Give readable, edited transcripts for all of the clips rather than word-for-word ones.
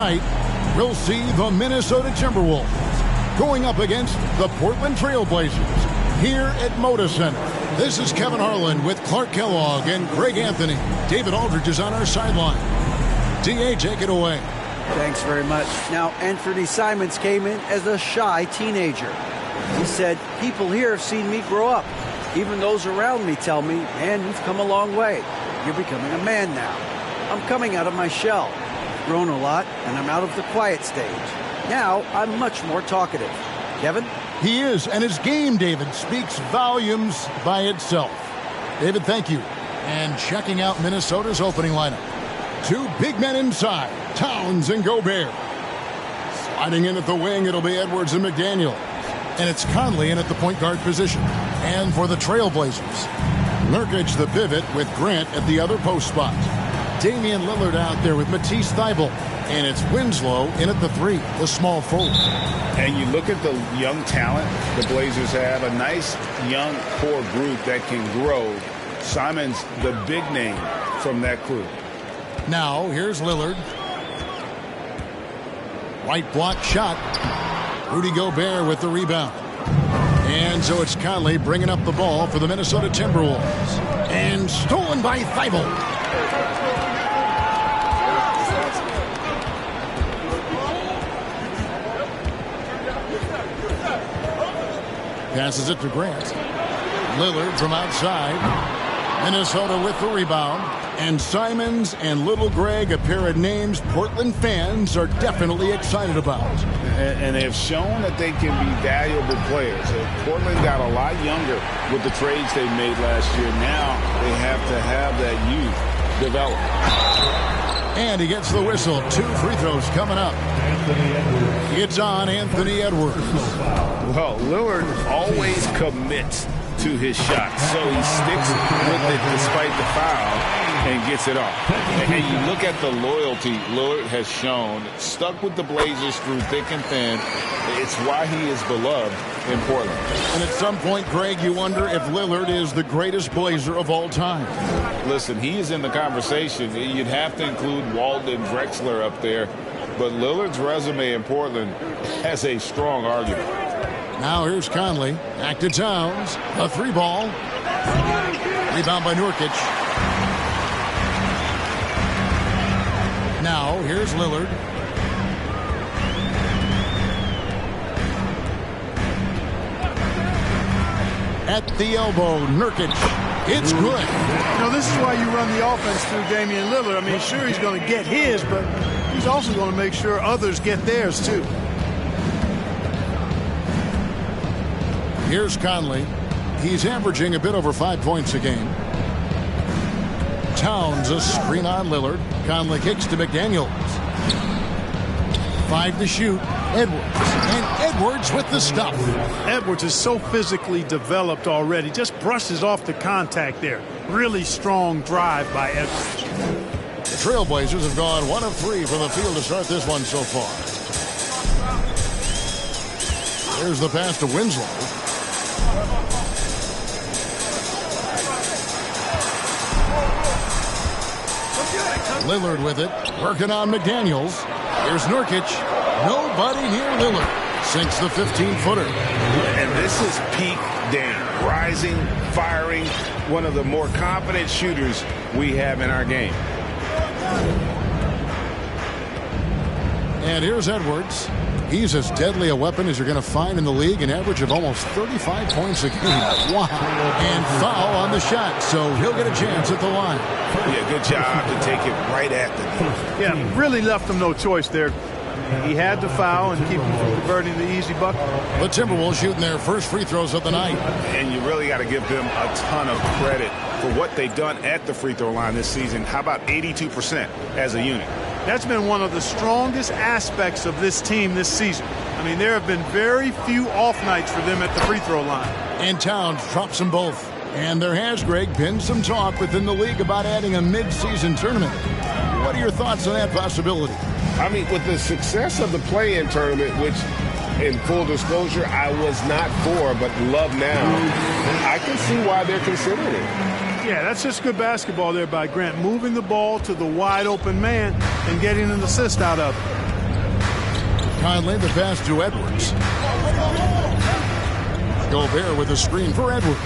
Tonight, we'll see the Minnesota Timberwolves going up against the Portland Trail Blazers here at Moda Center. This is Kevin Harlan with Clark Kellogg and Greg Anthony. David Aldridge is on our sideline. D.A., take it away. Thanks very much. Now, Anthony Simons came in as a shy teenager. He said, people here have seen me grow up. Even those around me tell me, man, you've come a long way. You're becoming a man now. I'm coming out of my shell. Grown a lot, and I'm out of the quiet stage. Now, I'm much more talkative. Kevin? He is, and his game, David, speaks volumes by itself. David, thank you. And checking out Minnesota's opening lineup. Two big men inside, Towns and Gobert. Sliding in at the wing, it'll be Edwards and McDaniel. And it's Conley in at the point guard position. And for the Trailblazers, Nurkic the pivot with Grant at the other post spot. Damian Lillard out there with Matisse Thybulle. And it's Winslow in at the 3, the small forward. And you look at the young talent the Blazers have, a nice young core group that can grow. Simon's the big name from that crew. Now, here's Lillard. White block shot. Rudy Gobert with the rebound. And so it's Conley bringing up the ball for the Minnesota Timberwolves. And stolen by Thybulle. Passes it to Grant. Lillard from outside. Minnesota with the rebound. And Simons and Little Greg, a pair of names Portland fans are definitely excited about. And they have shown that they can be valuable players. Portland got a lot younger with the trades they made last year. Now they have to have that youth develop. And he gets the whistle. 2 free throws coming up. It's on Anthony Edwards. Well, Lillard always commits to his shot, so he sticks with it despite the foul and gets it off. And you look at the loyalty Lillard has shown, stuck with the Blazers through thick and thin. It's why he is beloved in Portland. And at some point, Greg, you wonder if Lillard is the greatest Blazer of all time. Listen, he is in the conversation. You'd have to include Walden Drexler up there, but Lillard's resume in Portland has a strong argument. Now here's Conley. Back to Towns. A 3-ball. Rebound by Nurkic. Now here's Lillard. At the elbow, Nurkic. It's good. You know, this is why you run the offense through Damian Lillard. I mean, sure, he's going to get his, but he's also going to make sure others get theirs, too. Here's Conley. He's averaging a bit over 5 points a game. Towns, a screen on Lillard. Conley kicks to McDaniels. 5 to shoot. Edwards. And Edwards with the stuff. Edwards is so physically developed already. Just brushes off the contact there. Really strong drive by Edwards. The Trailblazers have gone 1 of 3 from the field to start this one so far. There's the pass to Winslow. Lillard with it, working on McDaniels. Here's Nurkic. Nobody near Lillard. Sinks the 15-footer. And this is peak Dame. Rising, firing, one of the more confident shooters we have in our game. And here's Edwards. He's as deadly a weapon as you're going to find in the league, an average of almost 35 points a game. Wow. And foul on the shot, so he'll get a chance at the line. Yeah, good job to take it right at the game. Yeah, really left him no choice there. He had to foul and keep him from converting the easy bucket. The Timberwolves shooting their first free throws of the night. And you really got to give them a ton of credit for what they've done at the free throw line this season. How about 82% as a unit? That's been one of the strongest aspects of this team this season. I mean, there have been very few off nights for them at the free throw line. And Towns drops them both. And there has, Greg, been some talk within the league about adding a mid-season tournament. What are your thoughts on that possibility? I mean, with the success of the play-in tournament, which, in full disclosure, I was not for, but love now, I can see why they're considering it. Yeah, that's just good basketball there by Grant, moving the ball to the wide-open man and getting an assist out of it. Conley, the pass to Edwards. Gobert with a screen for Edwards.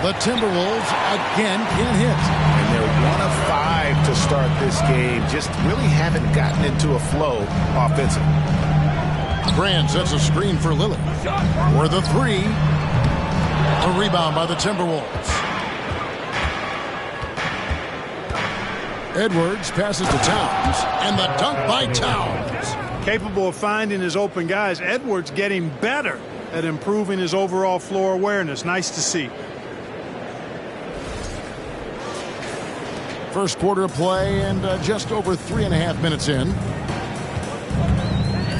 The Timberwolves again can't hit. And they're 1 of 5 to start this game. Just really haven't gotten into a flow offensively. Grant sets a screen for Lillard. For the three. A rebound by the Timberwolves. Edwards passes to Towns. And the dunk by Towns. Capable of finding his open guys. Edwards getting better at improving his overall floor awareness. Nice to see. First quarter of play and just over 3.5 minutes in.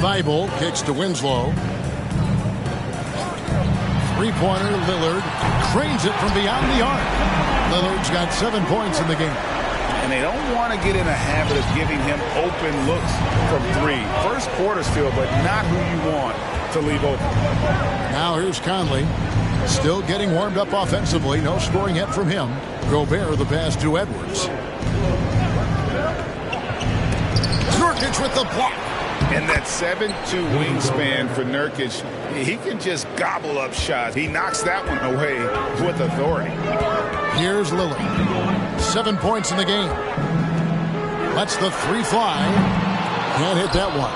Thibault kicks to Winslow. Three-pointer, Lillard cranes it from beyond the arc. Lillard's got 7 points in the game. And they don't want to get in a habit of giving him open looks from three. First quarter's feel, but not who you want to leave open. Now here's Conley. Still getting warmed up offensively. No scoring yet from him. Gobert the pass to Edwards. Nurkic with the block. And that 7'2" wingspan for Nurkic, he can just gobble up shots. He knocks that one away with authority. Here's Lillard. 7 points in the game. Lets the three fly. Can't hit that one.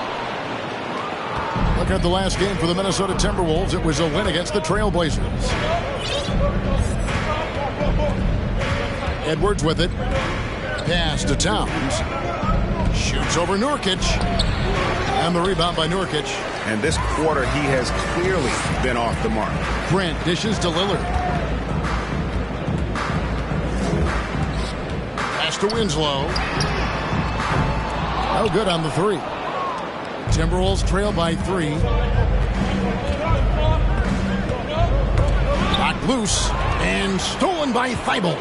Look at the last game for the Minnesota Timberwolves. It was a win against the Trailblazers. Edwards with it. Pass to Towns. Shoots over Nurkic. And the rebound by Nurkic. And this quarter, he has clearly been off the mark. Grant dishes to Lillard. Pass to Winslow. No good on the three. Timberwolves trail by 3. Knocked loose and stolen by Thibault.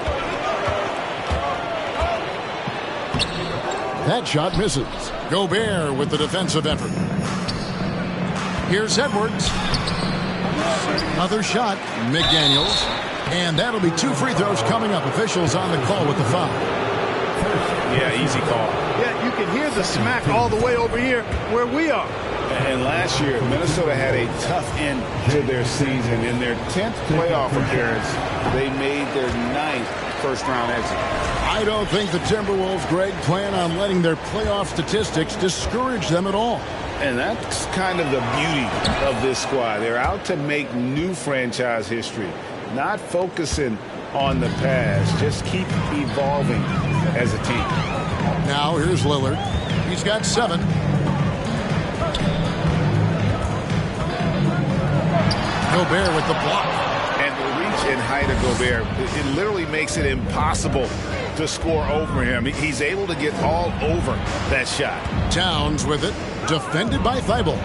That shot misses. Gobert with the defensive effort. Here's Edwards. Another shot. McDaniels. And that'll be 2 free throws coming up. Officials on the call with the foul. Yeah, easy call. Yeah, you can hear the smack all the way over here where we are. And last year, Minnesota had a tough end to their season. In their 10th playoff appearance, they made their 9th first-round exit. I don't think the Timberwolves, Greg, plan on letting their playoff statistics discourage them at all. And that's kind of the beauty of this squad. They're out to make new franchise history, not focusing on the past. Just keep evolving as a team. Now here's Lillard. He's got 7. Gobert with the block. And the reach and height of Gobert, it literally makes it impossible to score over him. He's able to get all over that shot. Towns with it. Defended by Thibault.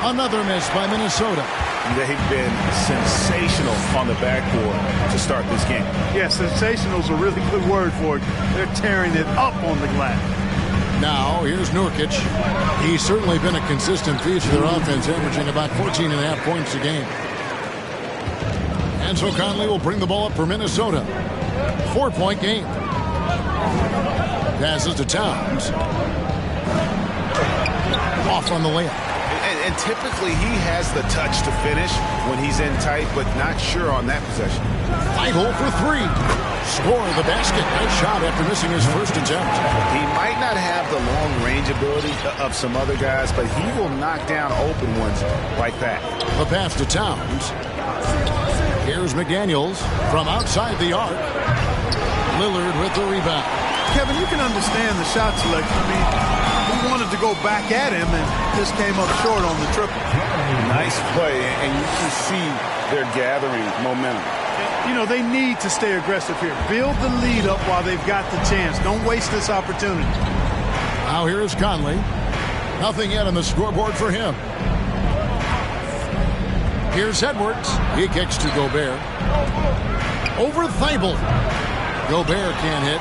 Another miss by Minnesota. They've been sensational on the backboard to start this game. Yeah, sensational is a really good word for it. They're tearing it up on the glass. Now, here's Nurkic. He's certainly been a consistent piece of their offense, averaging about 14.5 points a game. And so Conley will bring the ball up for Minnesota. 4-point game. Passes to Towns. Off on the layup. And typically he has the touch to finish when he's in tight, but not sure on that possession. Thibault for 3. Score the basket. Nice shot after missing his first attempt. He might not have the long range ability of some other guys, but he will knock down open ones like that. The pass to Towns. Here's McDaniels from outside the arc. Lillard with the rebound. Kevin, you can understand the shot selection. I mean, he wanted to go back at him and just came up short on the triple. Nice play, and you can see they're gathering momentum. You know, they need to stay aggressive here. Build the lead up while they've got the chance. Don't waste this opportunity. Now here's Conley. Nothing yet on the scoreboard for him. Here's Edwards. He kicks to Gobert. Over Thibault. Gobert can't hit.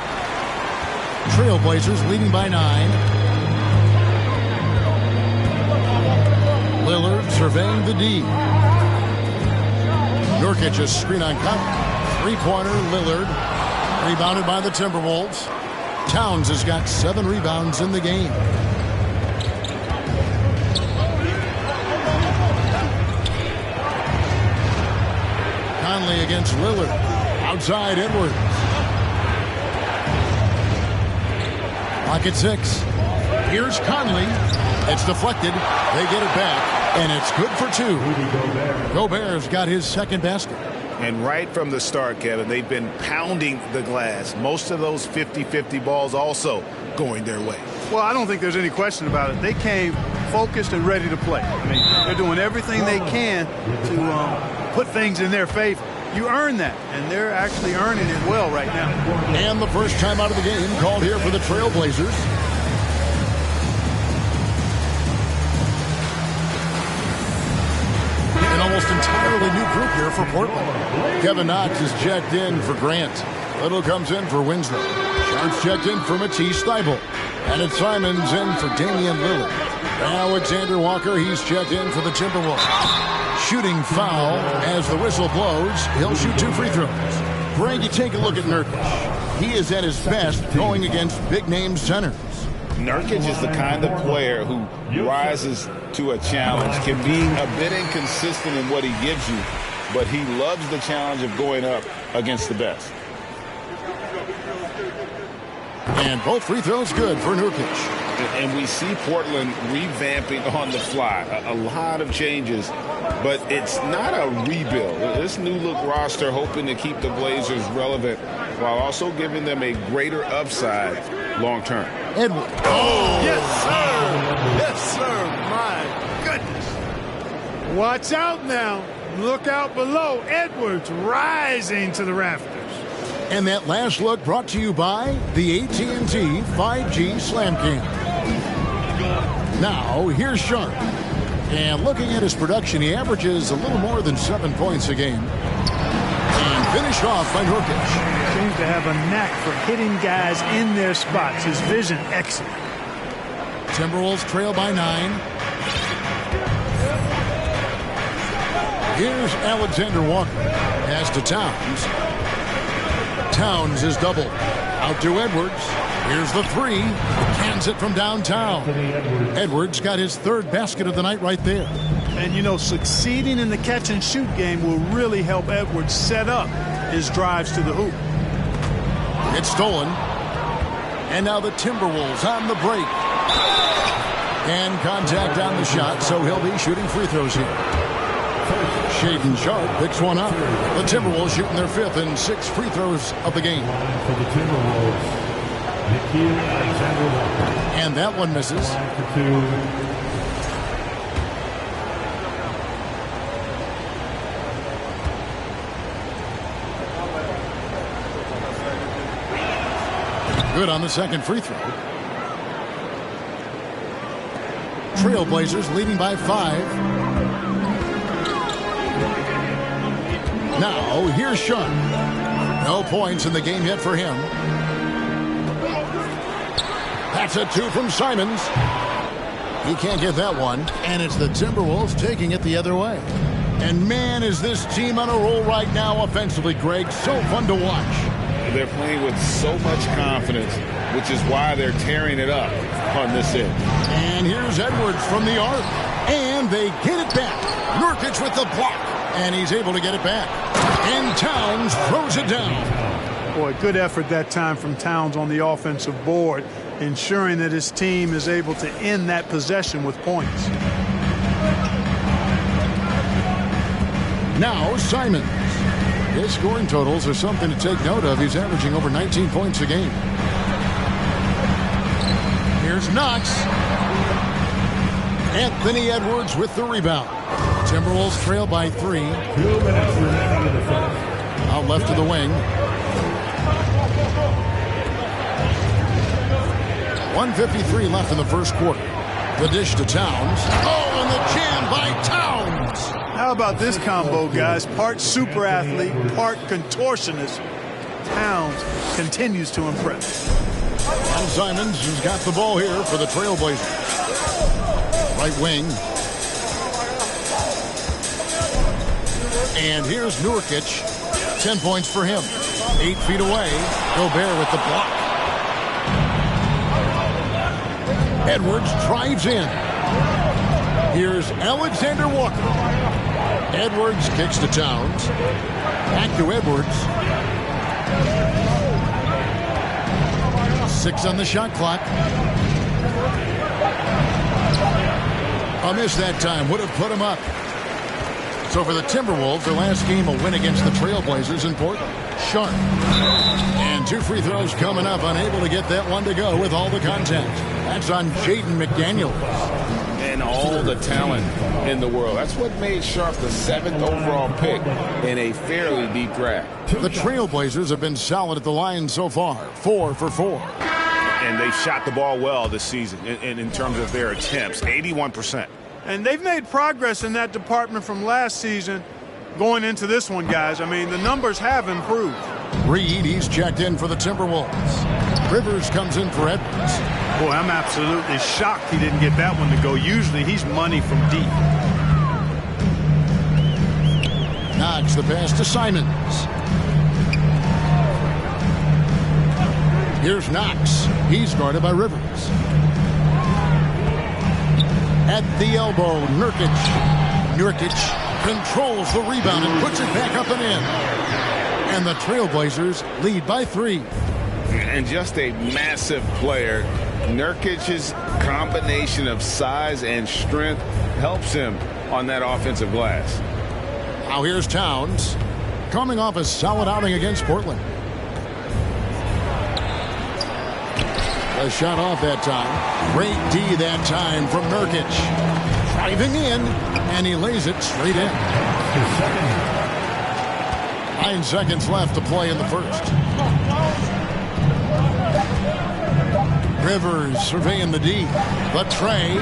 Trailblazers leading by 9. Lillard surveying the D. Nurkic a screen on cut. 3-pointer Lillard. Rebounded by the Timberwolves. Towns has got 7 rebounds in the game. Conley against Lillard. Outside Edwards. Clock at 6. Here's Conley. It's deflected. They get it back, and it's good for 2. Gobert's got his second basket. And right from the start, Kevin, they've been pounding the glass. Most of those 50-50 balls also going their way. Well, I don't think there's any question about it. They came focused and ready to play. I mean, they're doing everything they can to put things in their favor. You earn that, and they're actually earning it well right now. And the first time out of the game called here for the Trailblazers. An almost entirely new group here for Portland. Kevin Knox is checked in for Grant. Little comes in for Winslow. Sharp's checked in for Matisse Thybulle. And it's Simons in for Damian Lillard. Alexander Walker, he's checked in for the Timberwolves. Shooting foul as the whistle blows. He'll shoot 2 free throws. Greg, you take a look at Nurkic. He is at his best going against big-name centers. Nurkic is the kind of player who rises to a challenge, can be a bit inconsistent in what he gives you, but he loves the challenge of going up against the best. And both free throws good for Nurkic. And we see Portland revamping on the fly. A lot of changes, but it's not a rebuild. This new look roster hoping to keep the Blazers relevant while also giving them a greater upside long term. Edwards. Oh, yes, sir. Yes, sir. My goodness. Watch out now. Look out below. Edwards rising to the rafters. And that last look brought to you by the AT&T 5G Slam Cam. Now, here's Sharp. And looking at his production, he averages a little more than 7 points a game. And finished off by Nurkic. Seems to have a knack for hitting guys in their spots. His vision excellent. Timberwolves trail by 9. Here's Alexander Walker. Pass to Towns. Towns is doubled. Out to Edwards. Here's the 3. Cans it from downtown. Edwards got his 3rd basket of the night right there. And, you know, succeeding in the catch-and-shoot game will really help Edwards set up his drives to the hoop. It's stolen. And now the Timberwolves on the break. And contact on the shot, so he'll be shooting free throws here. Shaedon Sharpe picks one up. The Timberwolves shooting their 5th and 6th free throws of the game. For the Timberwolves, Nickeil Alexander-Walker. And that one misses. Good on the second free throw. Trailblazers leading by 5. Now, here's Sharp. No points in the game yet for him. That's a 2 from Simons. He can't get that one. And it's the Timberwolves taking it the other way. And man, is this team on a roll right now offensively, Greg. So fun to watch. They're playing with so much confidence, which is why they're tearing it up on this end. And here's Edwards from the arc. And they get it back. Nurkic with the block. And he's able to get it back. And Towns throws it down. Boy, good effort that time from Towns on the offensive board, ensuring that his team is able to end that possession with points. Now Simons. His scoring totals are something to take note of. He's averaging over 19 points a game. Here's Knox. Anthony Edwards with the rebound. Timberwolves trail by 3. 2 minutes remaining in the first. Out left to the wing. 1:53 left in the first quarter. The dish to Towns. Oh, and the jam by Towns. How about this combo, guys? Part super athlete, part contortionist. Towns continues to impress. And Simons has got the ball here for the Trailblazers. Right wing. And here's Nurkic. 10 points for him. 8 feet away. Gobert with the block. Edwards drives in. Here's Alexander Walker. Edwards kicks to Towns. Back to Edwards. 6 on the shot clock. A miss that time would have put him up. So for the Timberwolves, their last game, a win against the Trailblazers in Portland. Sharp. And 2 free throws coming up, unable to get that one to go with all the contact. That's on Jaden McDaniels. And all the talent in the world. That's what made Sharp the 7th overall pick in a fairly deep draft. The Trailblazers have been solid at the line so far, 4 for 4. And they've shot the ball well this season in terms of their attempts, 81%. And they've made progress in that department from last season going into this one, guys. I mean, the numbers have improved. Reed, he's checked in for the Timberwolves. Rivers comes in for Edwards. Boy, I'm absolutely shocked he didn't get that one to go. Usually he's money from deep. Knox the pass to Simons. Here's Knox. He's guarded by Rivers. At the elbow, Nurkic. Nurkic controls the rebound and puts it back up and in. And the Trailblazers lead by 3. And just a massive player. Nurkic's combination of size and strength helps him on that offensive glass. Now here's Towns, coming off a solid outing against Portland. A shot off that time. Great D that time from Nurkic. Driving in, and he lays it straight in. 9 seconds left to play in the first. Rivers surveying the D. The tray.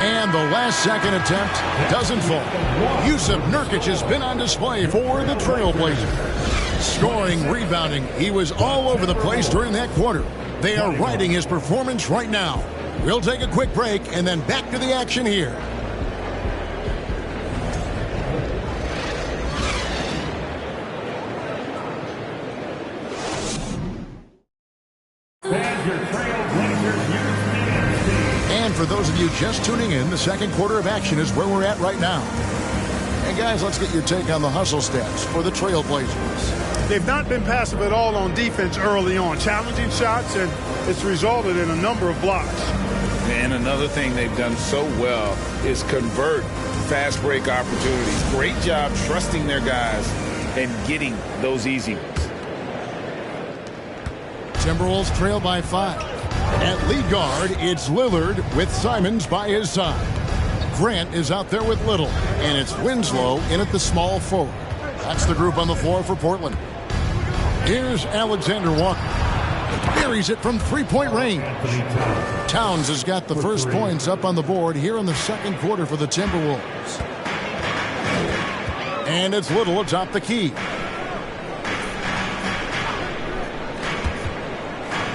And the last second attempt doesn't fall. Yusuf Nurkic has been on display for the Trailblazers. Scoring, rebounding. He was all over the place during that quarter. They are riding his performance right now. We'll take a quick break and then back to the action here. And for those of you just tuning in, the second quarter of action is where we're at right now. And guys, let's get your take on the hustle stats for the Trailblazers. They've not been passive at all on defense early on. Challenging shots, and it's resulted in a number of blocks. And another thing they've done so well is convert fast break opportunities. Great job trusting their guys and getting those easy ones. Timberwolves trail by 5. At lead guard, it's Lillard with Simons by his side. Grant is out there with Little, and it's Winslow in at the small forward. That's the group on the floor for Portland. Here's Alexander Walker. Buries it from 3-point range. Towns has got the first points up on the board here in the second quarter for the Timberwolves. And it's Little atop the key.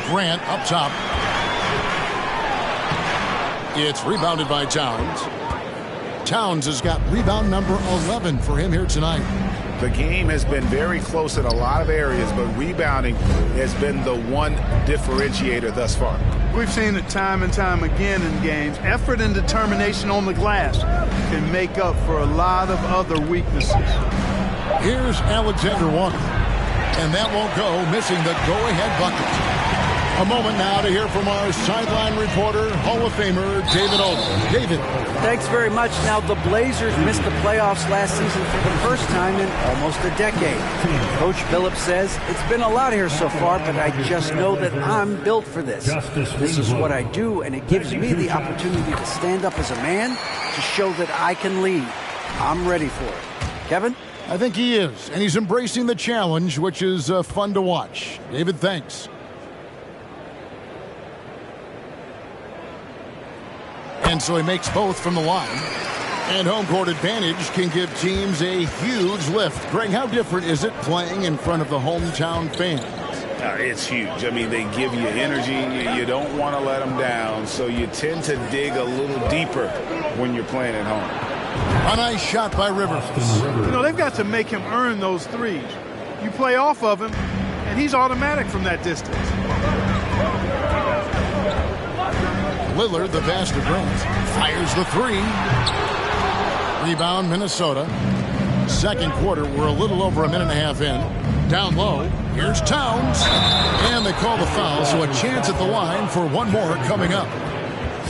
Grant up top. It's rebounded by Towns. Towns has got rebound number 11 for him here tonight. The game has been very close in a lot of areas, but rebounding has been the one differentiator thus far. We've seen it time and time again in games. Effort and determination on the glass can make up for a lot of other weaknesses. Here's Alexander Walker. And that won't go, missing the go-ahead bucket. A moment now to hear from our sideline reporter, Hall of Famer David Aldridge. David. Thanks very much. Now, the Blazers missed the playoffs last season for the first time in almost a decade. Coach Phillips says, it's been a lot here so far, but I just know that I'm built for this. This is what I do, and it gives me the opportunity to stand up as a man to show that I can lead. I'm ready for it. Kevin? I think he is, and he's embracing the challenge, which is fun to watch. David, thanks. And so he makes both from the line. And home court advantage can give teams a huge lift. Greg, how different is it playing in front of the hometown fans? It's huge. I mean, they give you energy. You don't want to let them down, so you tend to dig a little deeper when you're playing at home. A nice shot by Rivers. You know, they've got to make him earn those threes. You play off of him, and he's automatic from that distance. Lillard, the pass to Grant. Fires the three. Rebound, Minnesota. Second quarter, we're a little over a minute and a half in. Down low, here's Towns. And they call the foul, so a chance at the line for one more coming up.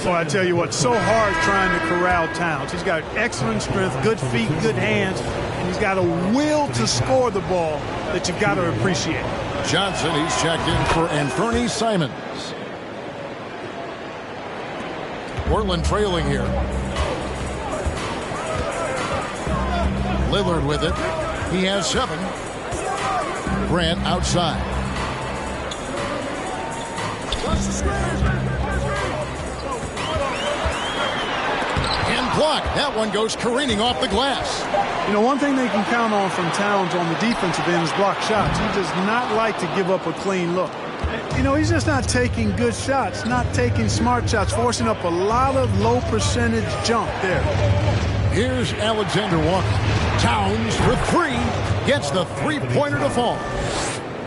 Well, I tell you what, so hard trying to corral Towns. He's got excellent strength, good feet, good hands, and he's got a will to score the ball that you got to appreciate. Johnson, he's checked in for Anthony Simons. Portland trailing here. Lillard with it. He has 7. Grant outside. And blocked. That one goes careening off the glass. You know, one thing they can count on from Towns on the defensive end is block shots. He does not like to give up a clean look. You know, he's just not taking good shots, not taking smart shots, forcing up a lot of low percentage jump there. Here's Alexander Walker. Towns for 3. Gets the three-pointer to fall.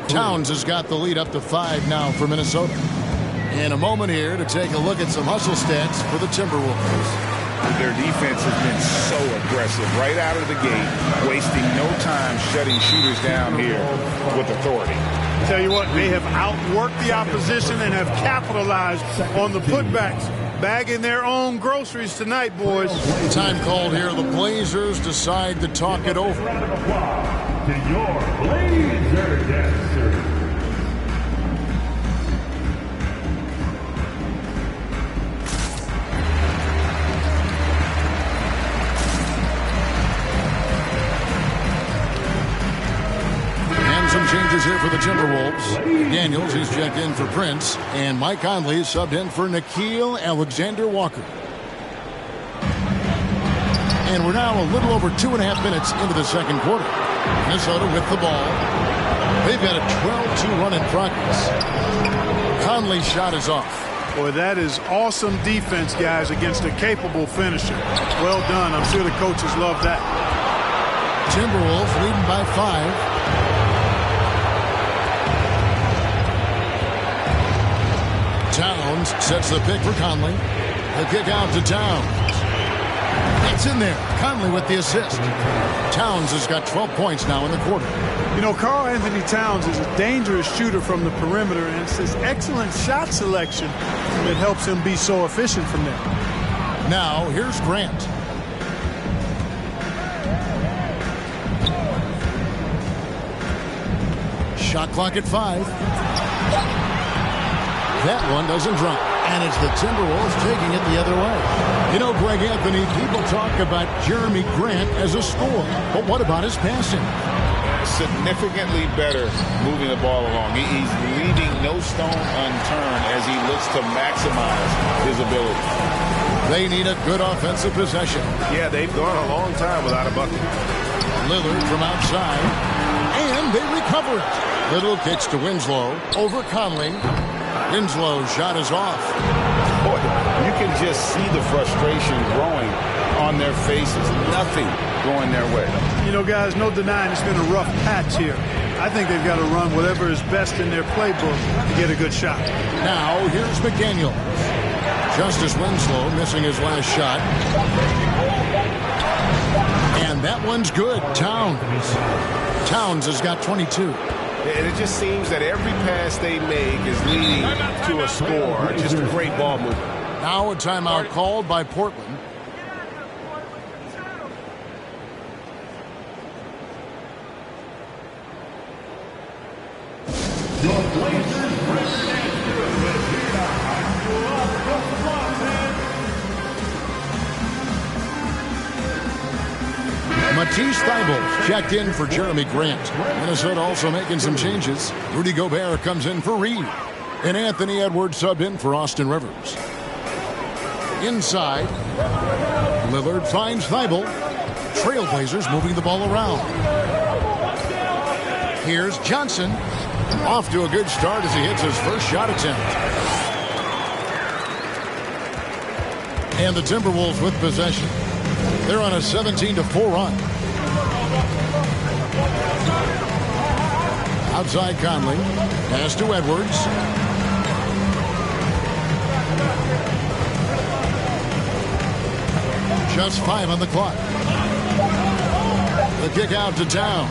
Towns has got the lead up to 5 now for Minnesota. In a moment here to take a look at some hustle stats for the Timberwolves. Their defense has been so aggressive right out of the gate, wasting no time shutting shooters down here with authority. Tell you what, they have outworked the opposition and have capitalized on the putbacks. Bagging their own groceries tonight, boys. Time called here. The Blazers decide to talk it over. To your Blazer Dancers. Some changes here for the Timberwolves. Daniels, he's checked in for Prince, and Mike Conley subbed in for Nickeil Alexander-Walker. And we're now a little over 2.5 minutes into the second quarter. Minnesota with the ball. They've got a 12-2 run in progress. Conley's shot is off. Boy, that is awesome defense, guys, against a capable finisher. Well done. I'm sure the coaches love that. Timberwolves leading by 5. Towns sets the pick for Conley. The kick out to Towns. It's in there. Conley with the assist. Towns has got 12 points now in the quarter. You know, Karl Anthony Towns is a dangerous shooter from the perimeter, and it's his excellent shot selection that helps him be so efficient from there. Now, here's Grant. Shot clock at 5. That one doesn't drop. And it's the Timberwolves taking it the other way. You know, Greg Anthony, people talk about Jeremy Grant as a scorer. But what about his passing? Significantly better moving the ball along. He's leaving no stone unturned as he looks to maximize his ability. They need a good offensive possession. Yeah, they've gone a long time without a bucket. Lillard from outside. And they recover it. Little kicks to Winslow over Conley. Winslow's shot is off. Boy, you can just see the frustration growing on their faces. Nothing going their way. You know, guys, no denying it's been a rough patch here. I think they've got to run whatever is best in their playbook to get a good shot. Now, here's McDaniel. Justice Winslow missing his last shot. And that one's good. Towns has got 22. And it just seems that every pass they make is leading to a score. Just a great ball movement. Now a timeout called by Portland. Matisse Thybulle checked in for Jeremy Grant. Minnesota also making some changes. Rudy Gobert comes in for Reed. And Anthony Edwards subbed in for Austin Rivers. Inside, Lillard finds Thybulle. Trailblazers moving the ball around. Here's Johnson. Off to a good start as he hits his first shot attempt. And the Timberwolves with possession. They're on a 17-4 run. Outside Conley. Pass to Edwards. Just 5 on the clock. The kick out to Towns.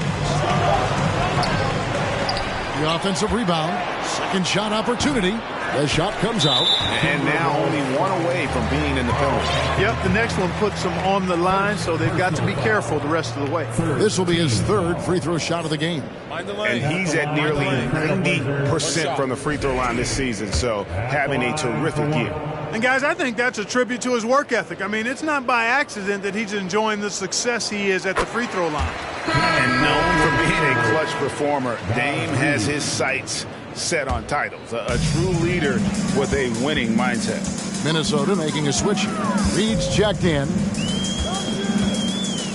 The offensive rebound. Second shot opportunity. The shot comes out. And now only one away from being in the penalty. Yep, the next one puts them on the line, so they've got to be careful the rest of the way. This will be his third free throw shot of the game. And he's at nearly 90% from the free throw line this season, so having a terrific year. And, guys, I think that's a tribute to his work ethic. I mean, it's not by accident that he's enjoying the success he is at the free throw line. And known for being a clutch performer, Dame has his sights set on titles. A true leader with a winning mindset. Minnesota making a switch here. Reed's checked in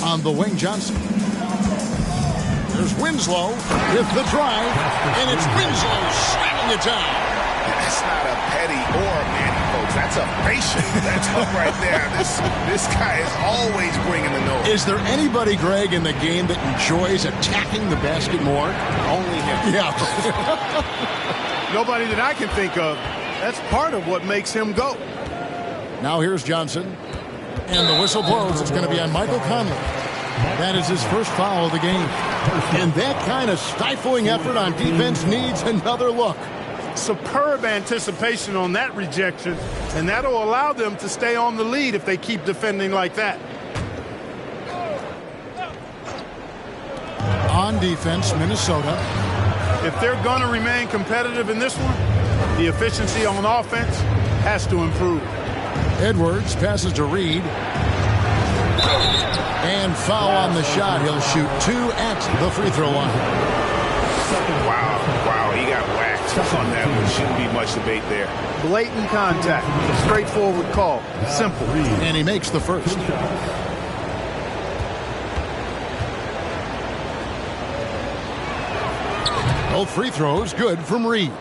on the wing. Johnson. There's Winslow with the drive, and it's Winslow slamming it down. That's not a petty or Manny, folks. That's a patient. That's up right there. This guy is always bringing the noise. Is there anybody, Greg, in the game that enjoys attacking the basket more? Only him. Yeah. Nobody that I can think of. That's part of what makes him go. Now here's Johnson. And the whistle blows. It's going to be on Michael Conley. That is his first foul of the game. And that kind of stifling effort on defense needs another look. Superb anticipation on that rejection, and that'll allow them to stay on the lead if they keep defending like that. On defense, Minnesota. If they're going to remain competitive in this one, the efficiency on offense has to improve. Edwards passes to Reed. And foul on the shot. He'll shoot 2 at the free throw line. Wow, he got whacked on that one. Shouldn't be much debate there. Blatant contact. Straightforward call. Simple. And he makes the first. Both free throws good from Reed.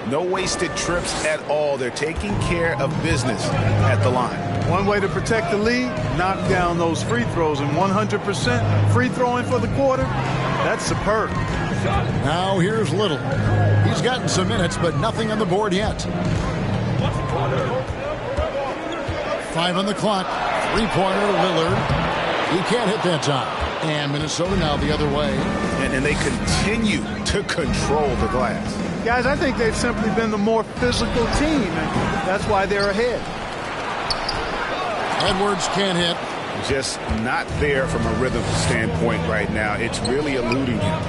No wasted trips at all. They're taking care of business at the line. One way to protect the lead, knock down those free throws, and 100% free throwing for the quarter, that's superb. Now here's Little. He's gotten some minutes, but nothing on the board yet. 5 on the clock. Three-pointer, Lillard. He can't hit that time. And Minnesota now the other way. And they continue to control the glass. Guys, I think they've simply been the more physical team, and that's why they're ahead. Edwards can't hit. Just not there from a rhythm standpoint right now. It's really eluding him.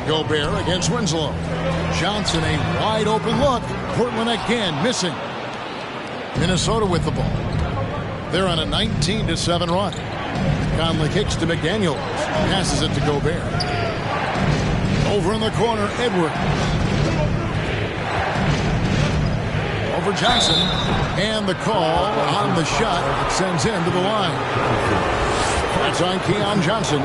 Gobert against Winslow. Johnson, a wide open look. Portland again missing. Minnesota with the ball. They're on a 19-7 run. Conley kicks to McDaniels. Passes it to Gobert. Over in the corner, Edwards. Over Johnson. And the call on the shot sends him to the line. That's on Keon Johnson.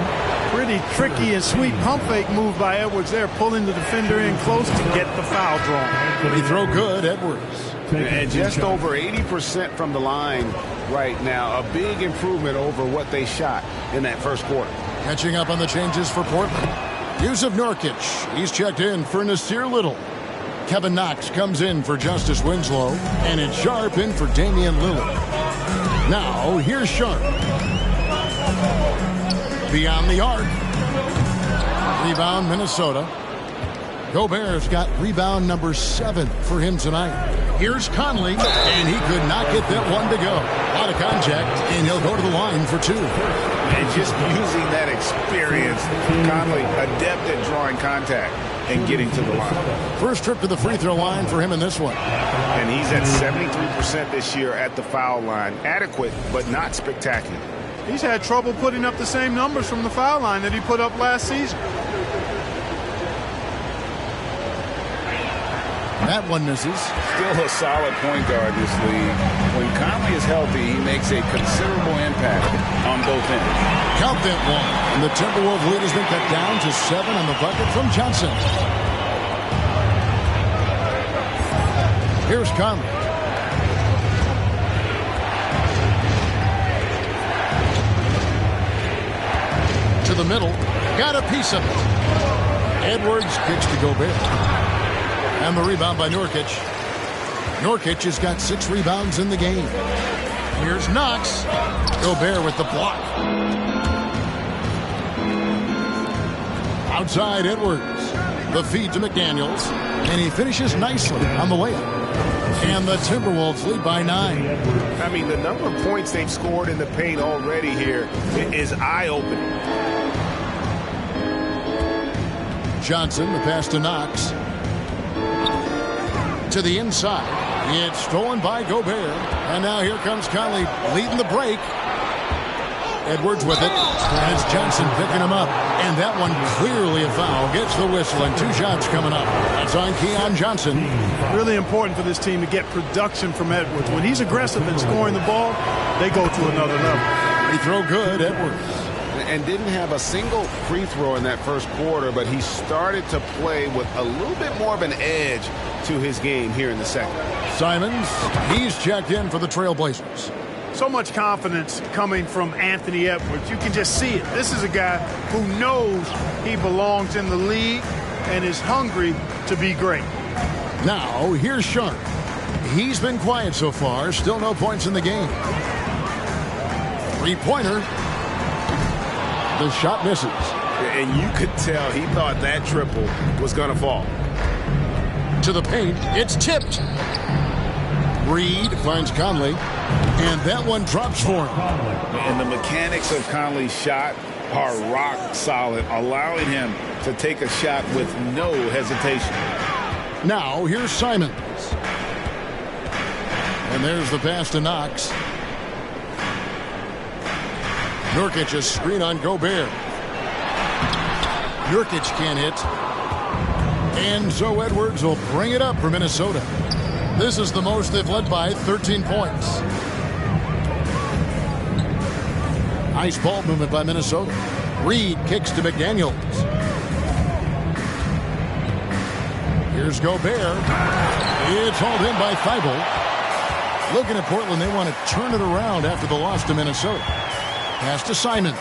Pretty tricky and sweet pump fake move by Edwards there, pulling the defender in close to get the foul drawn. Free throw good, Edwards. And just over 80% from the line right now. A big improvement over what they shot in that first quarter. Catching up on the changes for Portland. Yusuf Nurkic. He's checked in for Nasir Little. Kevin Knox comes in for Justice Winslow. And it's Sharp in for Damian Lillard. Now, here's Sharp. Beyond the arc. Rebound, Minnesota. Gobert's got rebound number 7 for him tonight. Here's Conley, and he could not get that one to go. Out of contact, and he'll go to the line for 2. And just using that experience, Conley adept at drawing contact and getting to the line. First trip to the free throw line for him in this one. And he's at 73% this year at the foul line. Adequate, but not spectacular. He's had trouble putting up the same numbers from the foul line that he put up last season. That one misses. Still a solid point guard this league. When Conley is healthy, he makes a considerable impact on both ends. Count that one. And the Timberwolves lead has been cut down to 7 on the bucket from Johnson. Here's Conley. To the middle. Got a piece of it. Edwards kicks to Gobert. And the rebound by Nurkic. Nurkic has got 6 rebounds in the game. Here's Knox. Gobert with the block. Outside Edwards. The feed to McDaniels. And he finishes nicely on the layup. And the Timberwolves lead by 9. I mean, the number of points they've scored in the paint already here is eye-opening. Johnson, the pass to Knox. To the inside. It's stolen by Gobert. And now here comes Conley leading the break. Edwards with it. And it's Johnson picking him up. And that one clearly a foul. Gets the whistle and 2 shots coming up. That's on Keon Johnson. Really important for this team to get production from Edwards. When he's aggressive in scoring the ball, they go to another level. Free throw good, Edwards. And didn't have a single free throw in that first quarter, but he started to play with a little bit more of an edge to his game here in the second. Simons, he's checked in for the Trailblazers. So much confidence coming from Anthony Edwards. You can just see it. This is a guy who knows he belongs in the league and is hungry to be great. Now, here's Sharp. He's been quiet so far. Still no points in the game. 3-pointer. The shot misses. And you could tell he thought that triple was going to fall. To the paint. It's tipped. Reed finds Conley. And that one drops for him. And the mechanics of Conley's shot are rock solid, allowing him to take a shot with no hesitation. Now, here's Simons. And there's the pass to Knox. Nurkic a screen on Gobert. Nurkic can't hit. And so Edwards will bring it up for Minnesota. This is the most they've led by 13 points. Nice ball movement by Minnesota. Reed kicks to McDaniels. Here's Gobert. It's hauled in by Thibault. Looking at Portland, they want to turn it around after the loss to Minnesota. Pass to Simons.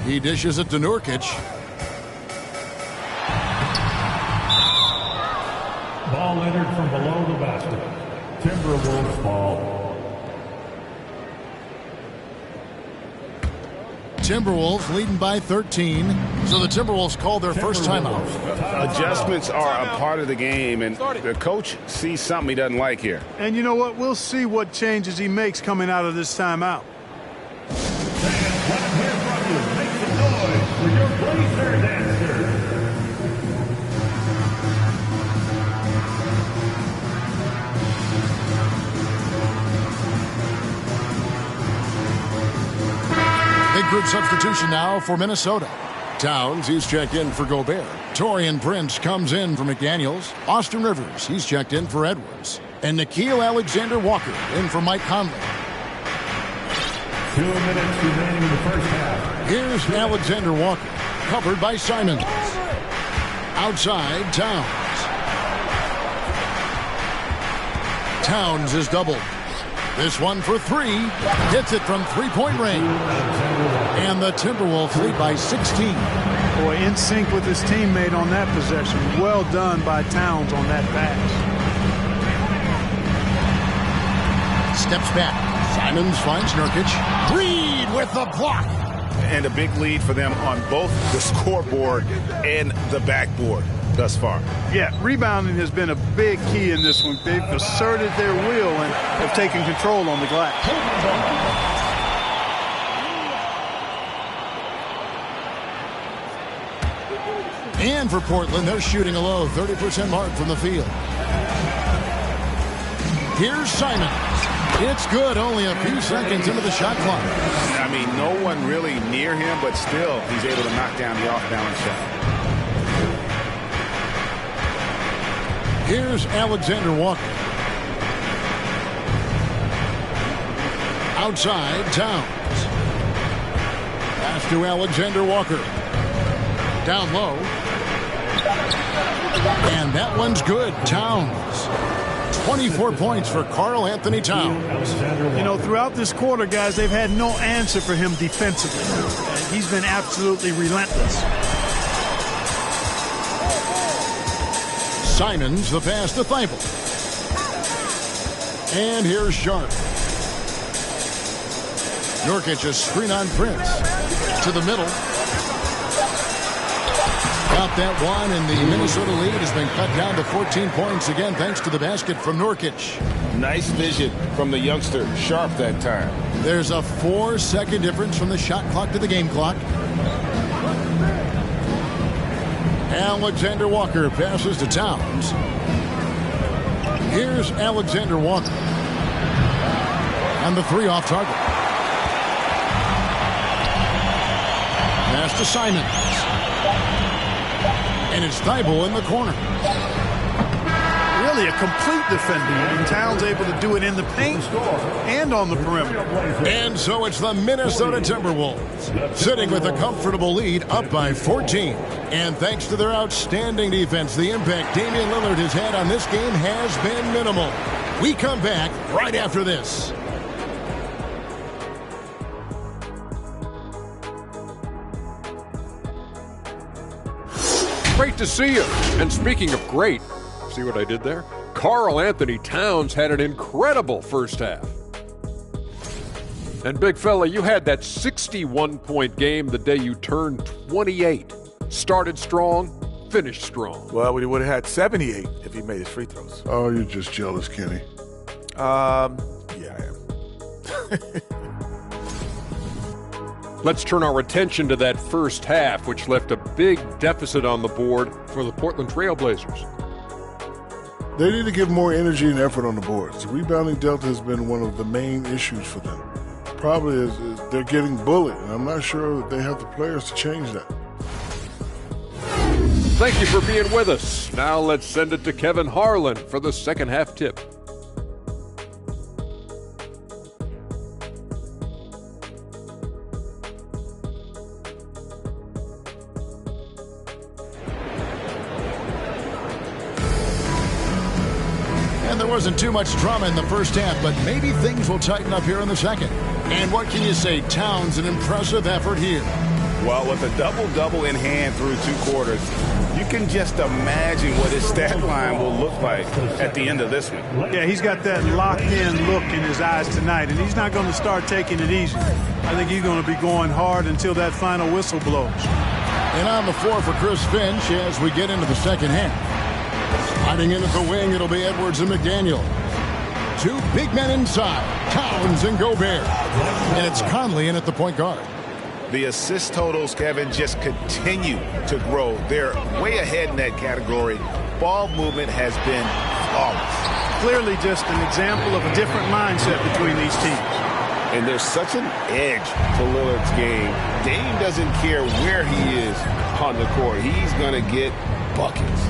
He dishes it to Nurkic. Ball entered from below the basket. Timberwolves ball. Timberwolves leading by 13. So the Timberwolves call their first timeout. Adjustments are a part of the game, and the coach sees something he doesn't like here. And you know what? We'll see what changes he makes coming out of this timeout. Fans, let him hear from you. Make some noise for your Blazer dancer. Big group substitution now for Minnesota. Towns, he's checked in for Gobert. Taurean Prince comes in for McDaniels. Austin Rivers, he's checked in for Edwards. And Nickeil Alexander-Walker in for Mike Conley. 2 minutes remaining in the first half. Here's Alexander-Walker, covered by Simons. Outside, Towns. Towns is doubled. This one for 3. Hits it from 3-point range. And the Timberwolves lead by 16. Boy, in sync with his teammate on that possession. Well done by Towns on that pass. Steps back. Simons finds Nurkic. Reed with the block. And a big lead for them on both the scoreboard and the backboard thus far. Yeah, rebounding has been a big key in this one. They've asserted their will and have taken control on the glass. And for Portland, they're shooting a low 30% mark from the field. Here's Simons. It's good, only a few seconds into the shot clock. I mean, no one really near him, but still he's able to knock down the off-balance shot. Here's Alexander Walker. Outside, Towns. Pass to Alexander Walker. Down low. And that one's good. Towns. 24 points for Karl Anthony Towns. You know, throughout this quarter, guys, they've had no answer for him defensively. He's been absolutely relentless. Simons, the pass to Thibault. And here's Sharp. Nurkic, a screen on Prince. To the middle. Got that one, and the Minnesota lead has been cut down to 14 points again thanks to the basket from Nurkic. Nice vision from the youngster, Sharp, that time. There's a 4-second difference from the shot clock to the game clock. Alexander Walker passes to Towns. Here's Alexander Walker. And the 3 off target. Pass to Simons. And it's Thibault in the corner. Really a complete defender. And Towns able to do it in the paint and on the perimeter. And so it's the Minnesota Timberwolves sitting with a comfortable lead up by 14. And thanks to their outstanding defense, the impact Damian Lillard has had on this game has been minimal. We come back right after this. Great to see you. And speaking of great, see what I did there? Karl Anthony Towns had an incredible first half. And big fella, you had that 61-point game the day you turned 28. Started strong, finished strong. Well, we would have had 78 if he made his free throws. Oh, you're just jealous, Kenny. Yeah, I am. Let's turn our attention to that first half, which left a big deficit on the board for the Portland Trail Blazers. They need to give more energy and effort on the boards. The rebounding delta has been one of the main issues for them. Probably is they're getting bullied, and I'm not sure that they have the players to change that. Thank you for being with us. Now let's send it to Kevin Harlan for the second half tip. And there wasn't too much drama in the first half, but maybe things will tighten up here in the second. And what can you say? Towns, an impressive effort here. Well, with a double-double in hand through 2 quarters, you can just imagine what his stat line will look like at the end of this one. Yeah, he's got that locked-in look in his eyes tonight, and he's not going to start taking it easy. I think he's going to be going hard until that final whistle blows. And on the floor for Chris Finch as we get into the second half. Sliding in at the wing, it'll be Edwards and McDaniel. 2 big men inside, Towns and Gobert. And it's Conley in at the point guard. The assist totals, Kevin, just continue to grow. They're way ahead in that category. Ball movement has been flawless. Clearly just an example of a different mindset between these teams. And there's such an edge to Lillard's game. Dame doesn't care where he is on the court. He's going to get buckets.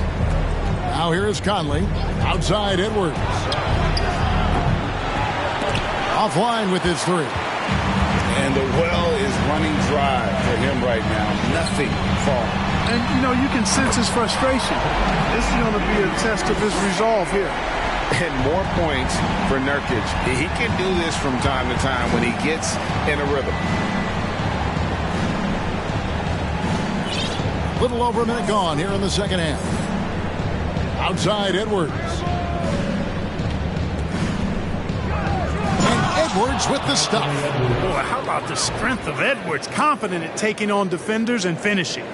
Now here is Conley. Outside Edwards. Offline with his 3. And the well is running dry for him right now. Nothing falling. And, you know, you can sense his frustration. This is going to be a test of his resolve here. And more points for Nurkic. He can do this from time to time when he gets in a rhythm. Little over a minute gone here in the second half. Outside Edwards. And Edwards with the stuff. Boy, how about the strength of Edwards? Confident at taking on defenders and finishing.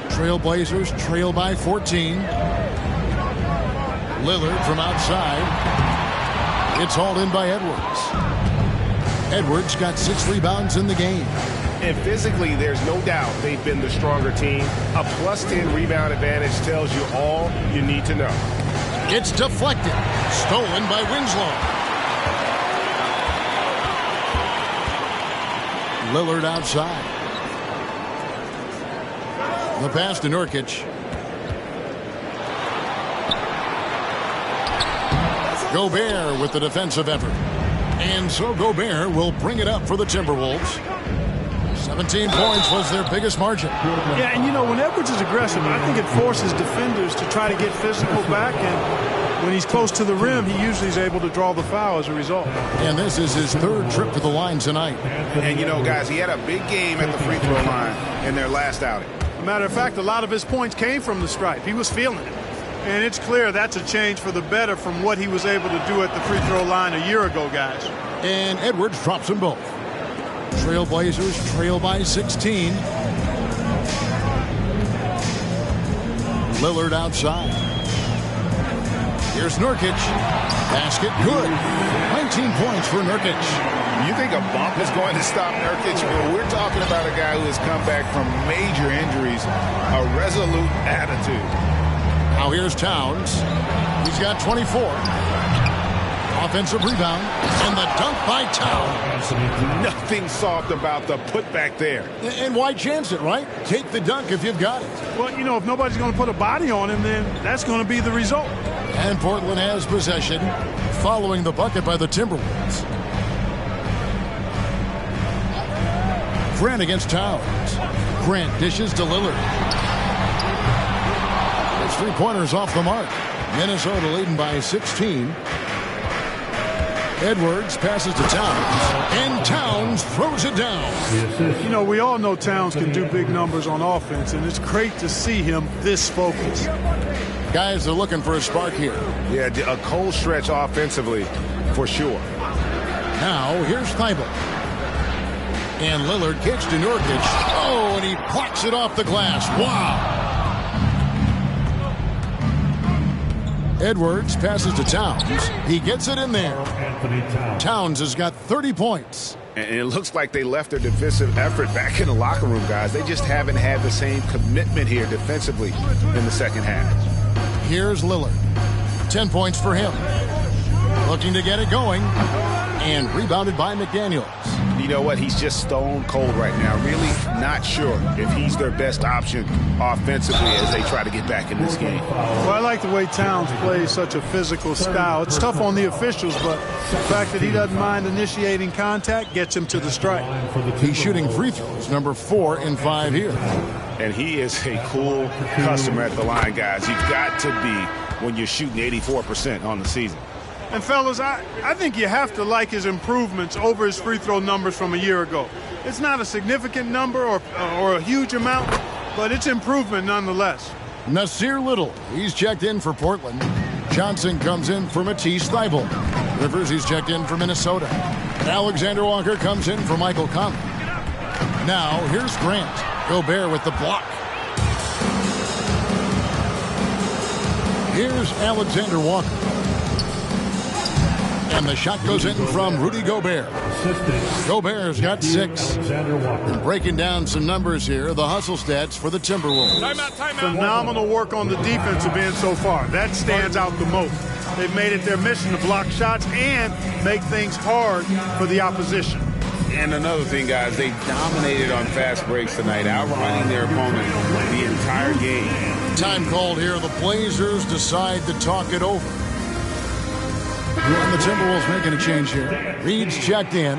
Trailblazers trail by 14. Lillard from outside. It's hauled in by Edwards. Edwards got 6 rebounds in the game. And physically, there's no doubt they've been the stronger team. A +10 rebound advantage tells you all you need to know. It's deflected. Stolen by Winslow. Lillard outside. The pass to Nurkic. Gobert with the defensive effort. And so Gobert will bring it up for the Timberwolves. 17 points was their biggest margin. Yeah, and you know, when Edwards is aggressive, I think it forces defenders to try to get physical back, and when he's close to the rim, he usually is able to draw the foul as a result. And this is his 3rd trip to the line tonight. And you know, guys, he had a big game at the free throw line in their last outing. Matter of fact, a lot of his points came from the stripe. He was feeling it. And it's clear that's a change for the better from what he was able to do at the free throw line a year ago, guys. And Edwards drops them both. Trailblazers trail by 16. Lillard outside. Here's Nurkic. Basket good. 19 points for Nurkic. You think a bump is going to stop Nurkic? Well, we're talking about a guy who has come back from major injuries, a resolute attitude. Now here's Towns. He's got 24. Offensive rebound. And the dunk by Towns. Nothing soft about the putback there. And why chance it, right? Take the dunk if you've got it. Well, you know, if nobody's going to put a body on him, then that's going to be the result. And Portland has possession following the bucket by the Timberwolves. Grant against Towns. Grant dishes to Lillard. His three-pointers off the mark. Minnesota leading by 16. Edwards passes to Towns. And Towns throws it down. You know, we all know Towns can do big numbers on offense, and it's great to see him this focused. Guys are looking for a spark here. Yeah, a cold stretch offensively, for sure. Now, here's Thibault. And Lillard kicks to Nurkic. Oh, and he plucks it off the glass. Wow. Edwards passes to Towns. He gets it in there. Towns has got 30 points. And it looks like they left their defensive effort back in the locker room, guys. They just haven't had the same commitment here defensively in the second half. Here's Lillard. 10 points for him. Looking to get it going. And rebounded by McDaniels. You know what? He's just stone cold right now. Really not sure if he's their best option offensively as they try to get back in this game. Well, I like the way Towns plays such a physical style. It's tough on the officials, but the fact that he doesn't mind initiating contact gets him to the strike. He's shooting free throws, number 4 in 5 here. And he is a cool customer at the line, guys. You've got to be when you're shooting 84% on the season. And, fellas, I think you have to like his improvements over his free throw numbers from a year ago. It's not a significant number or a huge amount, but it's improvement nonetheless. Nasir Little, he's checked in for Portland. Johnson comes in for Matisse Thybulle. Rivers, he's checked in for Minnesota. Alexander Walker comes in for Michael Conley. Now, here's Grant. Gobert with the block. Here's Alexander Walker. And the shot goes in from Rudy Gobert. Gobert's got 6. And breaking down some numbers here, the hustle stats for the Timberwolves. Timeout. Phenomenal work on the defensive end so far. That stands out the most. They've made it their mission to block shots and make things hard for the opposition. And another thing, guys, they dominated on fast breaks tonight, outrunning their opponent the entire game. Time called here. The Blazers decide to talk it over. And the Timberwolves making a change here. Reed's checked in.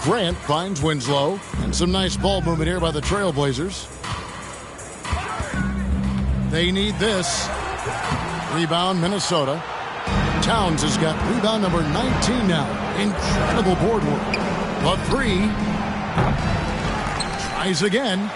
Grant finds Winslow. And some nice ball movement here by the Trailblazers. They need this. Rebound, Minnesota. Towns has got rebound number 19 now. Incredible board work. The 3. Tries again.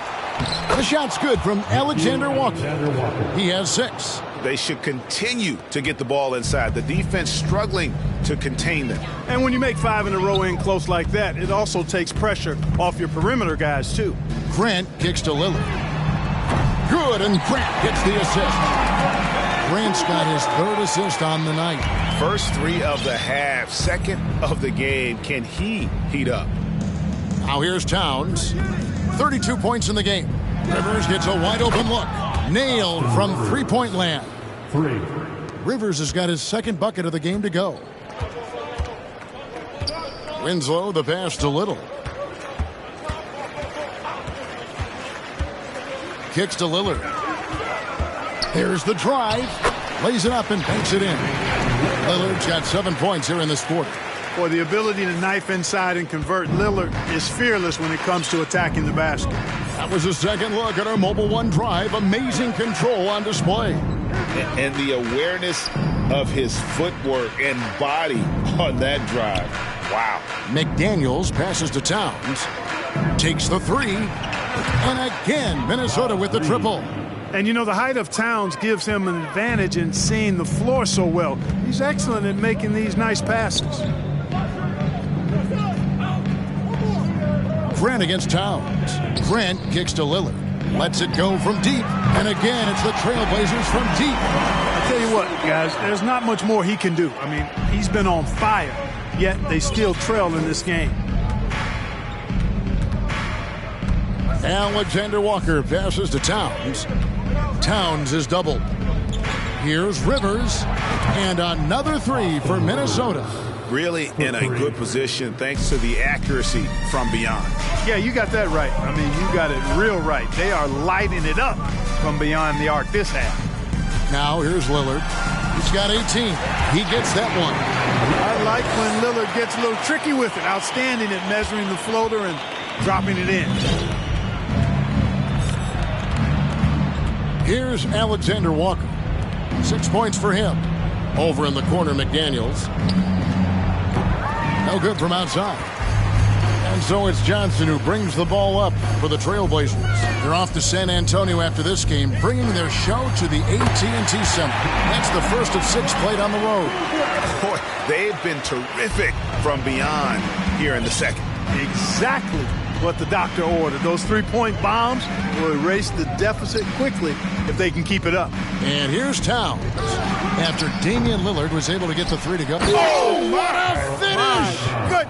The shot's good from Alexander Walker. He has 6. They should continue to get the ball inside. The defense struggling to contain them. And when you make 5 in a row in close like that, it also takes pressure off your perimeter guys, too. Grant kicks to Lillard. Good, and Grant gets the assist. Grant's got his 3rd assist on the night. First 3 of the half, 2nd of the game. Can he heat up? Now here's Towns. 32 points in the game. Rivers gets a wide open look. Nailed from three-point land. 3. Rivers has got his 2nd bucket of the game to go. Winslow, the pass to Little. Kicks to Lillard. There's the drive. Lays it up and banks it in. Lillard's got 7 points here in this quarter. Boy, the ability to knife inside and convert. Lillard is fearless when it comes to attacking the basket. That was a second look at our Mobile One drive. Amazing control on display. And the awareness of his footwork and body on that drive. Wow. McDaniels passes to Towns. Takes the three. And again, Minnesota with the triple. And you know, the height of Towns gives him an advantage in seeing the floor so well. He's excellent at making these nice passes. Grant against Towns. Grant kicks to Lillard. Lets it go from deep. And again, it's the Trailblazers from deep. I'll tell you what, guys, there's not much more he can do. I mean, he's been on fire, yet they still trail in this game. Alexander Walker passes to Towns. Towns is doubled. Here's Rivers. And another three for Minnesota. Really in a good position thanks to the accuracy from beyond. Yeah, you got that right. I mean, you got it real right. They are lighting it up from beyond the arc this half. Now here's Lillard. He's got 18. He gets that one. I like when Lillard gets a little tricky with it. Outstanding at measuring the floater and dropping it in. Here's Alexander Walker. 6 points for him. Over in the corner, McDaniels. No good from outside. And so it's Johnson who brings the ball up for the Trailblazers. They're off to San Antonio after this game, bringing their show to the AT&T Center. That's the first of 6 played on the road. Boy, they've been terrific from beyond here in the second. Exactly what the doctor ordered. Those 3-point bombs will erase the deficit quickly if they can keep it up. And here's Towns. After Damian Lillard was able to get the three to go. Oh, what a finish! Good.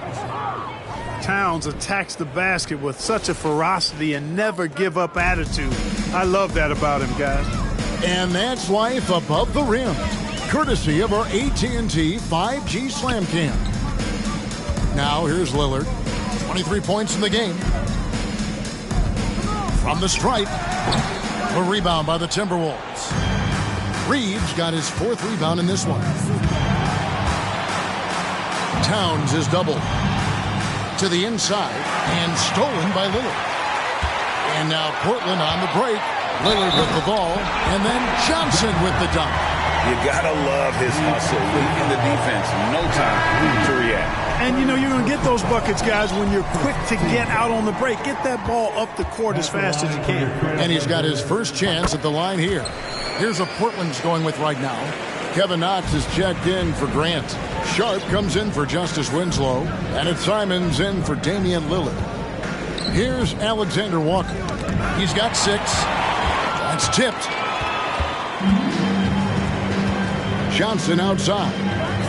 Towns attacks the basket with such a ferocity and never give up attitude. I love that about him, guys. And that's life above the rim. Courtesy of our AT&T 5G Slam Cam. Now here's Lillard. 23 points in the game. From the stripe. A rebound by the Timberwolves. Reeves got his 4th rebound in this one. Towns is doubled. To the inside and stolen by Lillard. And now Portland on the break. Lillard with the ball. And then Johnson with the dunk. You gotta love his hustle in the defense. No time to react. And, you know, you're going to get those buckets, guys, when you're quick to get out on the break. Get that ball up the court as fast as you can. And he's got his first chance at the line here. Here's what Portland's going with right now. Kevin Knox is checked in for Grant. Sharp comes in for Justice Winslow. And it's Simons in for Damian Lillard. Here's Alexander Walker. He's got 6. That's tipped. Johnson outside.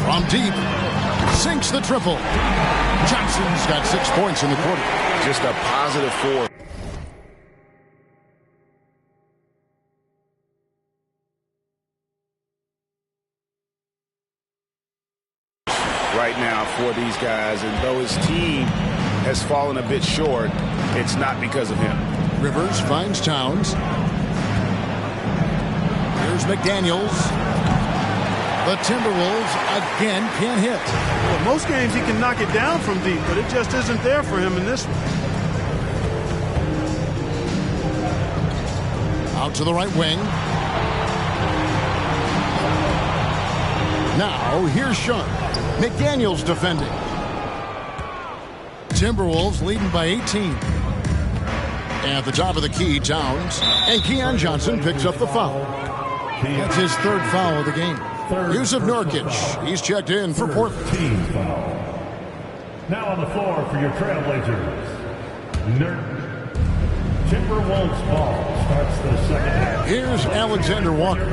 From deep. Sinks the triple. Johnson's got 6 points in the quarter. Just a positive 4. Right now for these guys, and though his team has fallen a bit short, it's not because of him. Rivers finds Towns. Here's McDaniels. The Timberwolves again can't hit. Well, most games he can knock it down from deep, but it just isn't there for him in this one. Out to the right wing. Now here's Sharp. McDaniels defending. Timberwolves leading by 18. At the top of the key, Towns. And Keon Johnson picks up the foul. That's his 3rd foul of the game. Yusuf Nurkic, he's checked in for Portland. Team foul. Now on the floor for your Trailblazers, Timberwolves ball starts the second half. Here's Alexander Walker.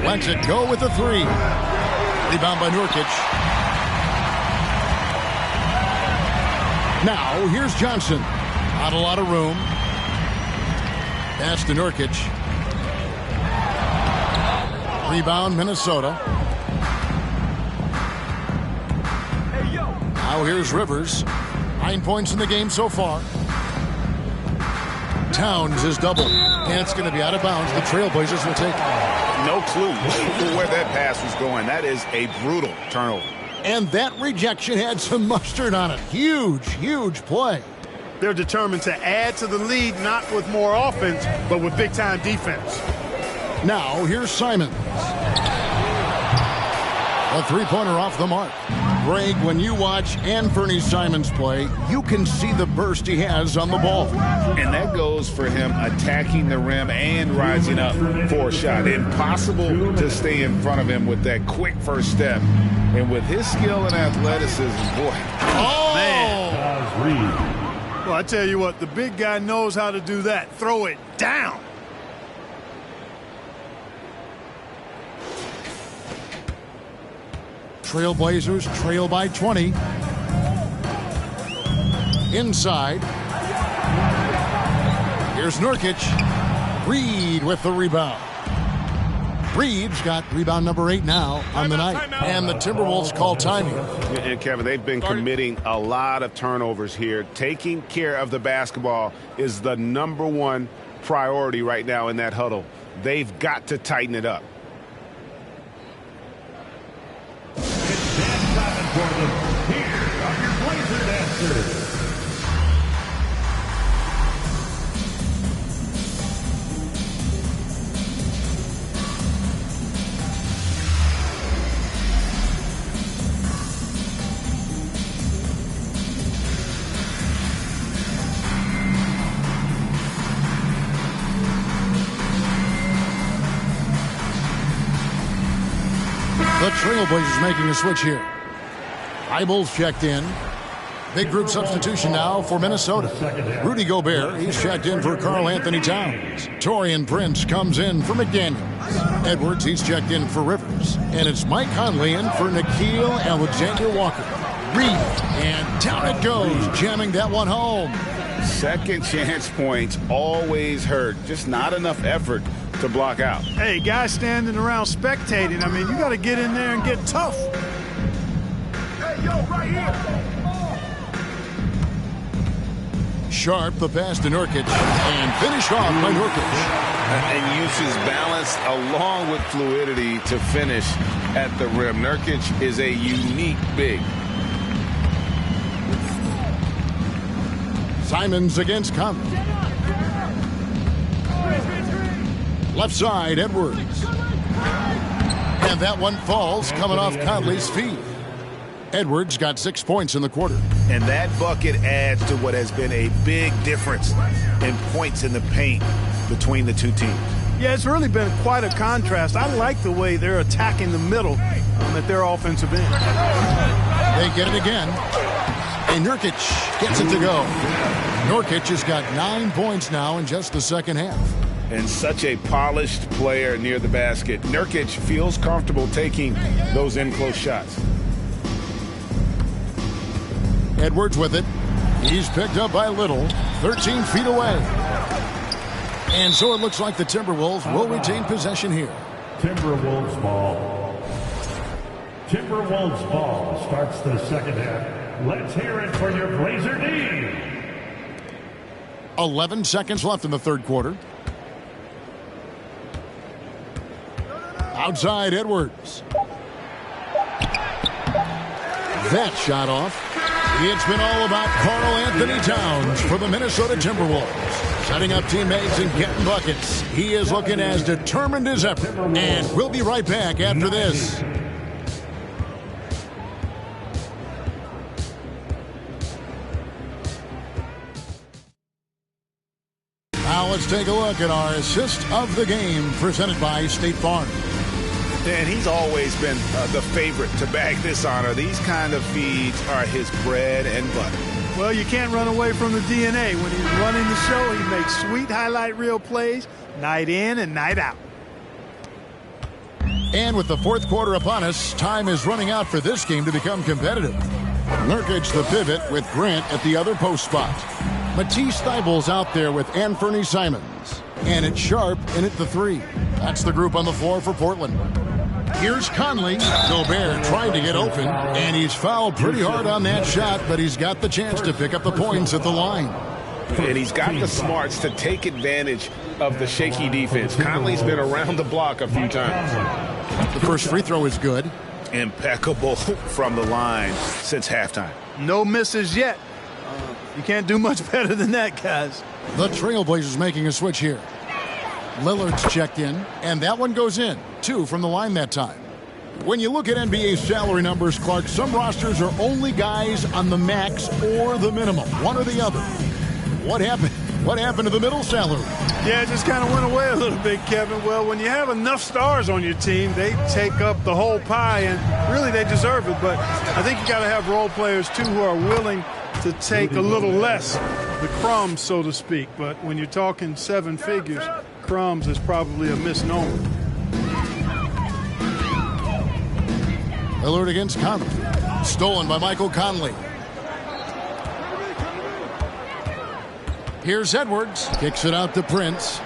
Lets it go with the 3. Rebound by Nurkic. Now here's Johnson. Not a lot of room. Pass to Nurkic. Rebound Minnesota. Now here's Rivers. 9 points in the game so far. Towns is doubled. And it's going to be out of bounds. The Trailblazers will take it. No clue where that pass was going. That is a brutal turnover. And that rejection had some mustard on it. Huge, huge play. They're determined to add to the lead, not with more offense, but with big-time defense. Now here's Simons. A three-pointer off the mark. Greg, when you watch Anfernee Simons play, you can see the burst he has on the ball. And that goes for him attacking the rim and rising up for a shot. Impossible to stay in front of him with that quick first step. And with his skill and athleticism, boy. Oh, man. Well, I tell you what, the big guy knows how to do that. Throw it down. Trailblazers trail by 20. Inside. Here's Nurkic. Reed with the rebound. Reed's got rebound number 8 now on the night. And the Timberwolves call timing. And Kevin, they've been committing a lot of turnovers here. Taking care of the basketball is the #1 priority right now in that huddle. They've got to tighten it up. For them, here are your Blazer dancers. The Trailblazers making a switch here. Eibels checked in. Big group substitution now for Minnesota. Rudy Gobert, he's checked in for Karl Anthony Towns. Taurean Prince comes in for McDaniels. Edwards, he's checked in for Rivers. And it's Mike Conley in for Nickeil Alexander-Walker. Reed, and down it goes, jamming that one home. Second chance points always hurt. Just not enough effort to block out. Hey, guys standing around spectating. I mean, you got to get in there and get tough. Right here. Sharp, the pass to Nurkic, and finish off by Nurkic. And uses balance along with fluidity to finish at the rim. Nurkic is a unique big. Simons against Conley. Left side, Edwards. And that one falls, coming off Conley's feet. Edwards got 6 points in the quarter. And that bucket adds to what has been a big difference in points in the paint between the two teams. Yeah, it's really been quite a contrast. I like the way they're attacking the middle at their offensive end. They get it again. And Nurkic gets it to go. Nurkic has got 9 points now in just the second half. And such a polished player near the basket. Nurkic feels comfortable taking those in-close shots. Edwards with it. He's picked up by Little, 13 feet away. And so it looks like the Timberwolves will retain possession here. Timberwolves ball. Timberwolves ball starts the second half. Let's hear it for your Blazer D. 11 seconds left in the third quarter. Outside Edwards. That shot off. It's been all about Karl Anthony Towns for the Minnesota Timberwolves. Setting up teammates and getting buckets. He is looking as determined as ever. And we'll be right back after this. Now let's take a look at our assist of the game presented by State Farm. And he's always been the favorite to bag this honor. These kind of feeds are his bread and butter. Well, you can't run away from the DNA. When he's running the show, he makes sweet highlight reel plays night in and night out. And with the fourth quarter upon us, time is running out for this game to become competitive. Nurkic the pivot with Grant at the other post spot. Matisse Thybulle's out there with Anfernee Simons. And it's Sharp in at the 3. That's the group on the floor for Portland. Here's Conley. Gobert trying to get open, and he's fouled pretty hard on that shot, but he's got the chance to pick up the points at the line. And he's got the smarts to take advantage of the shaky defense. Conley's been around the block a few times. The first free throw is good. Impeccable from the line since halftime. No misses yet. You can't do much better than that, guys. The Trailblazers making a switch here. Lillard's checked in, and that one goes in. 2 from the line that time. When you look at NBA salary numbers, Clark, some rosters are only guys on the max or the minimum, one or the other. What happened? What happened to the middle salary? Yeah, it just kind of went away a little bit, Kevin. Well, when you have enough stars on your team, they take up the whole pie, and really they deserve it. But I think you got to have role players, too, who are willing to take a little less, the crumbs, so to speak. But when you're talking 7 figures, crumbs is probably a misnomer. Lillard against Conley. Stolen by Michael Conley. Here's Edwards. Kicks it out to Prince.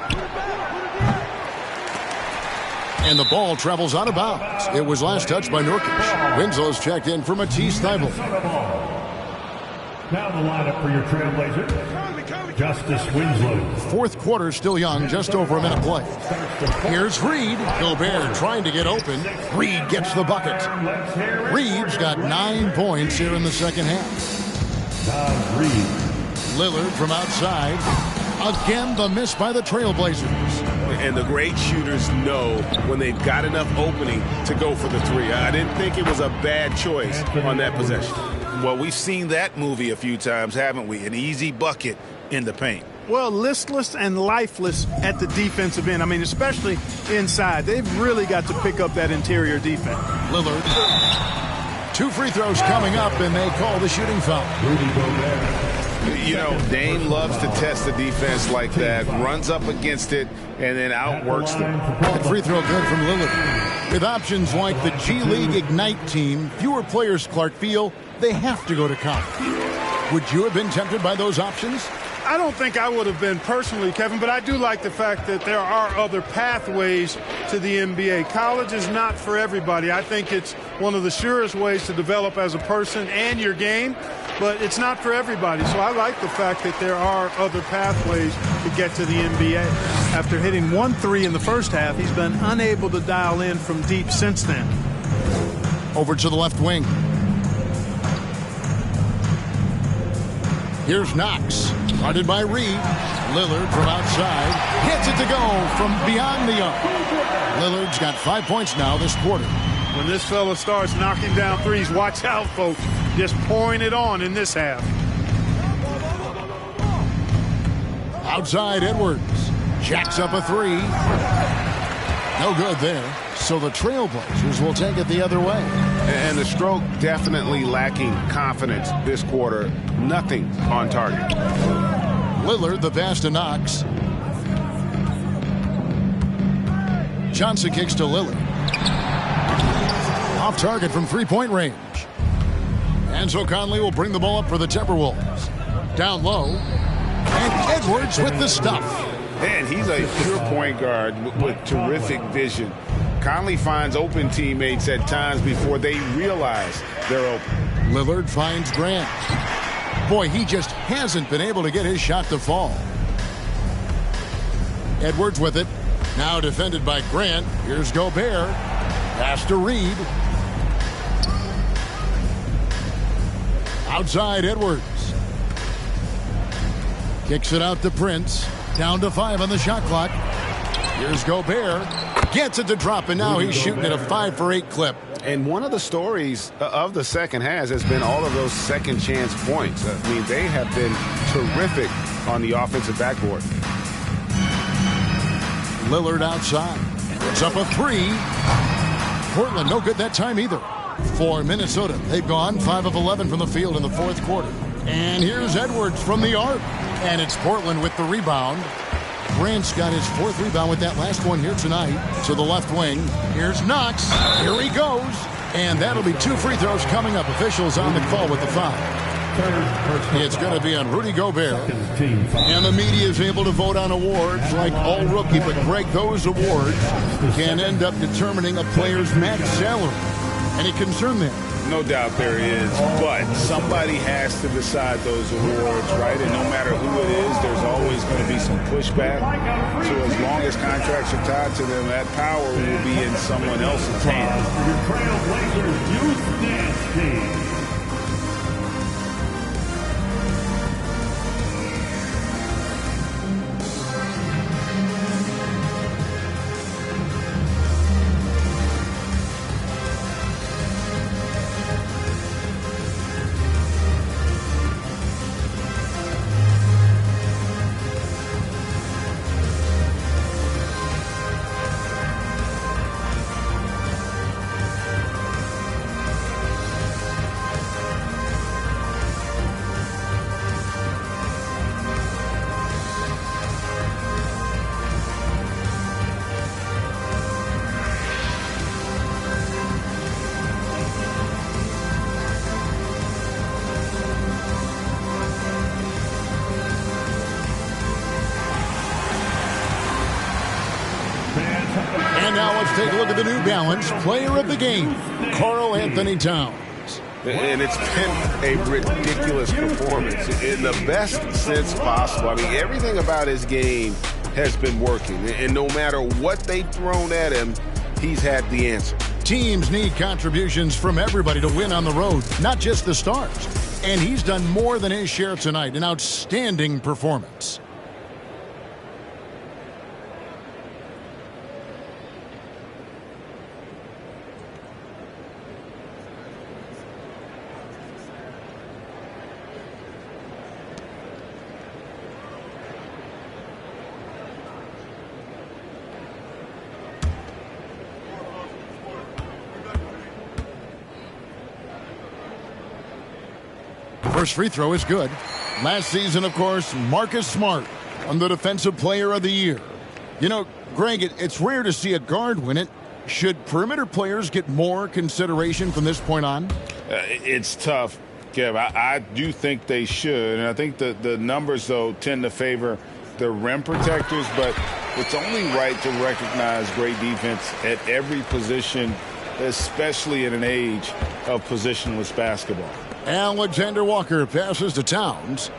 And the ball travels out of bounds. It was last touched by Nurkic. Winslow's checked in for Matisse Thybulle. Now the lineup for your Trailblazers, Justice Winslow. Fourth quarter still young, just over a minute play. Here's Reed. Gobert trying to get open. Reed gets the bucket. Reed's got 9 points here in the second half. Reed. Lillard from outside. Again, the miss by the Trailblazers. And the great shooters know when they've got enough opening to go for the 3. I didn't think it was a bad choice on that possession. Well, we've seen that movie a few times, haven't we? An easy bucket in the paint. Well, listless and lifeless at the defensive end. I mean, especially inside. They've really got to pick up that interior defense. Lillard. 2 free throws coming up, and they call the shooting foul. You know, Dame loves to test the defense like that, runs up against it, and then outworks them. That free throw good from Lillard. With options like the G League Ignite team, fewer players, Clark, feel they have to go to college. Would you have been tempted by those options? I don't think I would have been personally, Kevin, but I do like the fact that there are other pathways to the NBA. College is not for everybody. I think it's one of the surest ways to develop as a person and your game, but it's not for everybody. So I like the fact that there are other pathways to get to the NBA. After hitting 1 3 in the first half, he's been unable to dial in from deep since then. Over to the left wing. Here's Knox. Guarded by Reed. Lillard from outside. Gets it to go from beyond the arc. Lillard's got 5 points now this quarter. When this fella starts knocking down threes, watch out, folks. Just pouring it on in this half. Outside Edwards. Jacks up a 3. No good there. So the Trailblazers will take it the other way. And the stroke definitely lacking confidence this quarter. Nothing on target. Lillard, the pass to Knox. Johnson kicks to Lillard. Off target from 3-point range. And so Conley will bring the ball up for the Timberwolves. Down low. And Edwards with the stuff. And he's a pure point guard with terrific vision. Conley finds open teammates at times before they realize they're open. Lillard finds Grant. Boy, he just hasn't been able to get his shot to fall. Edwards with it. Now defended by Grant. Here's Gobert. Pass to Reed. Outside Edwards. Kicks it out to Prince. Down to 5 on the shot clock. Here's Gobert. Gets it to drop, and now he's shooting at a 5 for 8 clip. And one of the stories of the second half has been all of those second chance points. I mean, they have been terrific on the offensive backboard. Lillard outside. It's up a 3. Portland no good that time either. For Minnesota, they've gone 5 of 11 from the field in the fourth quarter. And here's Edwards from the arc. And it's Portland with the rebound. Grant's got his 4th rebound with that last one here tonight. To the left wing. Here's Knox. Here he goes. And that'll be 2 free throws coming up. Officials on the call with the foul. It's going to be on Rudy Gobert. And the media is able to vote on awards like all rookie. But, Greg, those awards can end up determining a player's max salary. Any concern there? No doubt there is, but somebody has to decide those awards, right? And no matter who it is, there's always going to be some pushback. So as long as contracts are tied to them, that power will be in someone else's hands. Your Trailblazers Youth Dance Team. look at the New Balance Player of the Game, Karl Anthony Towns. And it's been a ridiculous performance in the best sense possible. I mean, everything about his game has been working. And no matter what they've thrown at him, he's had the answer. Teams need contributions from everybody to win on the road, not just the stars. And he's done more than his share tonight. An outstanding performance. First free throw is good. Last season, of course, Marcus Smart won the Defensive Player of the Year. You know, Greg, it's rare to see a guard win it. Should perimeter players get more consideration from this point on? It's tough, Kev. I do think they should. And I think the numbers, though, tend to favor the rim protectors. But it's only right to recognize great defense at every position, especially in an age of positionless basketball. Alexander Walker passes to Towns.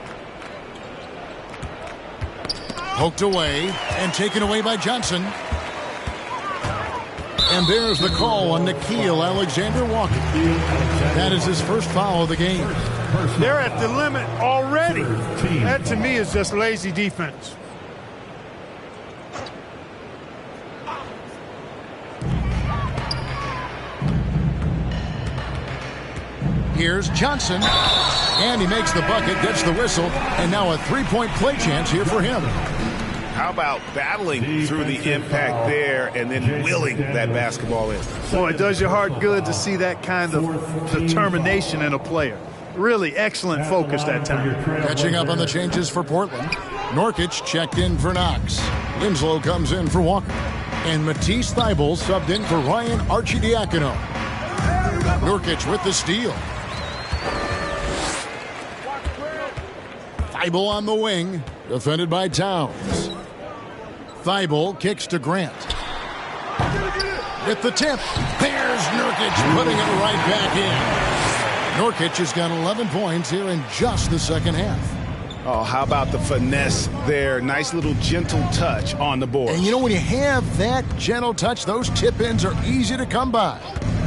Poked away and taken away by Johnson. And there's the call on Nickeil Alexander-Walker. That is his first foul of the game. They're at the limit already. That, to me, is just lazy defense. Here's Johnson, and he makes the bucket, gets the whistle, and now a three-point play chance here for him. How about battling through the impact there and then willing that basketball in? Boy, it does your heart good to see that kind of determination in a player. Really excellent focus that time. Catching up on the changes for Portland. Nurkic checked in for Knox. Winslow comes in for Walker. And Matisse Thybulle subbed in for Ryan Arcidiacono. Nurkic with the steal. Thybulle on the wing, defended by Towns. Thybulle kicks to Grant. With the tip, there's Nurkic putting it right back in. Nurkic has got 11 points here in just the second half. Oh, how about the finesse there? Nice little gentle touch on the board. And you know, when you have that gentle touch, those tip-ins are easy to come by.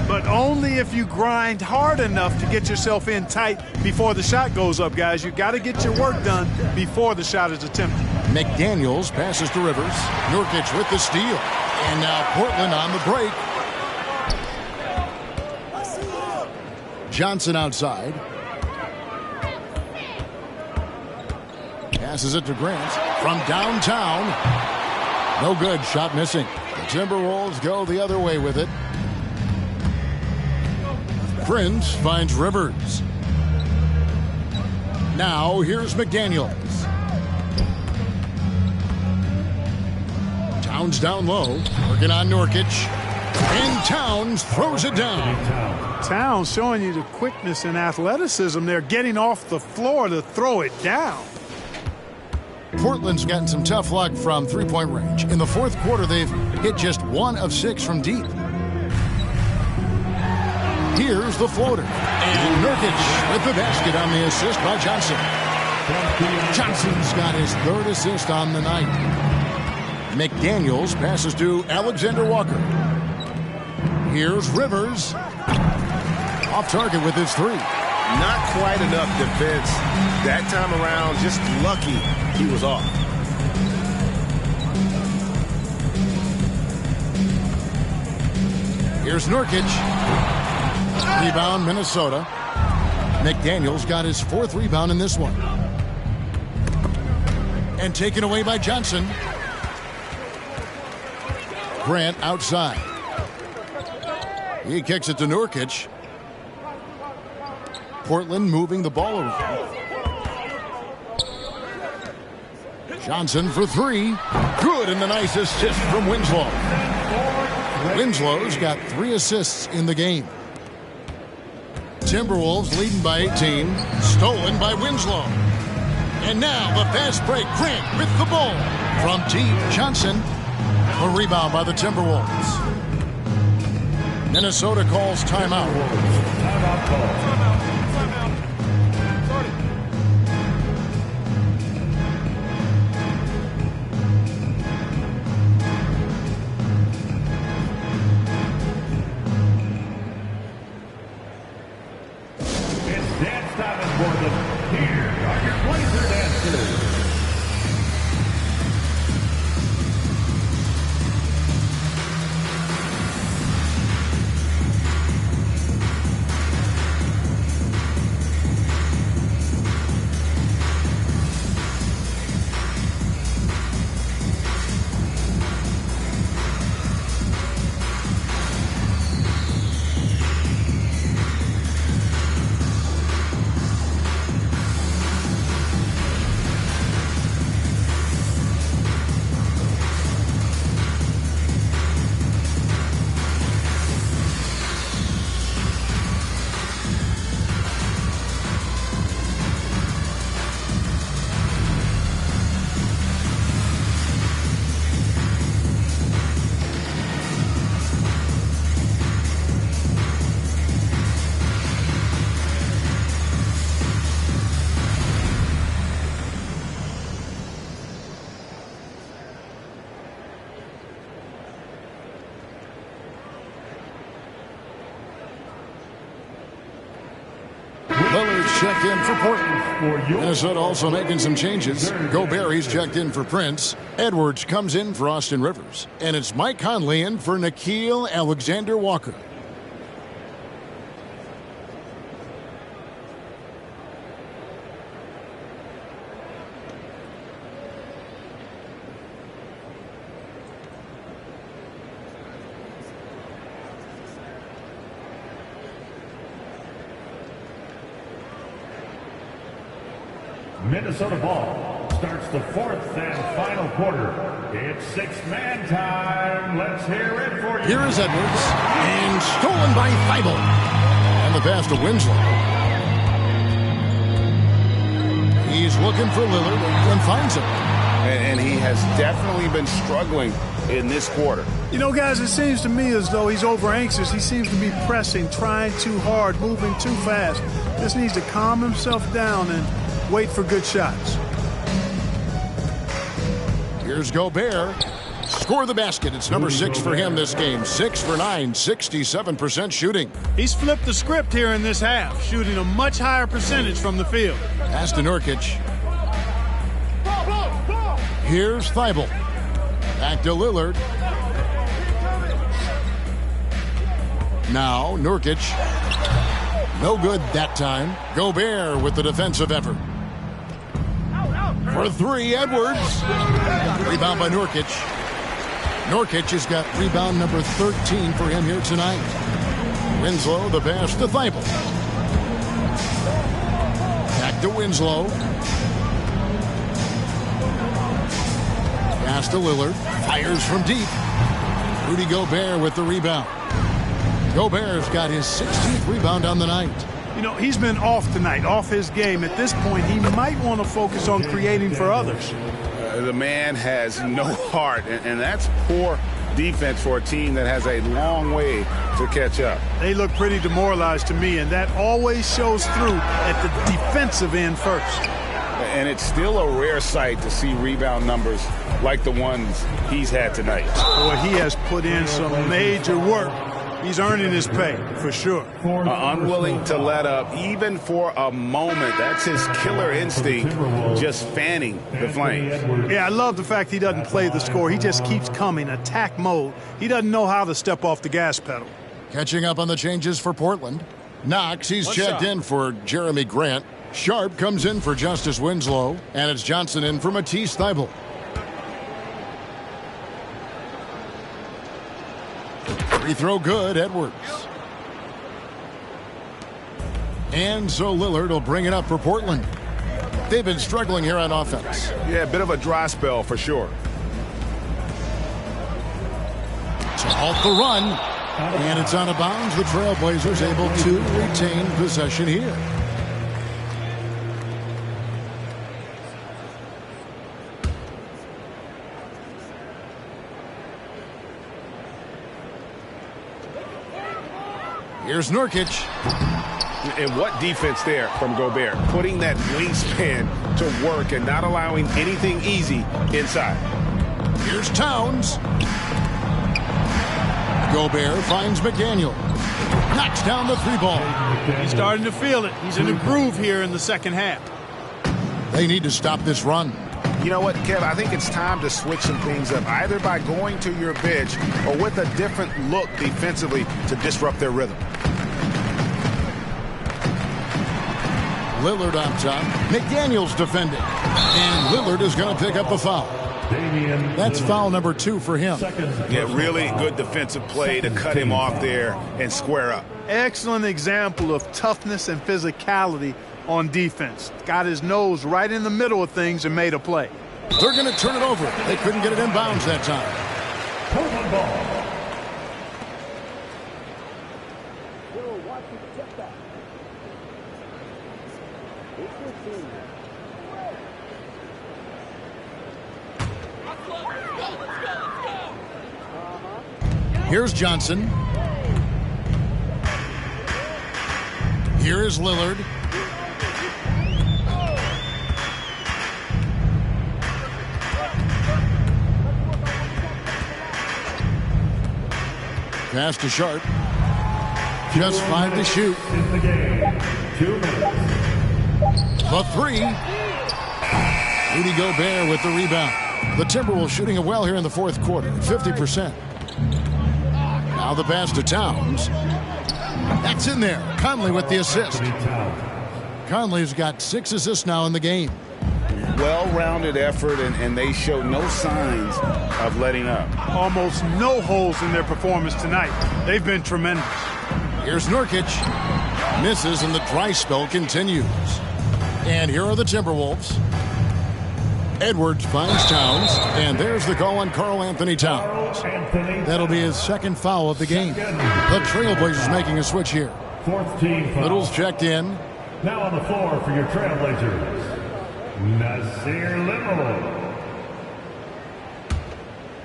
But only if you grind hard enough to get yourself in tight before the shot goes up, guys. You got to get your work done before the shot is attempted. McDaniels passes to Rivers. Nurkic with the steal. And now Portland on the break. Johnson outside. Passes it to Grant from downtown. No good. Shot missing. The Timberwolves go the other way with it. Prince finds Rivers. Now here's McDaniels. Towns down low, working on Nurkic. And Towns throws it down. Towns showing you the quickness and athleticism there, getting off the floor to throw it down. Portland's gotten some tough luck from three-point range. In the fourth quarter, they've hit just 1 of 6 from deep. Here's the floater. And Nurkic with the basket on the assist by Johnson. Johnson's got his 3rd assist on the night. McDaniels passes to Alexander Walker. Here's Rivers. Off target with his 3. Not quite enough defense that time around. Just lucky he was off. Here's Nurkic. Rebound, Minnesota. McDaniels got his 4th rebound in this one. And taken away by Johnson. Grant outside. He kicks it to Nurkic. Portland moving the ball over. Johnson for 3. Good, and the nice assist from Winslow. Winslow's got 3 assists in the game. Timberwolves leading by 18. Stolen by Winslow. And now the fast break. Grant with the ball. From deep, Johnson. A rebound by the Timberwolves. Minnesota calls timeout. Timeout call. Dance time in Portland. Here are your Blazer dancers. Lillard's checked in for Portland. Minnesota also making some changes. Gobert, he's checked in for Prince. Edwards comes in for Austin Rivers. And it's Mike Conley in for Nickeil Alexander-Walker. Minnesota ball starts the fourth and final quarter. It's six-man time. Let's hear it for you. Here is Edwards. And stolen by Thibault. And the pass to Winslow. He's looking for Lillard and finds him. And he has definitely been struggling in this quarter. You know, guys, it seems to me as though he's over anxious. He seems to be pressing, trying too hard, moving too fast. Just needs to calm himself down and wait for good shots. Here's Gobert. Score the basket. It's number 6 for him this game. 6 for 9, 67% shooting. He's flipped the script here in this half, shooting a much higher percentage from the field. Pass to Nurkic. Here's Thibault. Back to Lillard. Now Nurkic. No good that time. Gobert with the defensive effort. For three, Edwards. Rebound by Nurkic. Nurkic has got rebound number 13 for him here tonight. Winslow, the pass to Thibault. Back to Winslow. Pass to Lillard. Fires from deep. Rudy Gobert with the rebound. Gobert's got his 16th rebound on the night. You know, he's been off tonight, off his game. At this point, he might want to focus on creating for others. The man has no heart, and that's poor defense for a team that has a long way to catch up. They look pretty demoralized to me, and that always shows through at the defensive end first. And it's still a rare sight to see rebound numbers like the ones he's had tonight. Boy, he has put in some major work. He's earning his pay, for sure. Unwilling to let up, even for a moment. That's his killer instinct, just fanning the flames. Yeah, I love the fact he doesn't play the score. He just keeps coming, attack mode. He doesn't know how to step off the gas pedal. Catching up on the changes for Portland. Knox, he's checked in for Jeremy Grant. Sharp comes in for Justice Winslow. And it's Johnson in for Matisse Thybulle. Free throw good, Edwards. And so Lillard will bring it up for Portland. They've been struggling here on offense. Yeah, a bit of a dry spell for sure. To halt the run. And it's out of bounds. The Trailblazers able to retain possession here. Here's Nurkic. And what defense there from Gobert, putting that wingspan to work and not allowing anything easy inside. Here's Towns. Gobert finds McDaniel. Knocks down the three ball. He's starting to feel it. He's in a groove here in the second half. They need to stop this run. You know what, Kev? I think it's time to switch some things up, either by going to your bench or with a different look defensively to disrupt their rhythm. Lillard on top. McDaniel's defending. And Lillard is going to pick up a foul. That's foul number 2 for him. Yeah, really good defensive play to cut him off there and square up. Excellent example of toughness and physicality on defense. Got his nose right in the middle of things and made a play. They're going to turn it over. They couldn't get it in bounds that time. Portland ball. Here's Johnson. Here is Lillard. Pass to Sharp. Just 5 to shoot. In the game. 2 minutes. The 3. Rudy Gobert with the rebound. The Timberwolves shooting it well here in the fourth quarter, 50%. Now the pass to Towns. That's in there. Conley with the assist. Conley's got 6 assists now in the game. Well-rounded effort, and they show no signs of letting up. Almost no holes in their performance tonight. They've been tremendous. Here's Nurkic. Misses, and the dry spell continues. And here are the Timberwolves. Edwards finds Towns, and there's the call on Karl Anthony Towns. That'll be his second foul of the game. The Trailblazers making a switch here. 4th team foul. Little's checked in. Now on the floor for your Trailblazers, Nasir Little.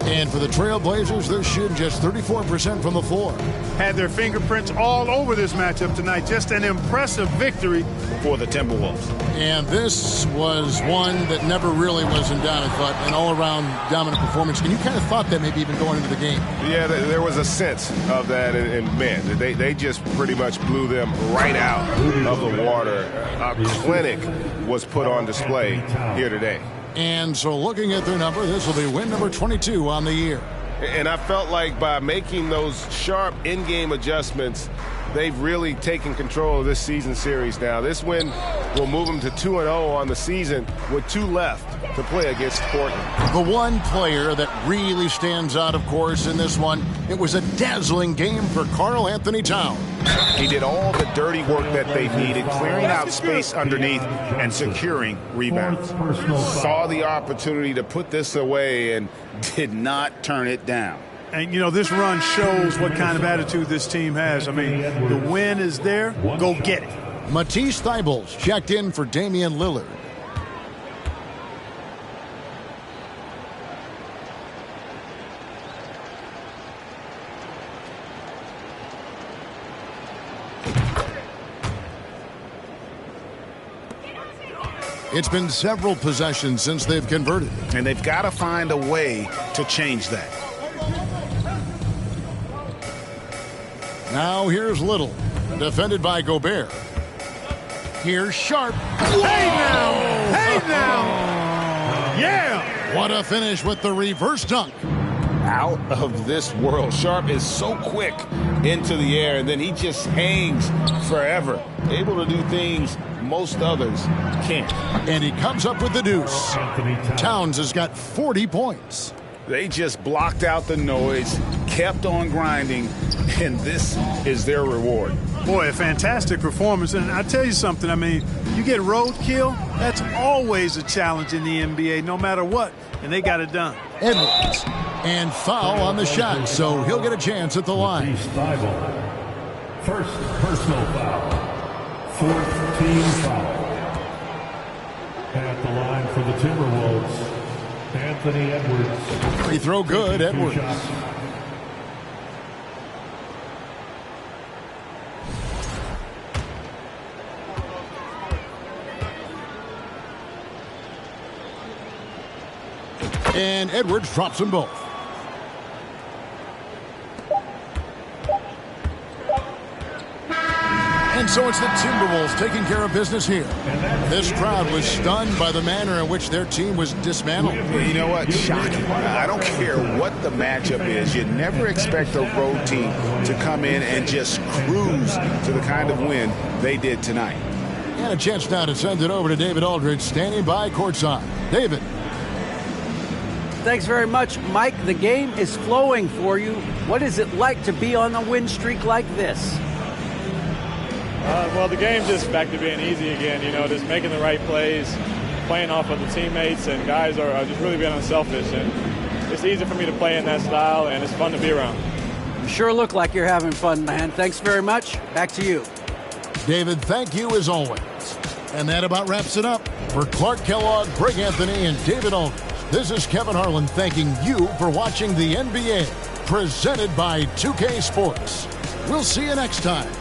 And for the Trailblazers, they're shooting just 34% from the floor. Had their fingerprints all over this matchup tonight. Just an impressive victory for the Timberwolves. And this was one that never really was in doubt, I thought, an all-around dominant performance. And you kind of thought that maybe even going into the game. Yeah, there was a sense of that, and man, they just pretty much blew them right out of the water. A clinic was put on display here today. And so looking at their number, this will be win number 22 on the year. And I felt like by making those sharp in-game adjustments, they've really taken control of this season series now. This win will move them to 2-0 on the season with 2 left to play against Portland. The one player that really stands out, of course, in this one, it was a dazzling game for Karl Anthony Towns. He did all the dirty work that they needed, clearing out space underneath and securing rebounds. Saw the opportunity to put this away and did not turn it down. And, you know, this run shows what kind of attitude this team has. I mean, the win is there. Go get it. Matisse Thybulle checked in for Damian Lillard. It's been several possessions since they've converted. And they've got to find a way to change that. Now here's Little, defended by Gobert. Here's Sharp. Hey now! Hey now! Yeah! What a finish with the reverse dunk. Out of this world. Sharp is so quick into the air, and then he just hangs forever. Able to do things most others can't. And he comes up with the deuce. Towns has got 40 points. They just blocked out the noise, kept on grinding, and this is their reward. Boy, a fantastic performance. And I tell you something, I mean, you get roadkill, that's always a challenge in the NBA, no matter what. And they got it done. Edwards. And foul on the shot, so he'll get a chance at the line. First personal foul. 4th team foul. At the line for the Timberwolves, Anthony Edwards. Free throw good, Edwards. And Edwards drops them both. And so it's the Timberwolves taking care of business here. This crowd was stunned by the manner in which their team was dismantled. You know what? Shocking. I don't care what the matchup is. You never expect a road team to come in and just cruise to the kind of win they did tonight. And a chance now to send it over to David Aldridge, standing by courtside. David. Thanks very much, Mike. The game is flowing for you. What is it like to be on a win streak like this? Well, the game's just back to being easy again, just making the right plays, playing off of the teammates, and guys are just really being unselfish. And it's easy for me to play in that style, and it's fun to be around. You sure look like you're having fun, man. Thanks very much. Back to you. David, thank you as always. And that about wraps it up. For Clark Kellogg, Greg Anthony, and David Aldridge, this is Kevin Harlan thanking you for watching the NBA, presented by 2K Sports. We'll see you next time.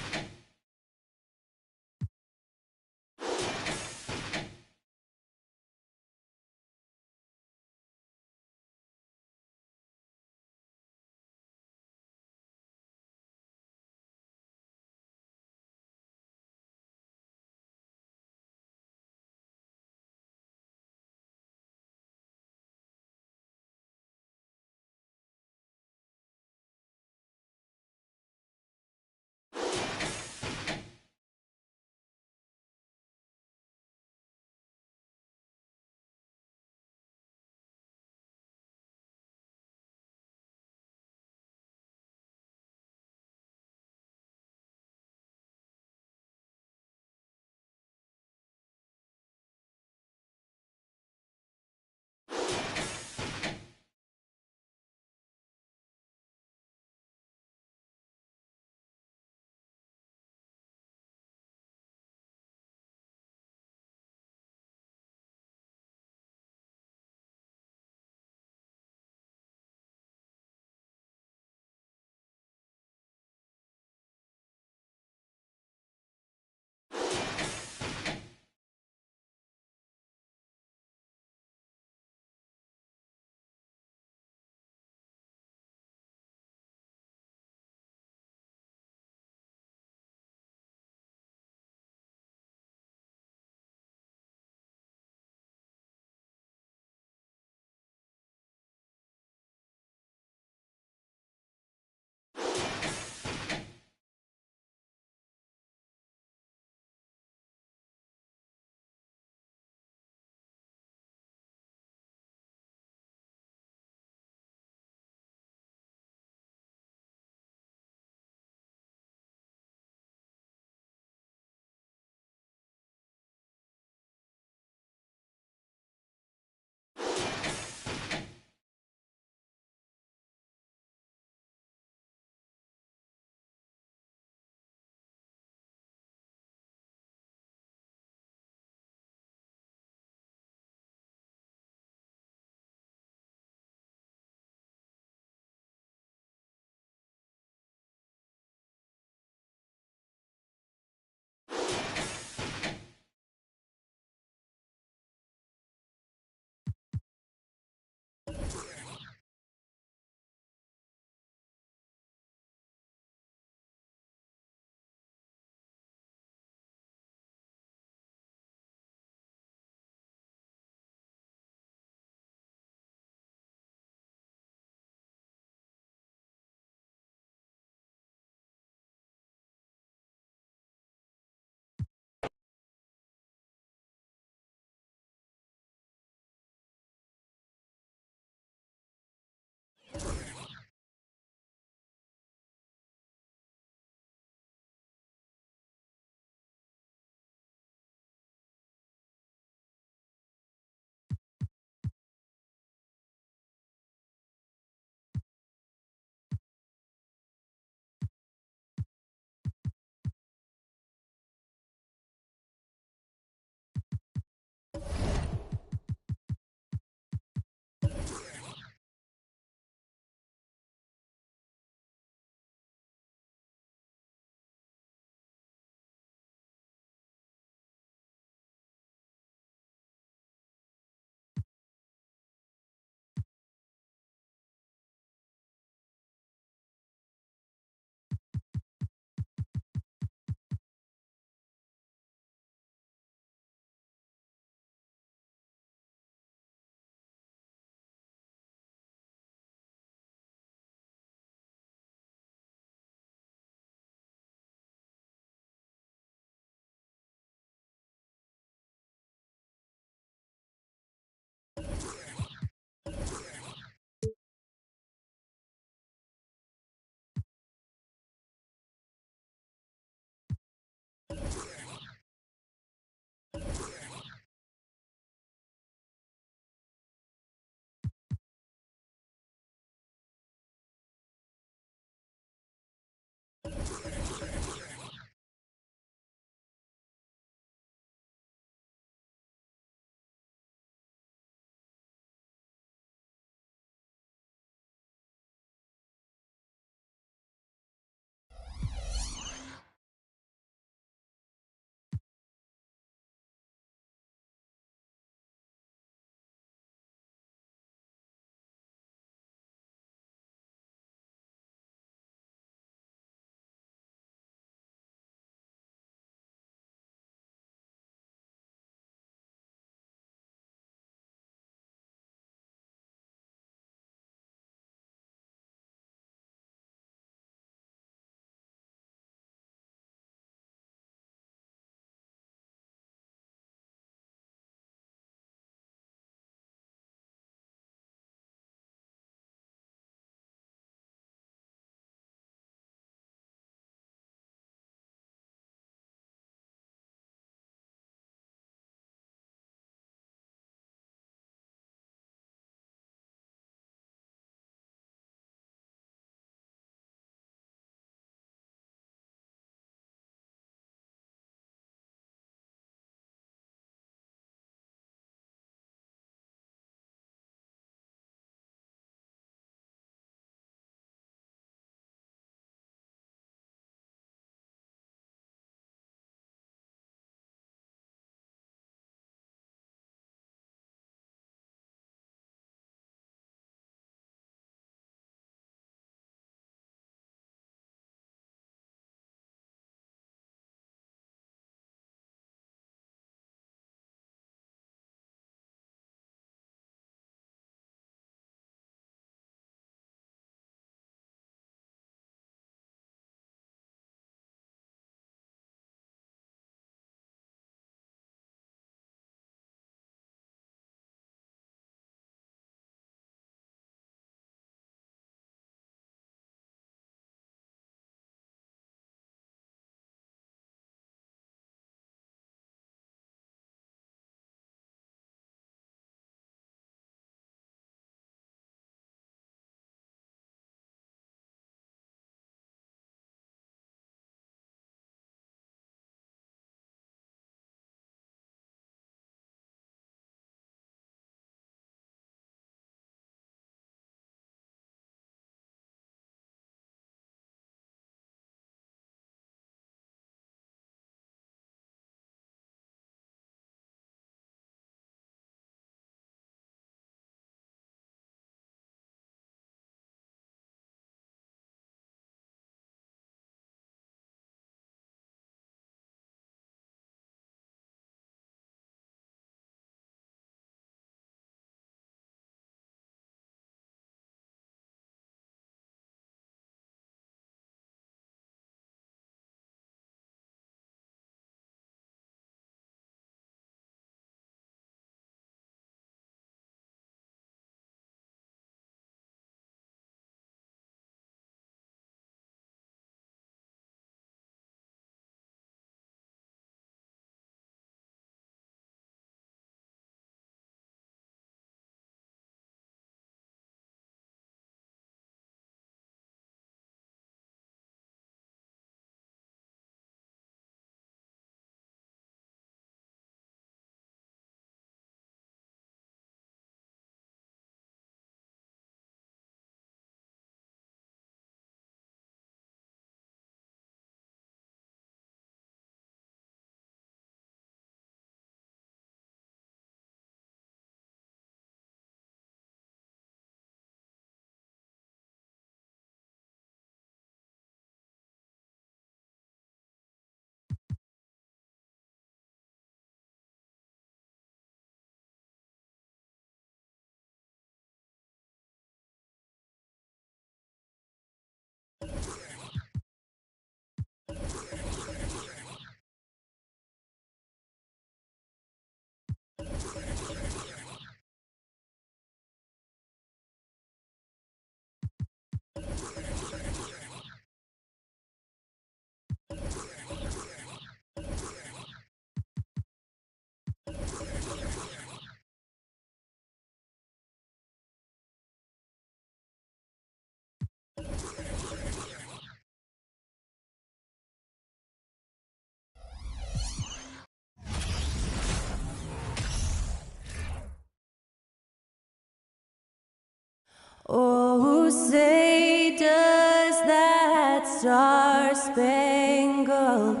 Oh, say does that star-spangled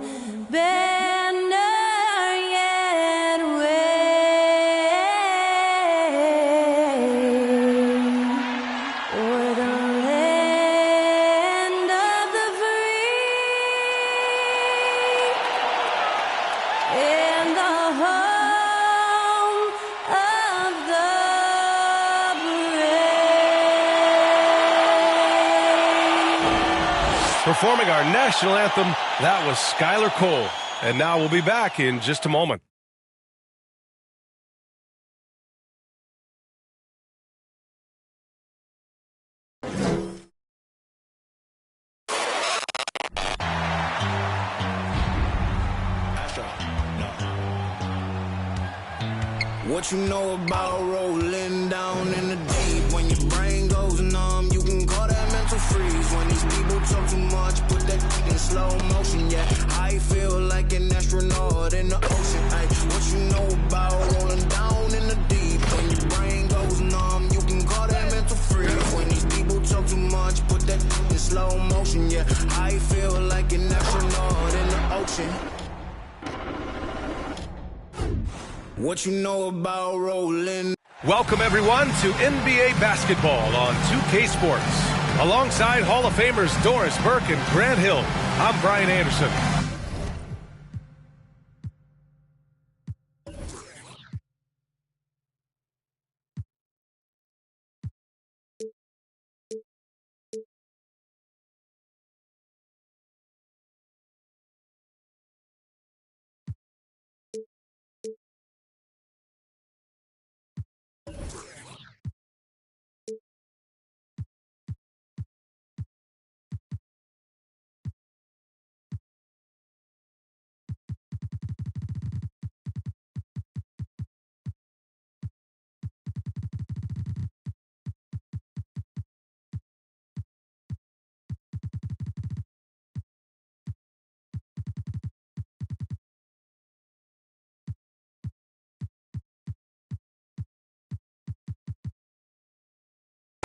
banner yet wave o'er the land of the free and the home of the Performing our national anthem, that was Skylar Cole. And now we'll be back in just a moment. What you know about rolling down in the deep? When your brain goes numb, you can call that mental freeze. When these people talk too much, put that in slow motion. Yeah, I feel like an astronaut in the ocean. Ay, what you know about rolling down in the deep? When your brain goes numb, you can call that mental freeze. When these people talk too much, put that in slow motion. Yeah, I feel like an astronaut in the ocean. What you know about rolling? Welcome, everyone, to NBA basketball on 2K Sports. Alongside Hall of Famers Doris Burke and Grant Hill, I'm Brian Anderson.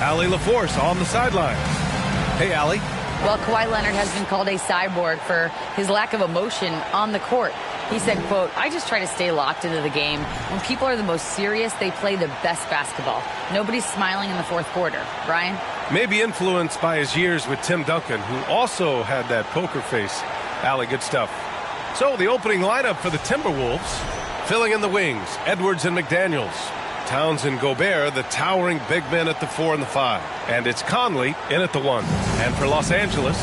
Allie LaForce on the sidelines. Hey, Allie. Well, Kawhi Leonard has been called a cyborg for his lack of emotion on the court. He said, quote, "I just try to stay locked into the game. When people are the most serious, they play the best basketball. Nobody's smiling in the fourth quarter." Brian? Maybe influenced by his years with Tim Duncan, who also had that poker face. Allie, good stuff. So the opening lineup for the Timberwolves. Filling in the wings, Edwards and McDaniels. Towns and Gobert, the towering big men at the 4 and the 5. And it's Conley in at the 1. And for Los Angeles,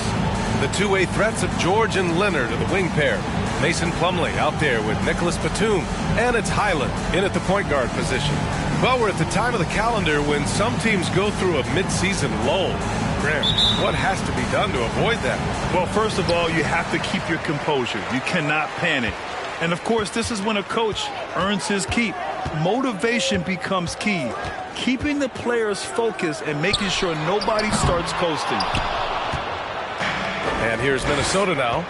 the two-way threats of George and Leonard are the wing pair. Mason Plumlee out there with Nicholas Batum. And it's Highland in at the point guard position. Well, we're at the time of the calendar when some teams go through a midseason lull. Grant, what has to be done to avoid that? Well, first of all, you have to keep your composure. You cannot panic. And, of course, this is when a coach earns his keep. Motivation becomes key. Keeping the players focused and making sure nobody starts coasting. And here's Minnesota now.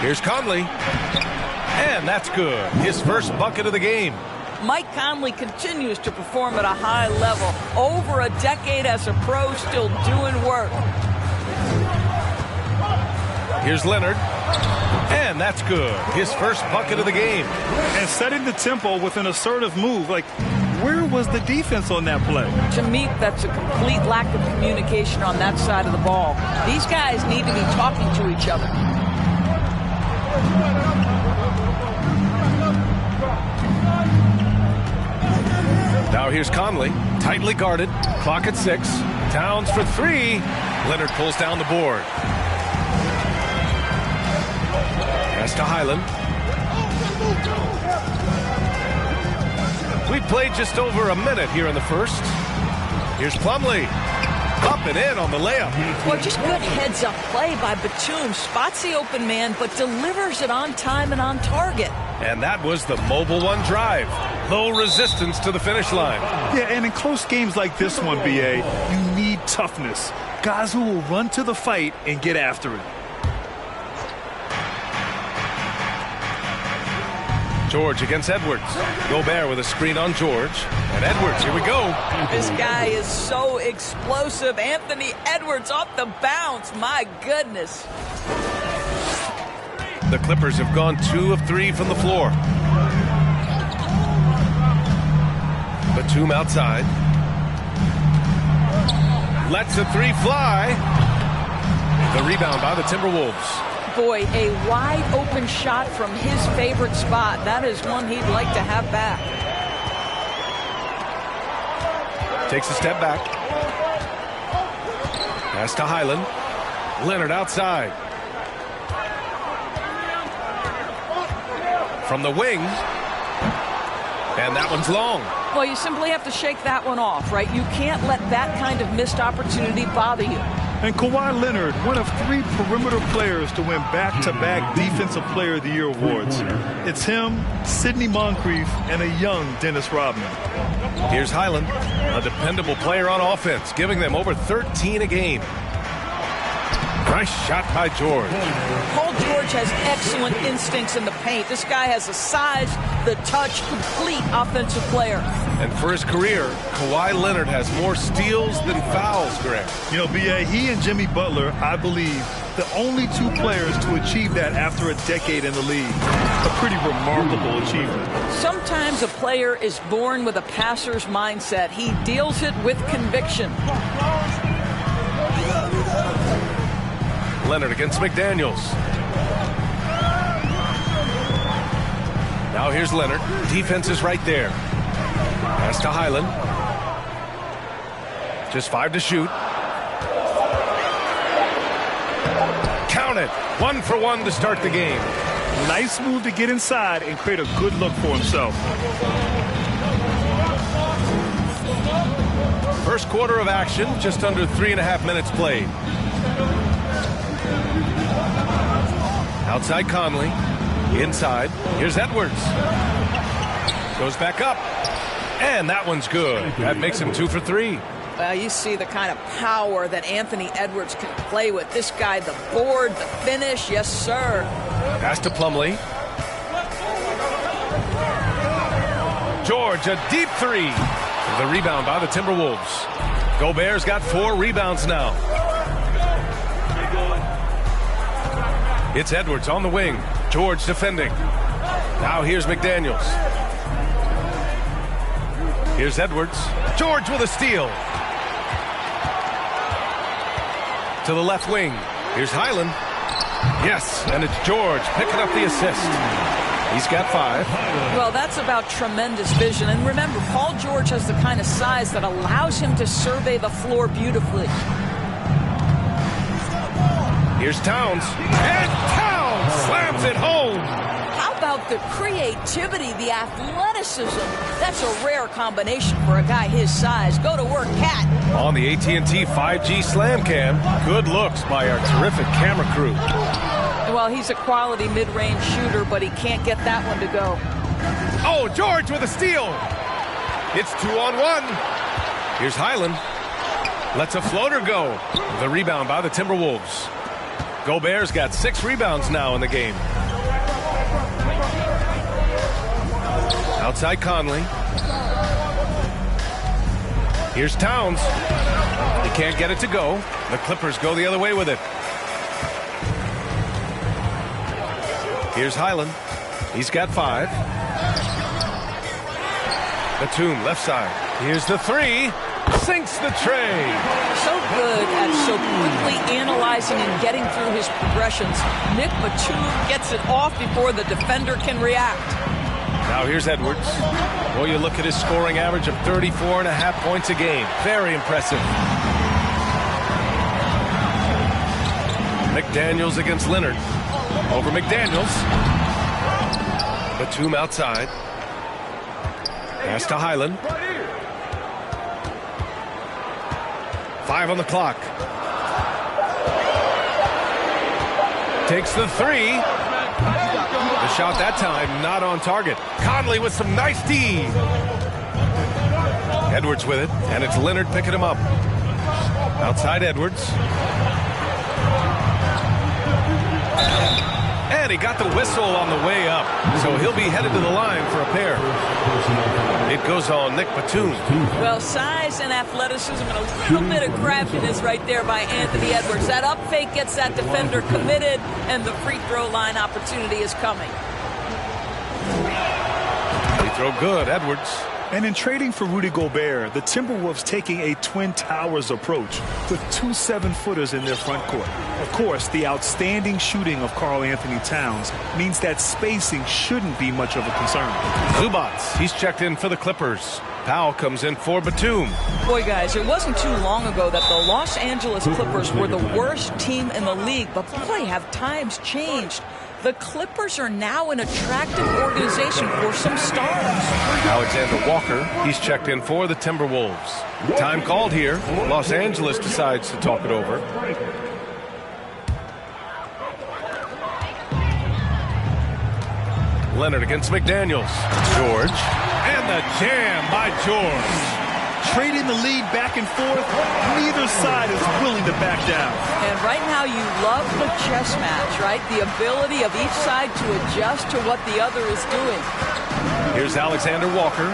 Here's Conley. And that's good. His first bucket of the game. Mike Conley continues to perform at a high level. Over a decade as a pro, still doing work. Here's Leonard. And that's good. His first bucket of the game. And setting the tempo with an assertive move. Like, where was the defense on that play? To me, that's a complete lack of communication on that side of the ball. These guys need to be talking to each other. Now here's Conley. Tightly guarded. Clock at 6. Towns for 3. Leonard pulls down the board. Pass to Highland. We've played just over a minute here in the first. Here's Plumlee. Up and in on the layup. Well, just good heads-up play by Batum. Spots the open man, but delivers it on time and on target. And that was the Mobile One drive. Low resistance to the finish line. Yeah, and in close games like this one, BA, you need toughness. Guys who will run to the fight and get after it. George against Edwards. Gobert with a screen on George. And Edwards, here we go. This guy is so explosive. Anthony Edwards off the bounce. My goodness. The Clippers have gone 2 of 3 from the floor. Batum outside. Lets the 3 fly. The rebound by the Timberwolves. Boy, a wide open shot from his favorite spot. That is one he'd like to have back. Takes a step back. Pass to Highland. Leonard outside. From the wing. And that one's long. Well, you simply have to shake that one off, right? You can't let that kind of missed opportunity bother you. And Kawhi Leonard, one of 3 perimeter players to win back-to-back Defensive Player of the Year awards. It's him, Sidney Moncrief, and a young Dennis Rodman. Here's Highland, a dependable player on offense, giving them over 13 a game. Nice shot by George. Paul George has excellent instincts in the paint. This guy has the size, the touch, complete offensive player. And for his career, Kawhi Leonard has more steals than fouls, Greg. You know, B.A., he and Jimmy Butler, I believe, the only 2 players to achieve that after a decade in the league. A pretty remarkable achievement. Sometimes a player is born with a passer's mindset. He deals it with conviction. Leonard against McDaniels. Now here's Leonard. Defense is right there. Pass to Highland. Just 5 to shoot. Count it. 1 for 1 to start the game. Nice move to get inside and create a good look for himself. First quarter of action, just under 3.5 minutes played. Outside Conley. Inside. Here's Edwards. Goes back up. And that one's good. That makes him 2 for 3. You see the kind of power that Anthony Edwards can play with. This guy, the board, the finish, yes, sir. Pass to Plumlee. George, a deep 3. The rebound by the Timberwolves. Gobert's got 4 rebounds now. It's Edwards on the wing. George defending. Now here's McDaniels. Here's Edwards. George with a steal. To the left wing. Here's Highland. Yes, and it's George picking up the assist. He's got 5. Well, that's about tremendous vision. And remember, Paul George has the kind of size that allows him to survey the floor beautifully. Here's Towns. And Towns slams it home. How about the creativity, the athleticism? That's a rare combination for a guy his size. Go to work, Cat. On the AT&T 5G Slam Cam, good looks by our terrific camera crew. Well, he's a quality mid-range shooter, but he can't get that one to go. Oh, George with a steal. It's 2-on-1. Here's Highland. Lets a floater go. The rebound by the Timberwolves. Gobert's got 6 rebounds now in the game. Outside Conley. Here's Towns. He can't get it to go. The Clippers go the other way with it. Here's Highland. He's got 5. Batum left side. Here's the 3. Sinks the tray. So good at so quickly analyzing and getting through his progressions. Nick Batum gets it off before the defender can react. Now here's Edwards. Well, you look at his scoring average of 34.5 points a game. Very impressive. McDaniels against Leonard. Over McDaniels. Batum outside. Pass to Highland. 5 on the clock. Takes the 3. The shot that time not on target. Conley with some nice D. Edwards with it, and it's Leonard picking him up. Outside Edwards. And he got the whistle on the way up, so he'll be headed to the line for a pair. It goes on Nick Batum. Well, size and athleticism and a little bit of craftiness right there by Anthony Edwards. That up fake gets that defender committed, and the free throw line opportunity is coming. Free throw good, Edwards. And in trading for Rudy Gobert, the Timberwolves taking a Twin Towers approach with 2 7-footers in their front court. Of course, the outstanding shooting of Karl Anthony Towns means that spacing shouldn't be much of a concern. Zubats, he's checked in for the Clippers. Powell comes in for Batum. Boy, guys, it wasn't too long ago that the Los Angeles Clippers were the worst team in the league, but boy, have times changed. The Clippers are now an attractive organization for some stars. Alexander Walker, he's checked in for the Timberwolves. Time called here. Los Angeles decides to talk it over. Leonard against McDaniels. George. And the jam by George. Trading the lead back and forth, neither side is willing to back down. And right now you love the chess match, right? The ability of each side to adjust to what the other is doing. Here's Alexander Walker.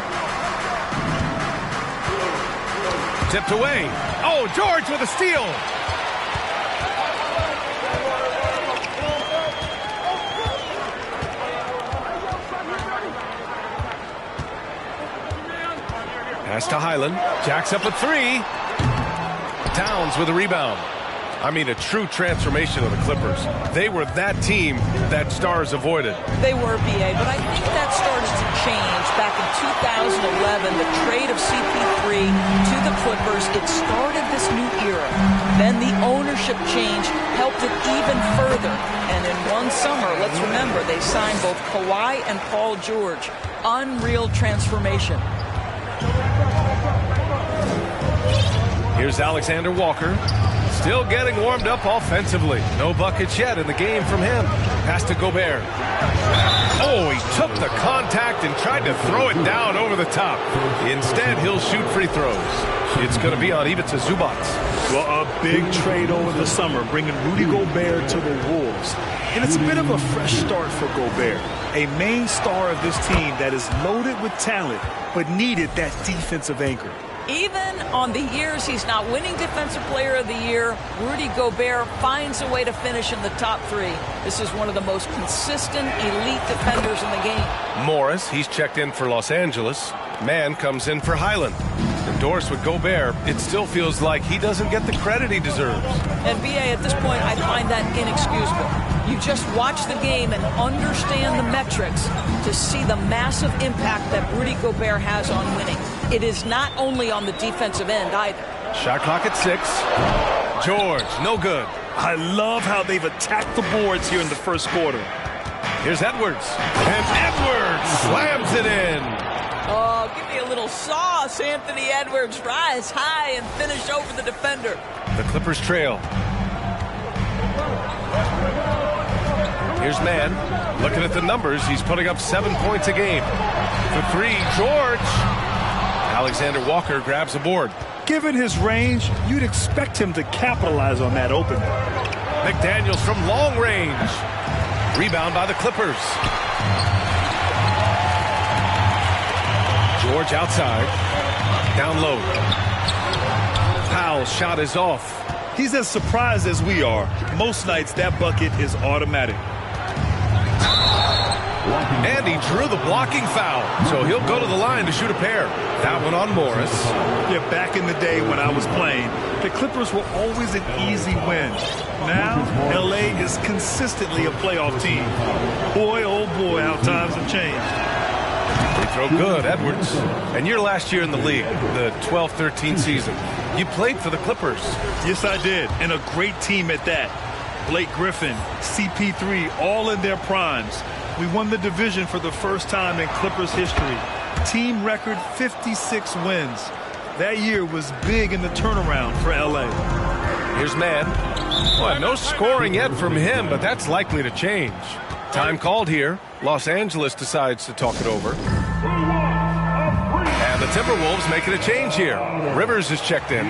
Tipped away. Oh, George with a steal. Pass to Highland. Jacks up a 3. Towns with a rebound. I mean, a true transformation of the Clippers. They were that team that stars avoided. They were, BA, but I think that started to change back in 2011. The trade of CP3 to the Clippers, it started this new era. Then the ownership change helped it even further. And in one summer, let's remember, they signed both Kawhi and Paul George. Unreal transformation. Here's Alexander Walker. Still getting warmed up offensively. No buckets yet in the game from him. Pass to Gobert. Oh, he took the contact and tried to throw it down over the top. Instead, he'll shoot free throws. It's going to be on Ivica Zubats. Well, a big trade over the summer, bringing Rudy Gobert to the Wolves. And it's a bit of a fresh start for Gobert, a main star of this team that is loaded with talent, but needed that defensive anchor. Even on the years he's not winning Defensive Player of the Year, Rudy Gobert finds a way to finish in the top 3. This is one of the most consistent elite defenders in the game. Morris, he's checked in for Los Angeles. Mann comes in for Highland. Endorsed with Gobert, it still feels like he doesn't get the credit he deserves. And BA, at this point, I find that inexcusable. You just watch the game and understand the metrics to see the massive impact that Rudy Gobert has on winning. It is not only on the defensive end either. Shot clock at 6. George, no good. I love how they've attacked the boards here in the first quarter. Here's Edwards. And Edwards slams it in. Oh, give me a little sauce, Anthony Edwards. Rise high and finish over the defender. The Clippers trail. Here's Mann. Looking at the numbers, he's putting up 7 points a game. For 3, George. Alexander Walker grabs a board. Given his range, you'd expect him to capitalize on that opening. McDaniels from long range. Rebound by the Clippers. George outside. Down low. Powell's shot is off. He's as surprised as we are. Most nights that bucket is automatic. And he drew the blocking foul, so he'll go to the line to shoot a pair. That one on Morris. Yeah, back in the day when I was playing, the Clippers were always an easy win. Now, LA is consistently a playoff team. Boy, oh boy, how times have changed. Free throw good, Edwards. And your last year in the league, the 12-13 season, you played for the Clippers. Yes, I did, and a great team at that. Blake Griffin, CP3, all in their primes. We won the division for the first time in Clippers history. Team record 56 wins. That year was big in the turnaround for LA. Here's Mann. Well, no scoring yet from him, but that's likely to change. Time called here. Los Angeles decides to talk it over. And the Timberwolves making a change here. Rivers is checked in.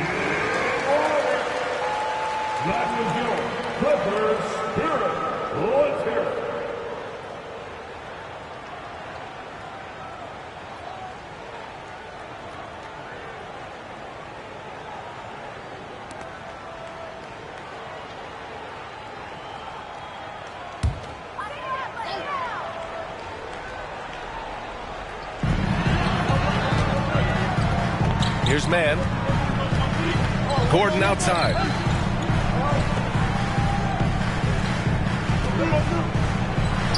That was your Clippers spirit. Let's hear it Here's man. Gordon outside.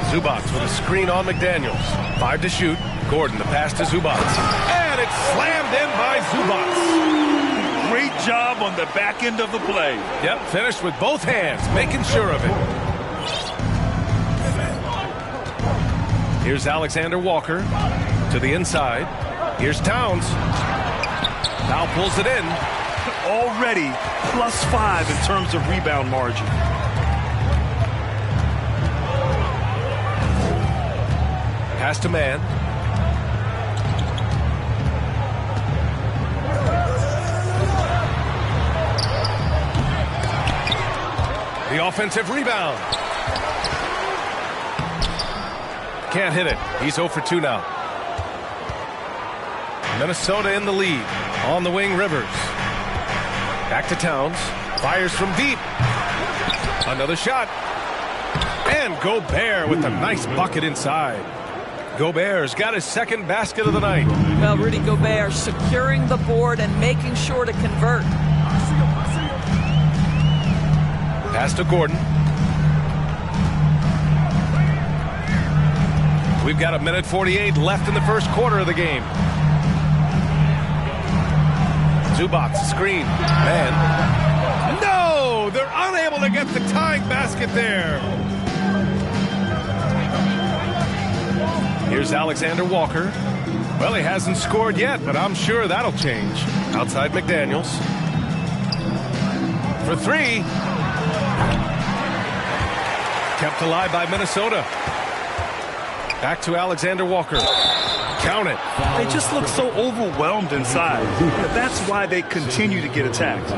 Zubats with a screen on McDaniels. 5 to shoot. Gordon, the pass to Zubats. And it's slammed in by Zubats. Great job on the back end of the play. Yep, finished with both hands, making sure of it. Here's Alexander Walker to the inside. Here's Towns. Now pulls it in. Already +5 in terms of rebound margin. Pass to man. The offensive rebound. Can't hit it. He's 0 for 2 now. Minnesota in the lead. On the wing, Rivers. Back to Towns. Fires from deep. Another shot. And Gobert with a nice bucket inside. Gobert's got his second basket of the night. Well, Rudy Gobert securing the board and making sure to convert. Pass to Gordon. We've got 1:48 left in the first quarter of the game. Zubats, screen. Man. No! They're unable to get the tying basket there. Here's Alexander Walker. Well, he hasn't scored yet, but I'm sure that'll change. Outside McDaniels. For 3. Kept alive by Minnesota. Back to Alexander Walker. Count it. They just look so overwhelmed inside. That's why they continue to get attacked.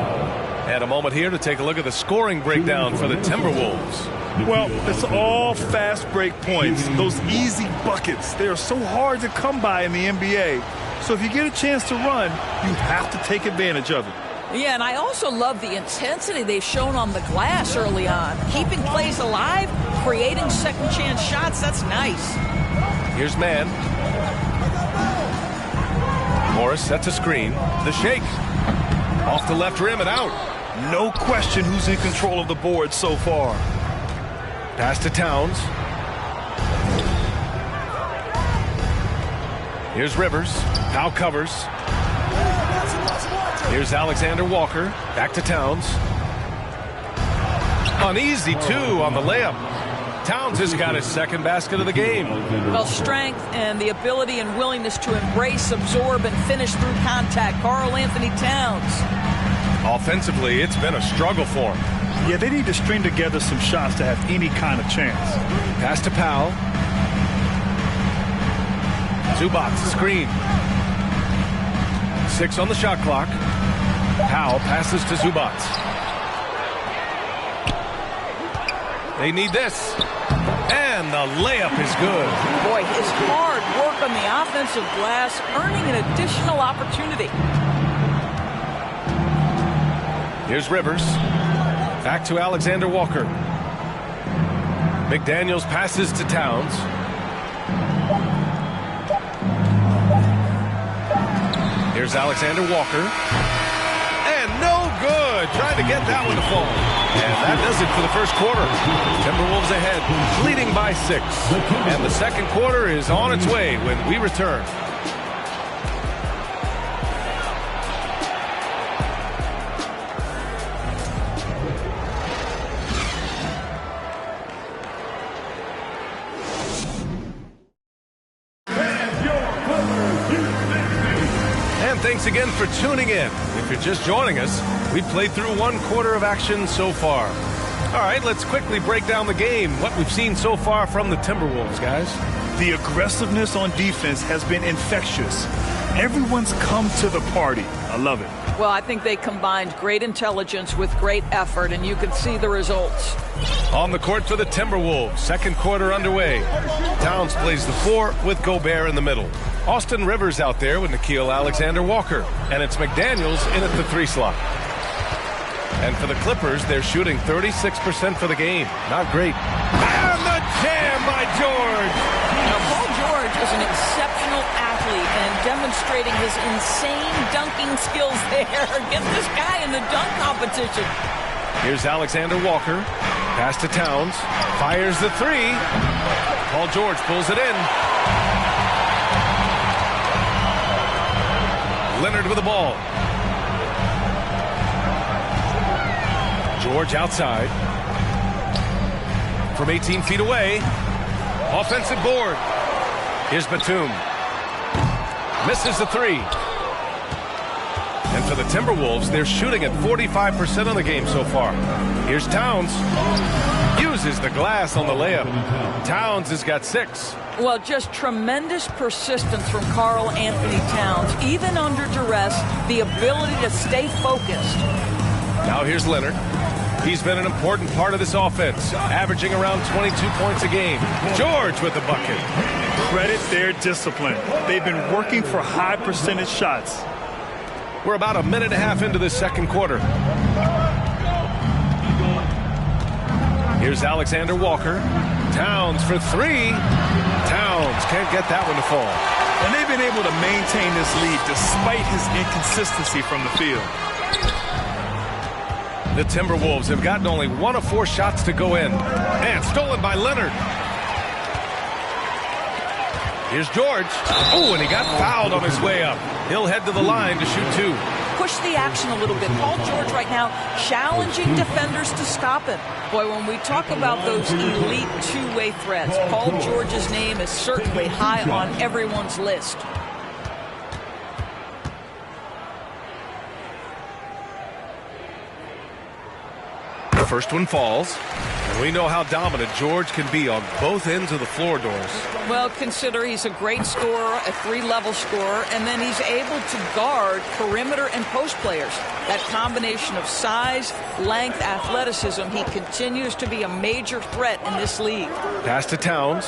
And a moment here to take a look at the scoring breakdown for the Timberwolves. Well, it's all fast break points. Those easy buckets. They are so hard to come by in the NBA. So if you get a chance to run, you have to take advantage of it. Yeah, and I also love the intensity they've shown on the glass early on. Keeping plays alive, creating second chance shots, that's nice. Here's man. Morris sets a screen. The shake. Off the left rim and out. No question who's in control of the board so far. Pass to Towns. Here's Rivers. Now covers. Here's Alexander Walker. Back to Towns. An easy 2 on the layup. Towns has got his second basket of the game. Well, strength and the ability and willingness to embrace, absorb, and finish through contact. Karl-Anthony Towns. Offensively, it's been a struggle for him. Yeah, they need to string together some shots to have any kind of chance. Pass to Powell. Zubats, screen. 6 on the shot clock. Powell passes to Zubats. They need this. And the layup is good. Boy, his hard work on the offensive glass, earning an additional opportunity. Here's Rivers. Back to Alexander Walker. McDaniels passes to Towns. Here's Alexander Walker. And no good. Trying to get that one to fall. And that does it for the first quarter. Timberwolves ahead, leading by 6. And the second quarter is on its way when we return. Thanks again for tuning in. If you're just joining us, we've played through 1 quarter of action so far. All right, let's quickly break down the game, what we've seen so far from the Timberwolves, guys. The aggressiveness on defense has been infectious. Everyone's come to the party. I love it. Well, I think they combined great intelligence with great effort, and you can see the results. On the court for the Timberwolves, second quarter underway. Towns plays the 4 with Gobert in the middle. Austin Rivers out there with Nickeil Alexander-Walker. And it's McDaniels in at the 3 slot. And for the Clippers, they're shooting 36% for the game. Not great. And the jam by George! Now, Paul George is an exceptional athlete and demonstrating his insane dunking skills there. Get this guy in the dunk competition. Here's Alexander Walker. Pass to Towns. Fires the three. Paul George pulls it in. Leonard with the ball. George outside. From 18 feet away. Offensive board. Here's Batum. Misses the three. And for the Timberwolves, they're shooting at 45% on the game so far. Here's Towns. Uses the glass on the layup. Towns has got 6. Well, just tremendous persistence from Karl Anthony Towns. Even under duress, the ability to stay focused. Now here's Leonard. He's been an important part of this offense, averaging around 22 points a game. George with the bucket. Credit their discipline. They've been working for high percentage shots. We're about a minute and a half into this second quarter. Here's Alexander Walker. Towns for three. Towns can't get that one to fall. And they've been able to maintain this lead despite his inconsistency from the field. The Timberwolves have gotten only 1 of 4 shots to go in. And stolen by Leonard. Here's George. Oh, and he got fouled on his way up. He'll head to the line to shoot 2. Push the action a little bit. Paul George right now challenging defenders to stop him. Boy, when we talk about those elite two-way threats, Paul George's name is certainly high on everyone's list. The first one falls. And we know how dominant George can be on both ends of the floor, Doris. Well, consider he's a great scorer, a 3-level scorer, and then he's able to guard perimeter and post players. That combination of size, length, athleticism, he continues to be a major threat in this league. Pass to Towns.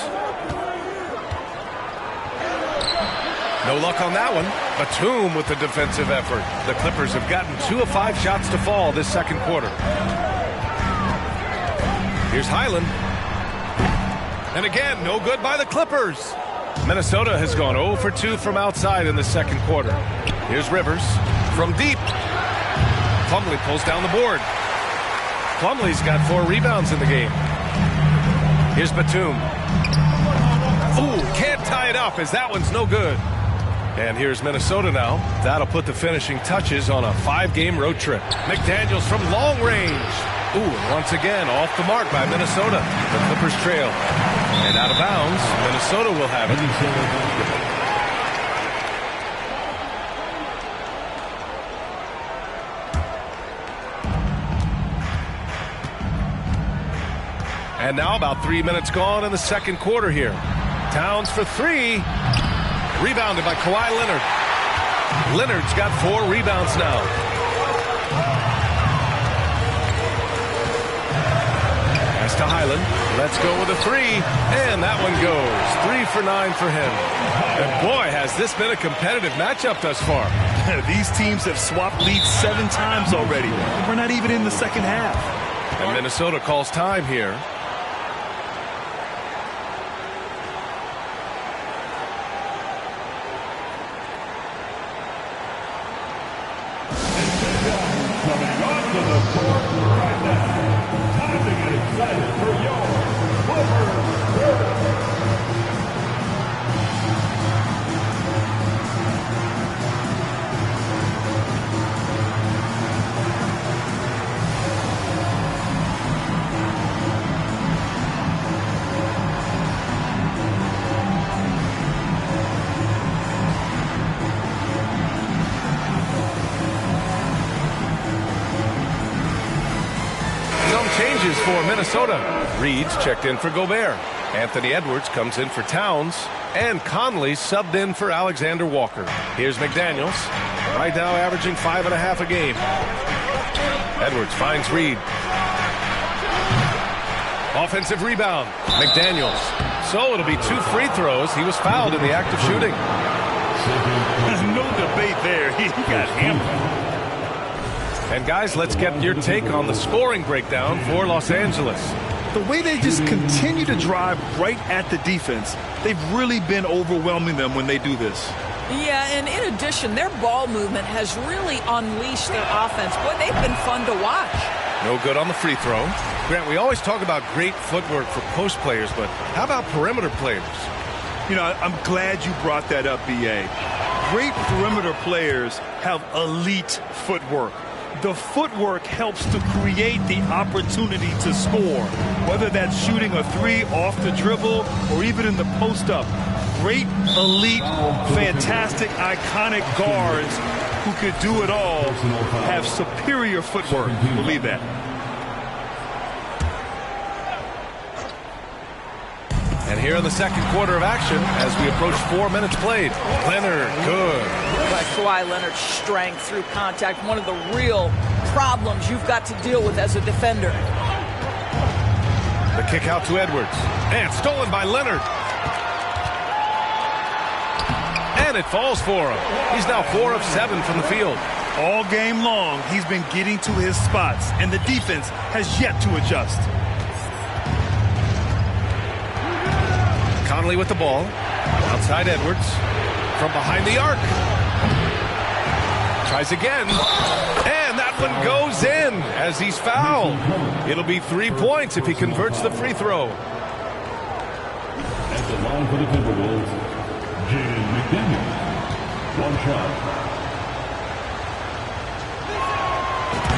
No luck on that one. Batum with the defensive effort. The Clippers have gotten 2 of 5 shots to fall this second quarter. Here's Highland. And again, no good by the Clippers. Minnesota has gone 0 for 2 from outside in the second quarter. Here's Rivers from deep. Plumlee pulls down the board. Plumlee's got 4 rebounds in the game. Here's Batum. Ooh, can't tie it up as that one's no good. And here's Minnesota now. That'll put the finishing touches on a 5-game road trip. McDaniels from long range. Ooh, and once again, off the mark by Minnesota. The Clippers trail. And out of bounds, Minnesota will have it. And now about 3 minutes gone in the second quarter here. Towns for 3. Rebounded by Kawhi Leonard. Leonard's got 4 rebounds now. Pass to Highland. Let's go with a 3. And that one goes. 3 for 9 for him. And boy, has this been a competitive matchup thus far. These teams have swapped leads 7 times already. We're not even in the second half. And Minnesota calls time here. For Minnesota. Reed's checked in for Gobert. Anthony Edwards comes in for Towns. And Conley subbed in for Alexander Walker. Here's McDaniels. Right now averaging 5.5 a game. Edwards finds Reed. Offensive rebound. McDaniels. So it'll be 2 free throws. He was fouled in the act of shooting. No debate there. He got hammered. And guys, let's get your take on the scoring breakdown for Los Angeles. The way they just continue to drive right at the defense, they've really been overwhelming them when they do this. Yeah, and in addition, their ball movement has really unleashed their offense. Boy, they've been fun to watch. No good on the free throw. Grant, we always talk about great footwork for post players, but how about perimeter players? You know, I'm glad you brought that up, B.A. Great perimeter players have elite footwork. The footwork helps to create the opportunity to score, whether that's shooting a three off the dribble or even in the post-up. Great, elite, fantastic, iconic guards who could do it all have superior footwork. Believe that. And here in the second quarter of action, as we approach 4 minutes played, Leonard, good. By Kawhi Leonard's strength through contact, one of the real problems you've got to deal with as a defender. The kick out to Edwards. And stolen by Leonard. And it falls for him. He's now 4 of 7 from the field. All game long, he's been getting to his spots, and the defense has yet to adjust. Conley with the ball. Outside Edwards. From behind the arc. Tries again. And that one goes in as he's fouled. It'll be 3 points if he converts the free throw. At the line for the Timberwolves, Jaden McDaniels. 1 shot.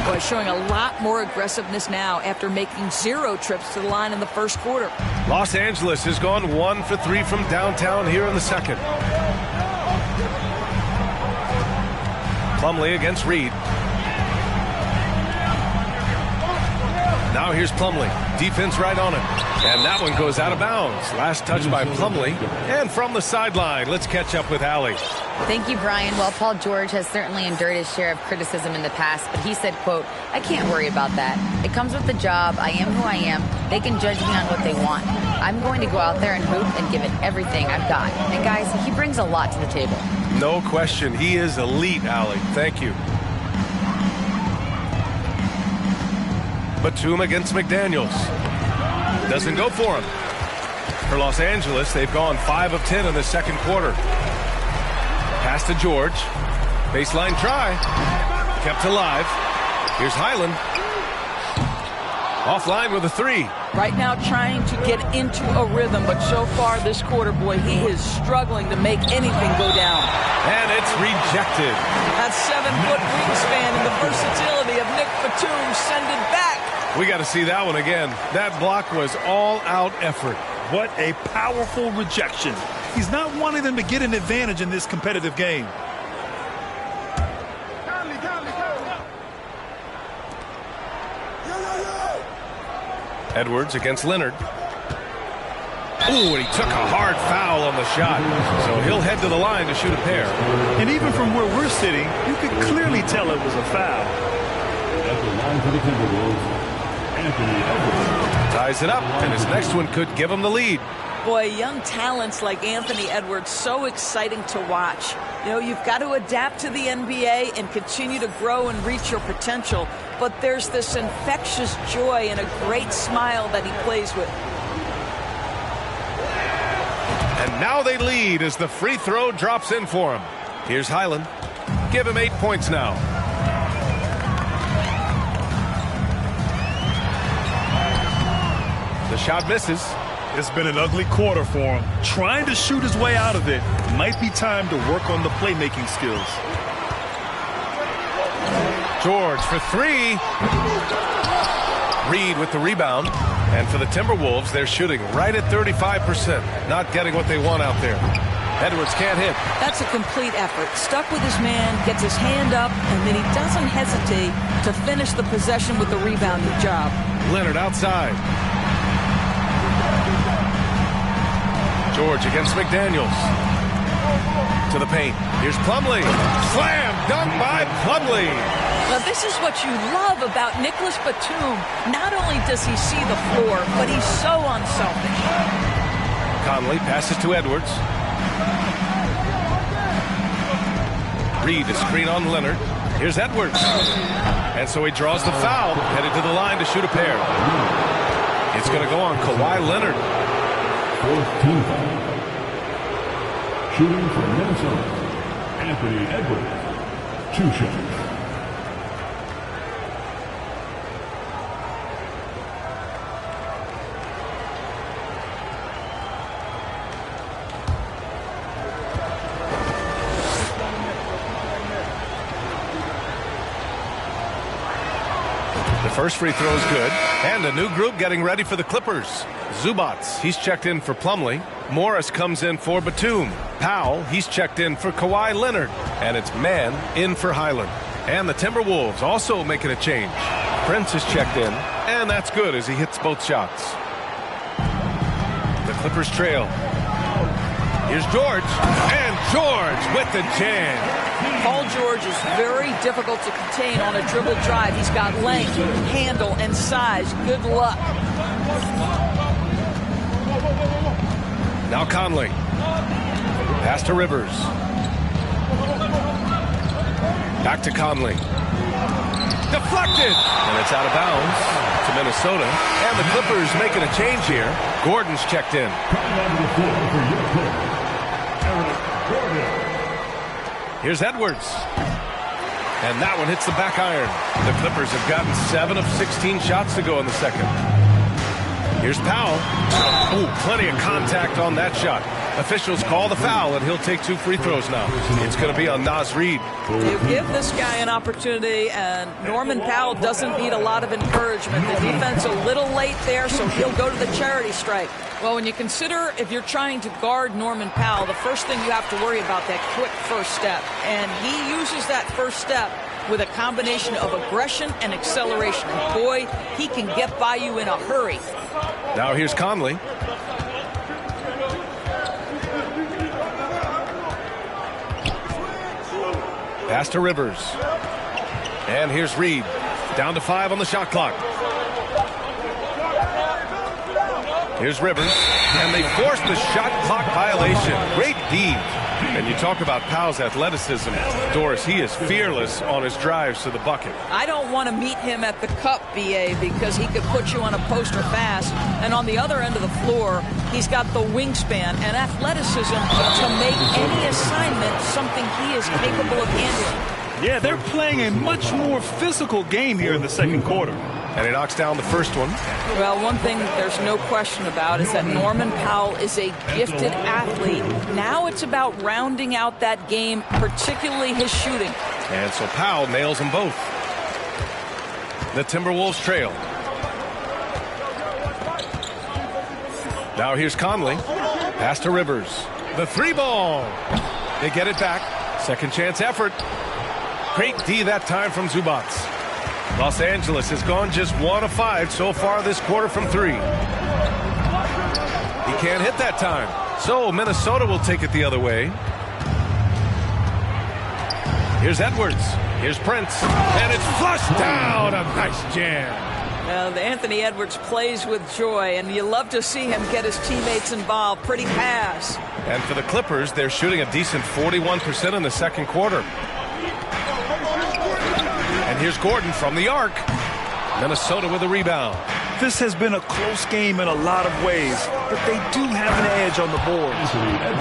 Boy, showing a lot more aggressiveness now after making 0 trips to the line in the first quarter. Los Angeles has gone 1 for 3 from downtown here in the second. Plumlee against Reed. Now here's Plumlee. Defense right on it. And that one goes out of bounds. Last touch by Plumlee. And from the sideline, let's catch up with Allie. Thank you, Brian. Well, Paul George has certainly endured his share of criticism in the past, but he said, quote, "I can't worry about that. It comes with the job. I am who I am. They can judge me on what they want. I'm going to go out there and hoop and give it everything I've got." And guys, he brings a lot to the table. No question. He is elite, Allie. Thank you. Batum against McDaniels. Doesn't go for him. For Los Angeles, they've gone 5 of 10 in the second quarter. Pass to George. Baseline try. Kept alive. Here's Highland. Offline with a 3. Right now trying to get into a rhythm, but so far this quarter, boy, he is struggling to make anything go down. And it's rejected. That 7-foot wingspan and the versatility of Nick Batum send it back. We got to see that one again. That block was all-out effort. What a powerful rejection. He's not wanting them to get an advantage in this competitive game. Edwards against Leonard. Ooh, and he took a hard foul on the shot. So he'll head to the line to shoot a pair. And even from where we're sitting, you could clearly tell it was a foul. At the line for the Timberwolves, Anthony Edwards. Ties it up, and his next one could give him the lead. Boy, young talents like Anthony Edwards, so exciting to watch. You know, you've got to adapt to the NBA and continue to grow and reach your potential. But there's this infectious joy and a great smile that he plays with. And now they lead as the free throw drops in for him. Here's Highland. Give him 8 points now. The shot misses. It's been an ugly quarter for him. Trying to shoot his way out of it. Might be time to work on the playmaking skills. George for 3. Reed with the rebound. And for the Timberwolves, they're shooting right at 35%. Not getting what they want out there. Edwards can't hit. That's a complete effort. Stuck with his man, gets his hand up, and then he doesn't hesitate to finish the possession with the rebounding job. Leonard outside. George against McDaniels. To the paint. Here's Plumlee. Slam dunk by Plumlee. Now, this is what you love about Nicholas Batum. Not only does he see the floor, but he's so unselfish. Conley passes to Edwards. Reed a screen on Leonard. Here's Edwards. And so he draws the foul, headed to the line to shoot a pair. It's going to go on Kawhi Leonard. 14th foul. Shooting for Minnesota, Anthony Edwards, 2 shots. The first free throw is good. And a new group getting ready for the Clippers. Zubats, he's checked in for Plumlee. Morris comes in for Batum. Powell, he's checked in for Kawhi Leonard. And it's Mann in for Highland. And the Timberwolves also making a change. Prince is checked in. And that's good as he hits both shots. The Clippers trail. Here's George. And George with the jam. Paul George is very difficult to contain on a dribble drive. He's got length, handle, and size. Good luck. Now Conley. Pass to Rivers. Back to Conley. Deflected! And it's out of bounds to Minnesota. And the Clippers making a change here. Gordon's checked in. Here's Edwards. And that one hits the back iron. The Clippers have gotten 7 of 16 shots to go in the second. Here's Powell. Ooh, plenty of contact on that shot. Officials call the foul, and he'll take 2 free throws now. It's going to be on Naz Reid. You give this guy an opportunity, and Norman Powell doesn't need a lot of encouragement. The defense a little late there, so he'll go to the charity strike. Well, when you consider if you're trying to guard Norman Powell, the first thing you have to worry about that quick first step. And he uses that first step with a combination of aggression and acceleration. And boy, he can get by you in a hurry. Now here's Conley. Pass to Rivers. And here's Reid. Down to 5 on the shot clock. Here's Rivers. And they force the shot clock violation. Great D. And you talk about Powell's athleticism. Doris, he is fearless on his drives to the bucket. I don't want to meet him at the cup, BA, because he could put you on a poster fast. And on the other end of the floor, he's got the wingspan and athleticism to make any assignment something he is capable of handling. Yeah, they're playing a much more physical game here in the second quarter. And he knocks down the first one. Well, one thing there's no question about is that Norman Powell is a gifted athlete. Now it's about rounding out that game, particularly his shooting. And so Powell nails them both. The Timberwolves trail. Now here's Conley. Pass to Rivers. The 3-ball. They get it back. Second chance effort. Great D that time from Zubats. Los Angeles has gone just 1 of 5 so far this quarter from 3. He can't hit that time. So Minnesota will take it the other way. Here's Edwards. Here's Prince. And it's flushed down. A nice jam. Anthony Edwards plays with joy, and you love to see him get his teammates involved. Pretty pass. And for the Clippers, they're shooting a decent 41% in the second quarter. And here's Gordon from the arc. Minnesota with a rebound. This has been a close game in a lot of ways, but they do have an edge on the boards.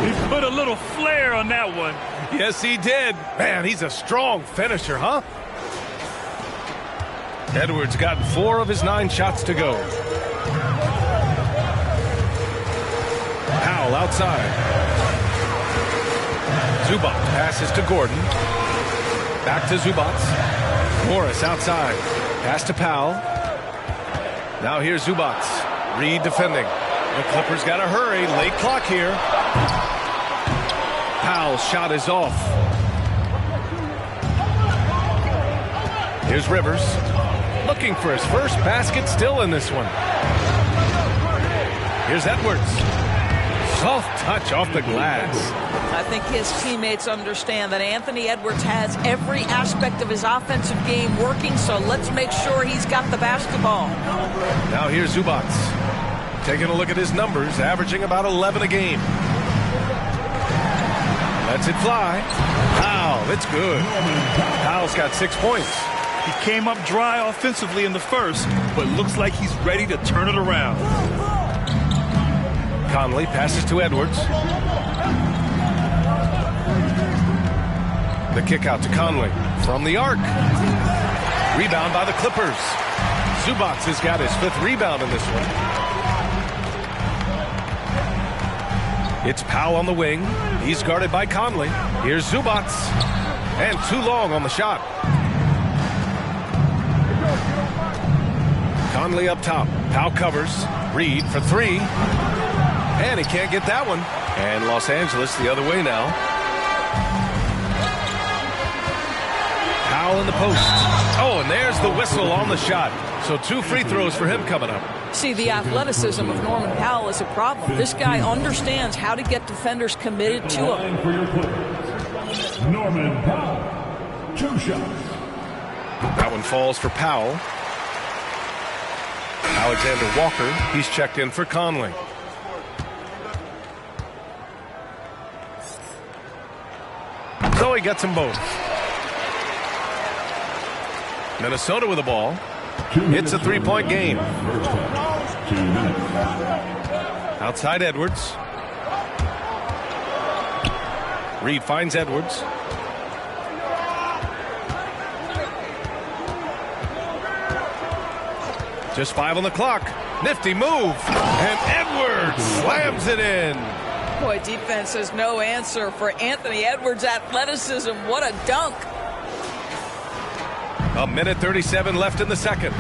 He put a little flair on that one. Yes, he did. Man, he's a strong finisher, huh? Edwards got 4 of his 9 shots to go. Powell outside. Zubats passes to Gordon. Back to Zubats. Morris outside. Pass to Powell. Now here's Zubats. Reid defending. The Clippers got to hurry. Late clock here. Powell's shot is off. Here's Rivers. Looking for his first basket still in this one. Here's Edwards. Soft touch off the glass. I think his teammates understand that Anthony Edwards has every aspect of his offensive game working, so let's make sure he's got the basketball. Now here's Zubats. Taking a look at his numbers, averaging about 11 a game. Lets it fly. Powell, it's good. Powell's got 6 points. He came up dry offensively in the first, but looks like he's ready to turn it around. Conley passes to Edwards. The kick out to Conley from the arc. Rebound by the Clippers. Zubac has got his 5th rebound in this one. It's Powell on the wing. He's guarded by Conley. Here's Zubac. And too long on the shot. Conley up top. Powell covers. Reed for 3. And he can't get that one. And Los Angeles the other way now. Powell in the post. Oh, and there's the whistle on the shot. So 2 free throws for him coming up. See, the athleticism of Norman Powell is a problem. This guy understands how to get defenders committed to him. Norman Powell, 2 shots. That one falls for Powell. Alexander Walker, he's checked in for Conley. So he gets them both. Minnesota with the ball. It's a 3-point game. Outside Edwards. Reed finds Edwards. Just 5 on the clock. Nifty move. And Edwards slams it in. Boy, defense has no answer for Anthony Edwards' athleticism. What a dunk. A minute 37 left in the second.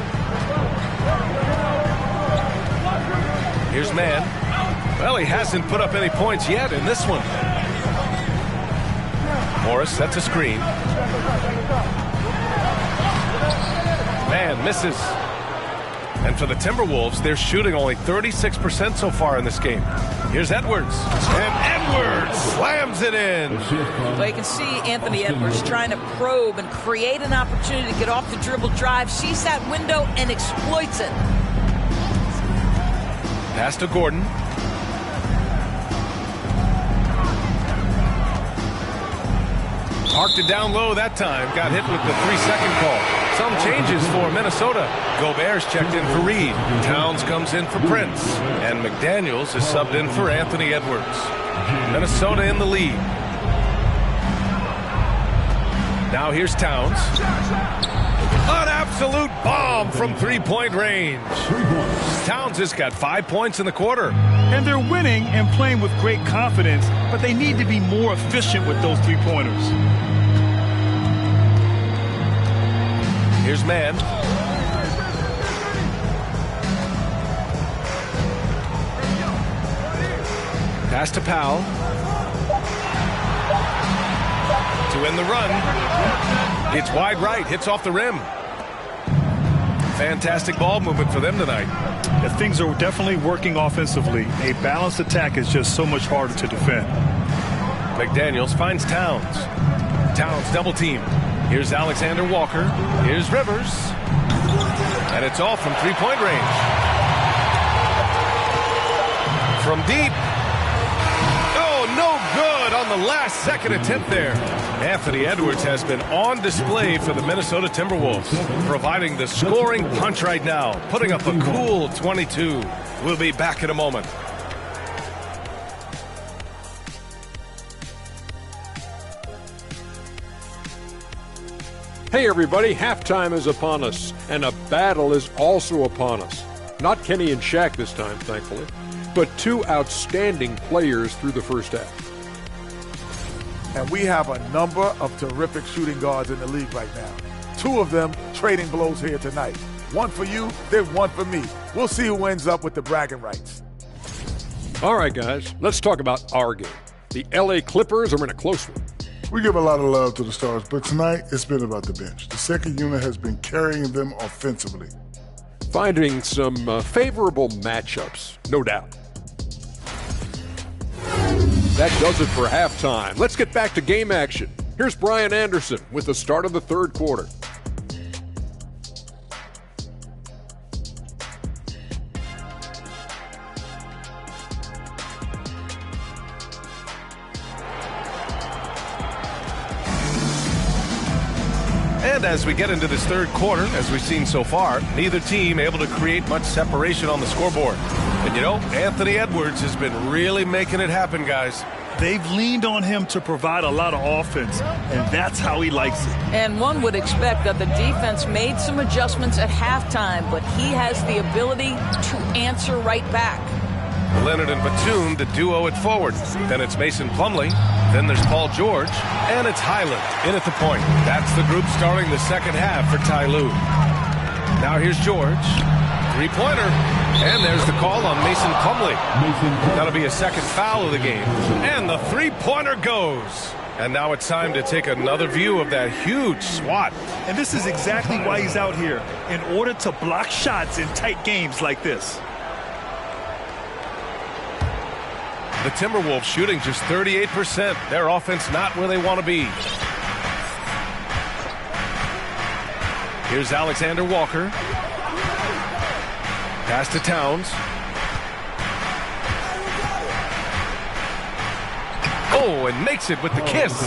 Here's Mann. Well, he hasn't put up any points yet in this one. Morris sets a screen. Mann misses. And for the Timberwolves, they're shooting only 36% so far in this game. Here's Edwards. And Edwards slams it in. Well, you can see Anthony Edwards trying to probe and create an opportunity to get off the dribble drive, sees that window, and exploits it. Pass to Gordon. Parked it down low that time. Got hit with the 3-second call. Some changes for Minnesota. Gobert's checked in for Reed. Towns comes in for Prince. And McDaniels is subbed in for Anthony Edwards. Minnesota in the lead. Now here's Towns. An absolute bomb from 3-point range. Towns has got 5 points in the quarter. And they're winning and playing with great confidence, but they need to be more efficient with those 3-pointers. Here's Mann. Pass to Powell. To end the run. It's wide right, hits off the rim. Fantastic ball movement for them tonight. The things are definitely working offensively. A balanced attack is just so much harder to defend. McDaniels finds Towns. Towns double team. Here's Alexander Walker. Here's Rivers. And it's all from 3-point range. From deep. Oh, no good on the last second attempt there. Anthony Edwards has been on display for the Minnesota Timberwolves, providing the scoring punch right now, putting up a cool 22. We'll be back in a moment. Hey everybody, halftime is upon us, and a battle is also upon us. Not Kenny and Shaq this time, thankfully, but 2 outstanding players through the first half. And we have a number of terrific shooting guards in the league right now. 2 of them trading blows here tonight. One for you, then one for me. We'll see who ends up with the bragging rights. All right, guys, let's talk about our game. The LA Clippers are in a close one. We give a lot of love to the stars, but tonight it's been about the bench. The second unit has been carrying them offensively. Finding some favorable matchups, no doubt. That does it for halftime. Let's get back to game action. Here's Brian Anderson with the start of the third quarter. And as we get into this third quarter, as we've seen so far, neither team able to create much separation on the scoreboard. And you know, Anthony Edwards has been really making it happen, guys. They've leaned on him to provide a lot of offense, and that's how he likes it. And one would expect that the defense made some adjustments at halftime, but he has the ability to answer right back. Leonard and Batum, the duo at forward. Then it's Mason Plumlee. Then there's Paul George. And it's Highland in at the point. That's the group starting the second half for Ty Lue. Now here's George. Three-pointer. And there's the call on Mason Plumlee. That'll be a second foul of the game. And the three-pointer goes. And now it's time to take another view of that huge swat. And this is exactly why he's out here, in order to block shots in tight games like this. The Timberwolves shooting just 38%. Their offense not where they want to be. Here's Alexander Walker. Pass to Towns. Oh, and makes it with the kiss.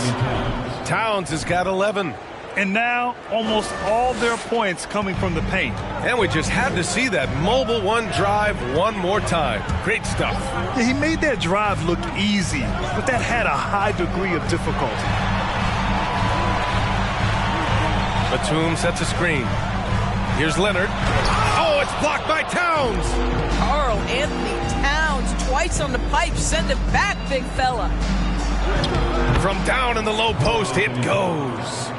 Towns has got 11. And now, almost all their points coming from the paint. And we just had to see that mobile one drive one more time. Great stuff. Yeah, he made that drive look easy, but that had a high degree of difficulty. Batum sets a screen. Here's Leonard. Oh, it's blocked by Towns. Karl Anthony Towns twice on the pipe. Send it back, big fella. From down in the low post, it goes.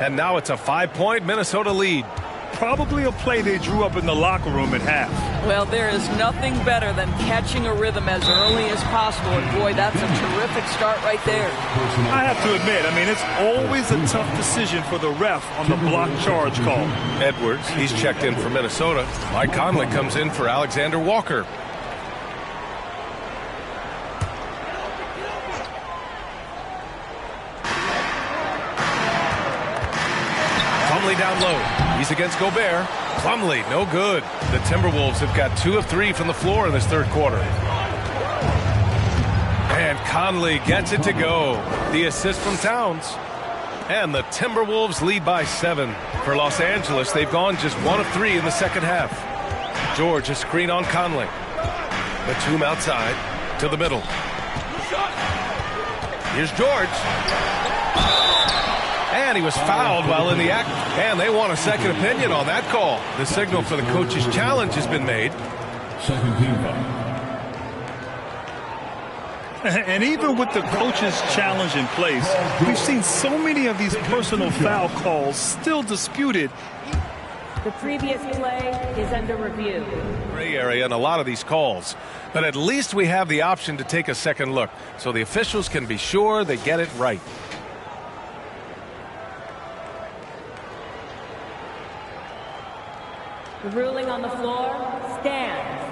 And now it's a 5-point Minnesota lead. Probably a play they drew up in the locker room at half. Well, there is nothing better than catching a rhythm as early as possible. And boy, that's a terrific start right there. I have to admit, it's always a tough decision for the ref on the block charge call. Edwards, he's checked in for Minnesota. Mike Conley comes in for Alexander Walker. Down low. He's against Gobert. Plumlee, no good. The Timberwolves have got 2 of 3 from the floor in this third quarter. And Conley gets it to go. The assist from Towns. And the Timberwolves lead by 7. For Los Angeles, they've gone just 1 of 3 in the second half. George, a screen on Conley. Batum outside to the middle. Here's George. And he was fouled while in the act. And they want a second opinion on that call. The signal for the coach's challenge has been made. Second team foul. And even with the coach's challenge in place, we've seen so many of these personal foul calls still disputed. The previous play is under review. Gray area in a lot of these calls. But at least we have the option to take a second look so the officials can be sure they get it right. The ruling on the floor stands.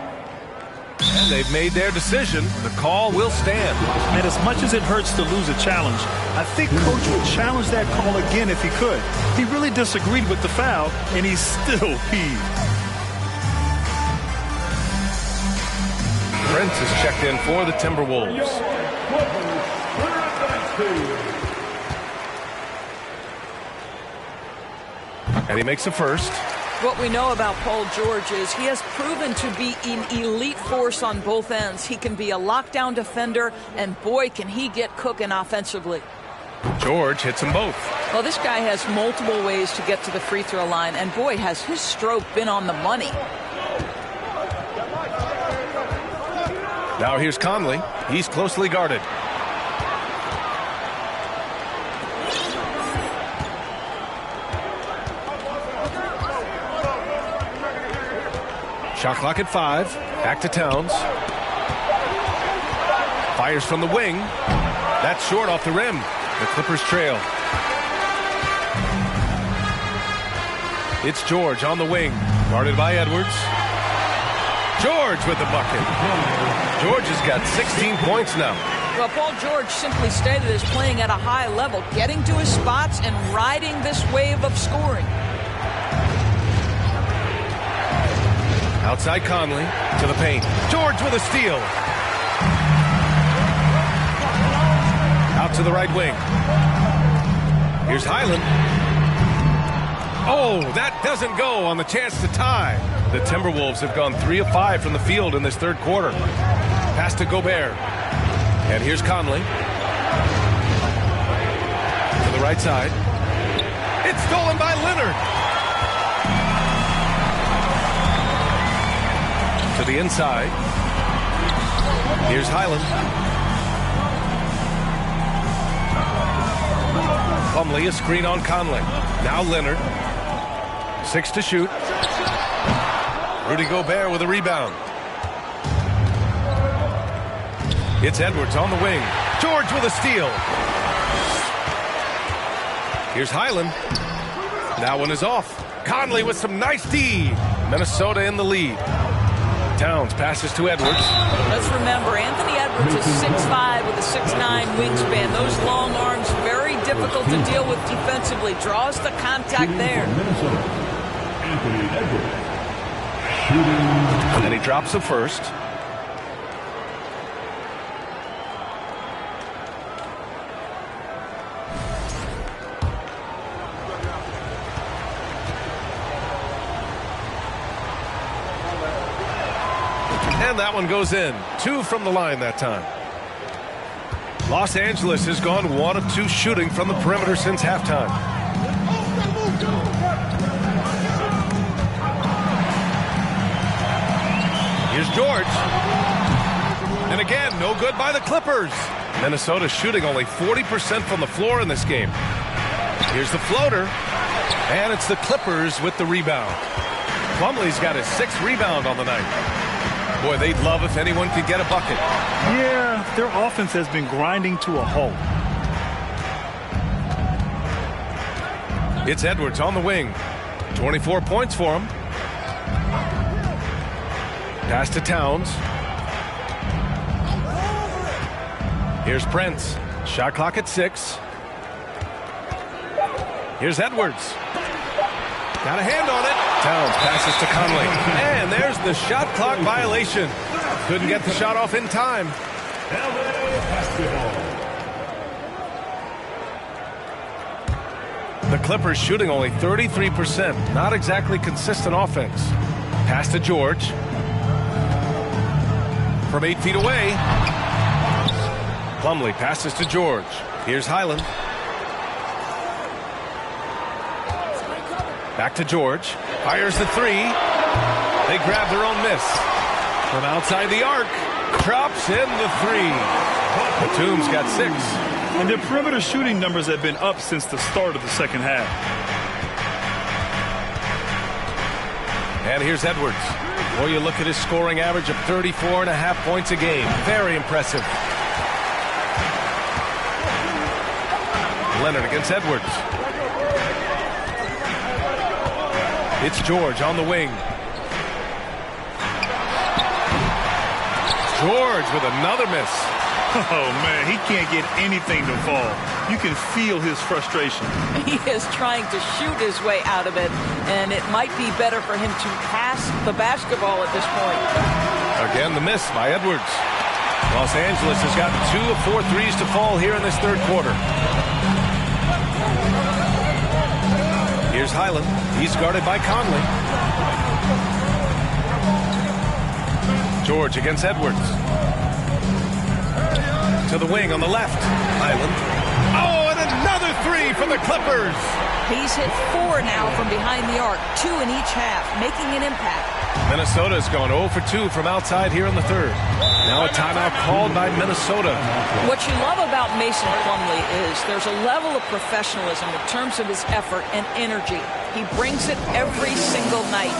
And they've made their decision. The call will stand. And as much as it hurts to lose a challenge, I think Coach would challenge that call again if he could. He really disagreed with the foul, and he's still peeved. Prince is checked in for the Timberwolves. And he makes a first. What we know about Paul George is he has proven to be an elite force on both ends. He can be a lockdown defender, and boy, can he get cooking offensively. George hits them both. Well, this guy has multiple ways to get to the free throw line, and boy, has his stroke been on the money. Now here's Conley. He's closely guarded. Shot clock at 5. Back to Towns. Fires from the wing. That's short off the rim. The Clippers trail. It's George on the wing. Guarded by Edwards. George with the bucket. George has got 16 points now. Well, Paul George simply stated as playing at a high level, getting to his spots and riding this wave of scoring. Outside Conley to the paint. George with a steal. Out to the right wing. Here's Highland. Oh, that doesn't go on the chance to tie. The Timberwolves have gone 3 of 5 from the field in this third quarter. Pass to Gobert. And here's Conley. To the right side. It's stolen by Leonard. To the inside. Here's Highland. Plumlee, a screen on Conley. Now Leonard. 6 to shoot. Rudy Gobert with a rebound. It's Edwards on the wing. George with a steal. Here's Highland. That one is off. Conley with some nice D. Minnesota in the lead. Towns passes to Edwards. Let's remember, Anthony Edwards is 6'5" with a 6'9" wingspan. Those long arms, very difficult to deal with defensively. Draws the contact there. Anthony Edwards. And he drops the first. And that one goes in. 2 from the line that time. Los Angeles has gone 1 of 2 shooting from the perimeter since halftime. Here's George. And again, no good by the Clippers. Minnesota shooting only 40% from the floor in this game. Here's the floater. And it's the Clippers with the rebound. Plumlee's got his 6th rebound on the night. Boy, they'd love if anyone could get a bucket. Yeah, their offense has been grinding to a halt. It's Edwards on the wing. 24 points for him. Pass to Towns. Here's Prince. Shot clock at 6. Here's Edwards. Got a hand on it. Towns passes to Conley. And there's the shot clock violation. Couldn't get the shot off in time. The Clippers shooting only 33%. Not exactly consistent offense. Pass to George. From 8 feet away. Plumlee passes to George. Here's Highland. Back to George. Fires the 3. They grab their own miss. From outside the arc. Drops in the 3. Batum's got 6. And their perimeter shooting numbers have been up since the start of the second half. And here's Edwards. Well, you look at his scoring average of 34.5 points a game. Very impressive. Leonard against Edwards. It's George on the wing. George with another miss. Oh, man, he can't get anything to fall. You can feel his frustration. He is trying to shoot his way out of it, and it might be better for him to pass the basketball at this point. Again, the miss by Edwards. Los Angeles has got 2 of 4 threes to fall here in this third quarter. Here's Highland. He's guarded by Conley. George against Edwards. To the wing on the left. Highland. Oh, and another 3 for the Clippers. He's hit 4 now from behind the arc, 2 in each half, making an impact. Minnesota's gone 0 for 2 from outside here in the third. Now a timeout called by Minnesota. What you love about Mason Plumlee is there's a level of professionalism in terms of his effort and energy. He brings it every single night.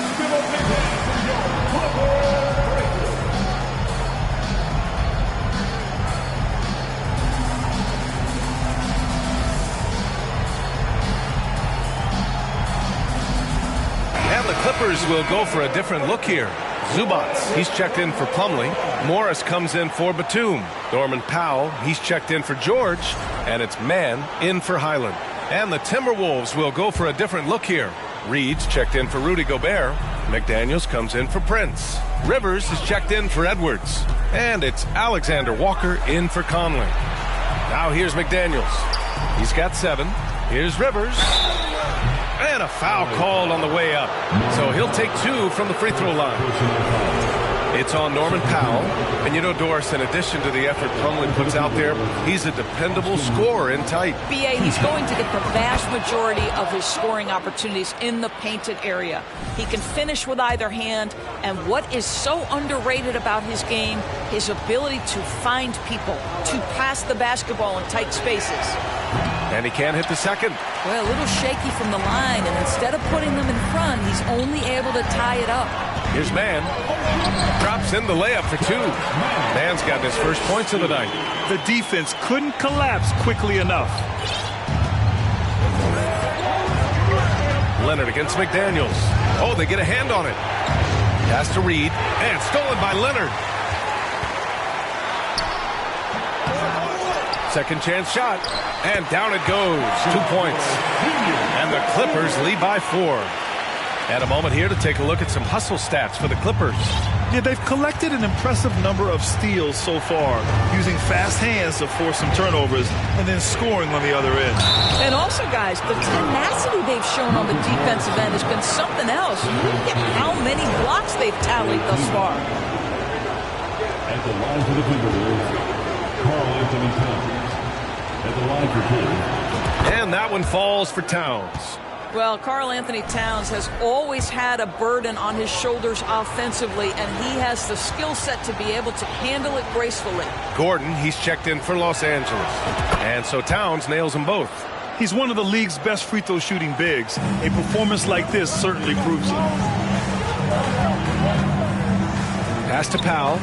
And the Clippers will go for a different look here. Zubac, he's checked in for Plumlee. Morris comes in for Batum. Norman Powell, he's checked in for George. And it's Mann in for Highland. And the Timberwolves will go for a different look here. Reed's checked in for Rudy Gobert. McDaniels comes in for Prince. Rivers is checked in for Edwards. And it's Alexander Walker in for Conley. Now here's McDaniels. He's got 7. Here's Rivers. And a foul called on the way up. So he'll take 2 from the free throw line. It's on Norman Powell. And you know, Doris, in addition to the effort Plumlee puts out there, he's a dependable scorer in tight. B.A., he's going to get the vast majority of his scoring opportunities in the painted area. He can finish with either hand, and what is so underrated about his game, his ability to find people, to pass the basketball in tight spaces. And he can't hit the second. Well, a little shaky from the line, and instead of putting them in front, he's only able to tie it up. Here's Mann. Drops in the layup for two. Mann's got his first points of the night. The defense couldn't collapse quickly enough. Leonard against McDaniels. Oh, they get a hand on it. Pass to Reed, and stolen by Leonard. Second chance shot, and down it goes. 2 points. And the Clippers lead by 4. And a moment here to take a look at some hustle stats for the Clippers. Yeah, they've collected an impressive number of steals so far, using fast hands to force some turnovers and then scoring on the other end. And also, guys, the tenacity they've shown on the defensive end has been something else. Look at how many blocks they've tallied thus far. At the line for the Timberwolves, Karl-Anthony Towns. At the line for two. And that one falls for Towns. Well, Karl-Anthony Towns has always had a burden on his shoulders offensively, and he has the skill set to be able to handle it gracefully. Gordon, he's checked in for Los Angeles. And so Towns nails them both. He's one of the league's best free throw shooting bigs. A performance like this certainly proves it. Pass to Powell.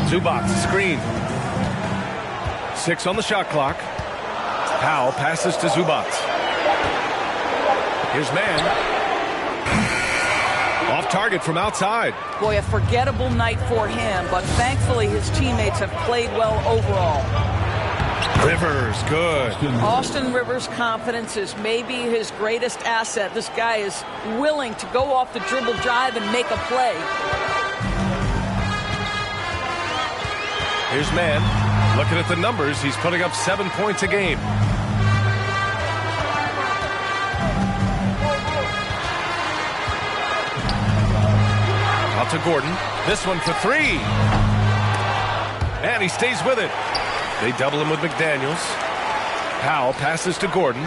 Zubac, screen. 6 on the shot clock. Powell passes to Zubac. Here's Mann. Off target from outside. Boy, a forgettable night for him, but thankfully his teammates have played well overall. Rivers, good. Austin Rivers' confidence is maybe his greatest asset. This guy is willing to go off the dribble drive and make a play. Here's Mann. Looking at the numbers, he's putting up 7 points a game. Out to Gordon. This one for 3. And he stays with it. They double him with McDaniels. Powell passes to Gordon.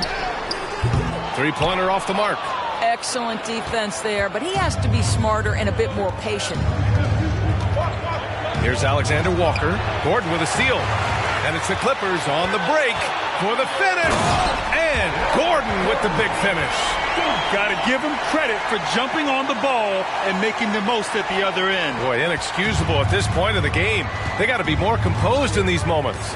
3-pointer off the mark. Excellent defense there, but he has to be smarter and a bit more patient. Here's Alexander Walker. Gordon with a steal. And it's the Clippers on the break for the finish. And Gordon with the big finish. Got to give him credit for jumping on the ball and making the most at the other end. Boy, inexcusable at this point of the game. They got to be more composed in these moments.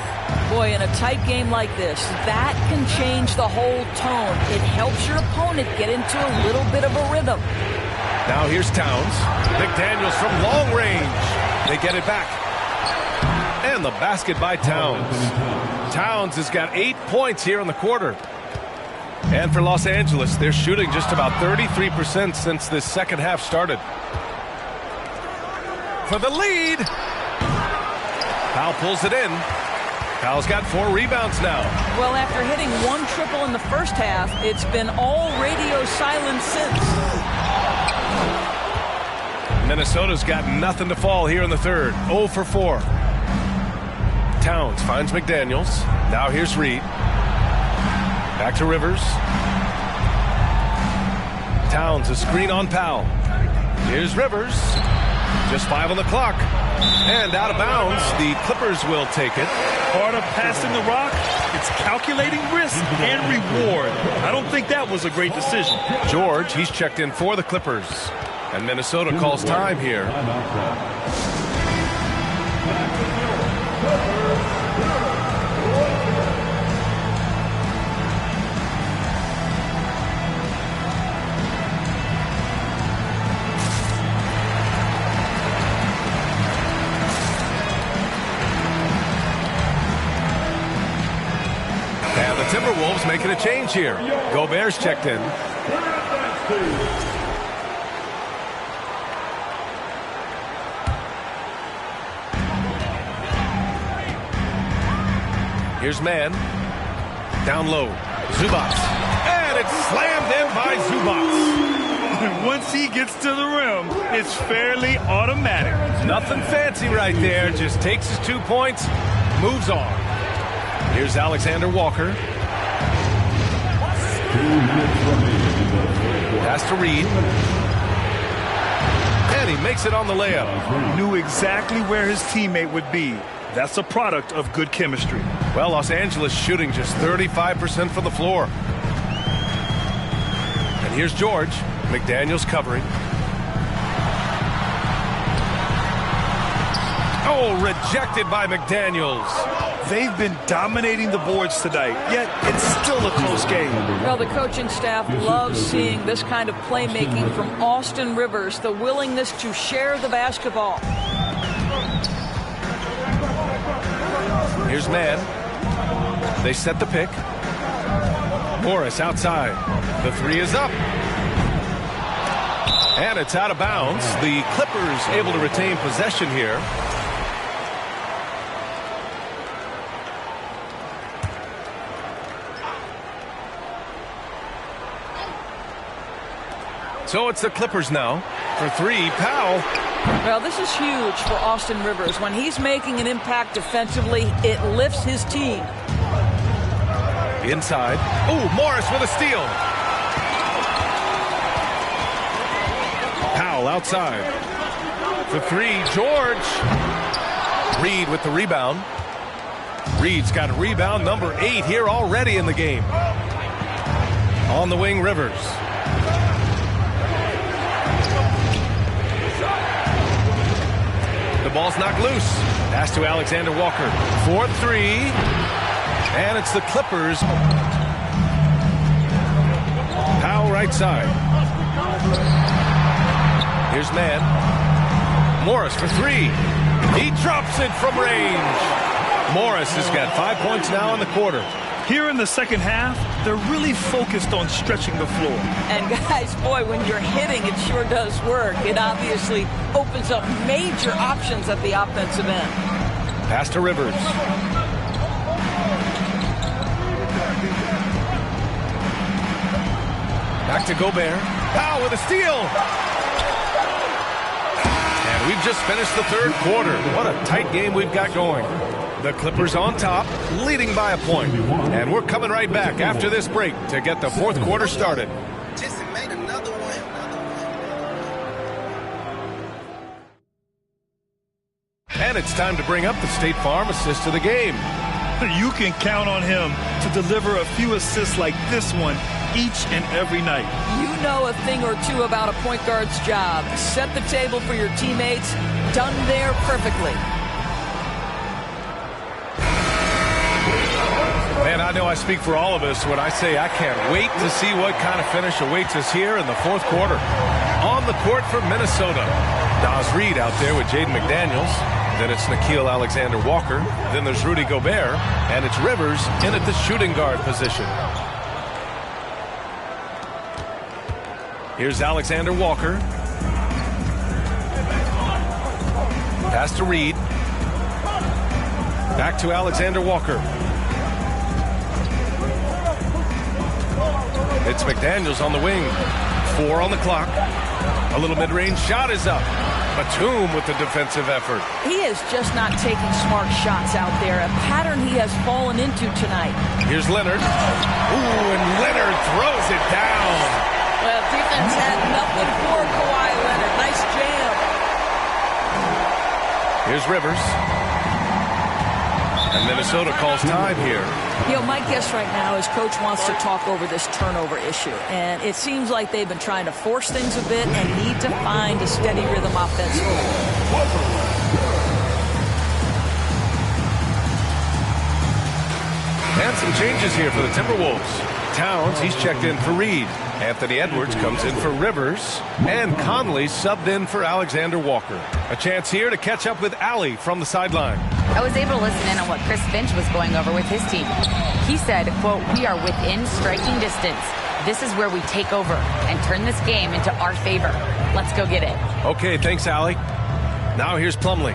Boy, in a tight game like this, that can change the whole tone. It helps your opponent get into a little bit of a rhythm. Now here's Towns. McDaniels from long range. They get it back. And the basket by Towns. Towns has got 8 points here in the quarter. And for Los Angeles, they're shooting just about 33% since this second half started. For the lead. Powell pulls it in. Powell's got 4 rebounds now. Well, after hitting 1 triple in the first half, it's been all radio silence since. Minnesota's got nothing to fall here in the third. 0 for 4. Towns finds McDaniels. Now here's Reed. Back to Rivers. Towns, a screen on Powell. Here's Rivers. Just 5 on the clock. And out of bounds. The Clippers will take it. Part of passing the rock, it's calculating risk and reward. I don't think that was a great decision. George, he's checked in for the Clippers. And Minnesota calls time here. And the Timberwolves making a change here. Gobert's checked in. Here's Mann. Down low. Zubac. And it's slammed in by Zubac. Once he gets to the rim, it's fairly automatic. Nothing fancy right there. Just takes his 2 points, moves on. Here's Alexander Walker. Pass to Reed. And he makes it on the layup. Knew exactly where his teammate would be. That's a product of good chemistry. Well, Los Angeles shooting just 35% from the floor. And here's George. McDaniels covering. Oh, rejected by McDaniels. They've been dominating the boards tonight, yet it's still a close game. Well, the coaching staff loves seeing this kind of playmaking from Austin Rivers, the willingness to share the basketball. Here's Mann. They set the pick. Morris outside. The three is up. And it's out of bounds. The Clippers able to retain possession here. So it's the Clippers now. For three, Powell. Well, this is huge for Austin Rivers. When he's making an impact defensively, it lifts his team. Inside. Oh, Morris with a steal. Powell outside. For three, George. Reed with the rebound. Reed's got a rebound number 8 here already in the game. On the wing, Rivers. The ball's knocked loose. Pass to Alexander Walker. 4-3. And it's the Clippers. Powell right side. Here's Mann. Morris for 3. He drops it from range. Morris has got 5 points now in the quarter. Here in the second half, they're really focused on stretching the floor. And guys, boy, when you're hitting, it sure does work. It obviously opens up major options at the offensive end. Pass to Rivers. Back to Gobert. Powell with a steal. And we've just finished the third quarter. What a tight game we've got going. The Clippers on top, leading by a point. And we're coming right back after this break to get the fourth quarter started. And it's time to bring up the State Farm assist of the game. You can count on him to deliver a few assists like this one each and every night. You know a thing or two about a point guard's job. Set the table for your teammates. Done there perfectly. Man, I know I speak for all of us when I say I can't wait to see what kind of finish awaits us here in the fourth quarter. On the court for Minnesota. Naz Reid out there with Jaden McDaniels. Then it's Nickeil Alexander-Walker. Then there's Rudy Gobert. And it's Rivers in at the shooting guard position. Here's Alexander Walker. Pass to Reed. Back to Alexander Walker. It's McDaniels on the wing. 4 on the clock. A little mid-range shot is up. Batum with the defensive effort. He is just not taking smart shots out there. A pattern he has fallen into tonight. Here's Leonard. Ooh, and Leonard throws it down. Well, defense had nothing for Kawhi Leonard. Nice jam. Here's Rivers. And Minnesota calls time here. You know, my guess right now is Coach wants to talk over this turnover issue. And it seems like they've been trying to force things a bit and need to find a steady rhythm offensively. And some changes here for the Timberwolves. Towns, he's checked in for Reed. Anthony Edwards comes in for Rivers. And Conley subbed in for Alexander Walker. A chance here to catch up with Allie from the sideline. I was able to listen in on what Chris Finch was going over with his team. He said, quote, "We are within striking distance. This is where we take over and turn this game into our favor. Let's go get it." Okay, thanks, Allie. Now here's Plumlee.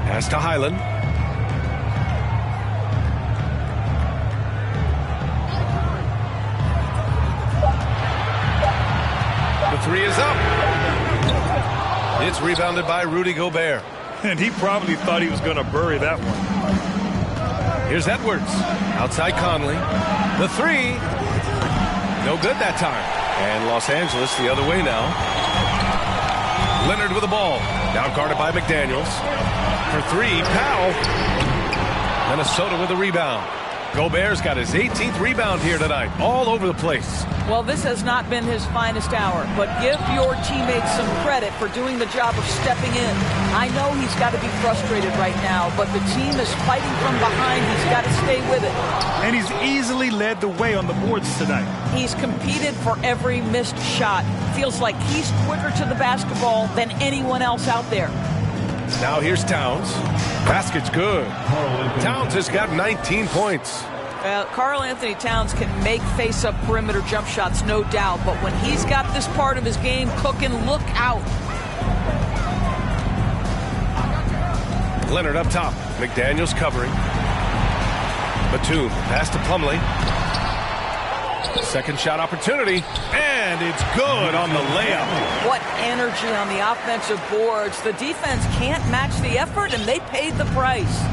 Pass to Highland. three is up. It's rebounded by Rudy Gobert. And he probably thought he was going to bury that one. Here's Edwards. Outside Conley. The three. No good that time. And Los Angeles the other way now. Leonard with the ball. Down guarded by McDaniels. For three, Powell. Minnesota with the rebound. Gobert's got his 18th rebound here tonight. All over the place. Well, this has not been his finest hour, but give your teammates some credit for doing the job of stepping in. I know he's got to be frustrated right now, but the team is fighting from behind. He's got to stay with it. And he's easily led the way on the boards tonight. He's competed for every missed shot. Feels like he's quicker to the basketball than anyone else out there. Now here's Towns. Basket's good. Towns has got 19 points. Karl Anthony Towns can make face-up perimeter jump shots, no doubt. But when he's got this part of his game cooking, look out. Leonard up top. McDaniels covering. Batum pass to Plumlee. Second shot opportunity. And it's good on the layup. What energy on the offensive boards. The defense can't match the effort, and they paid the price.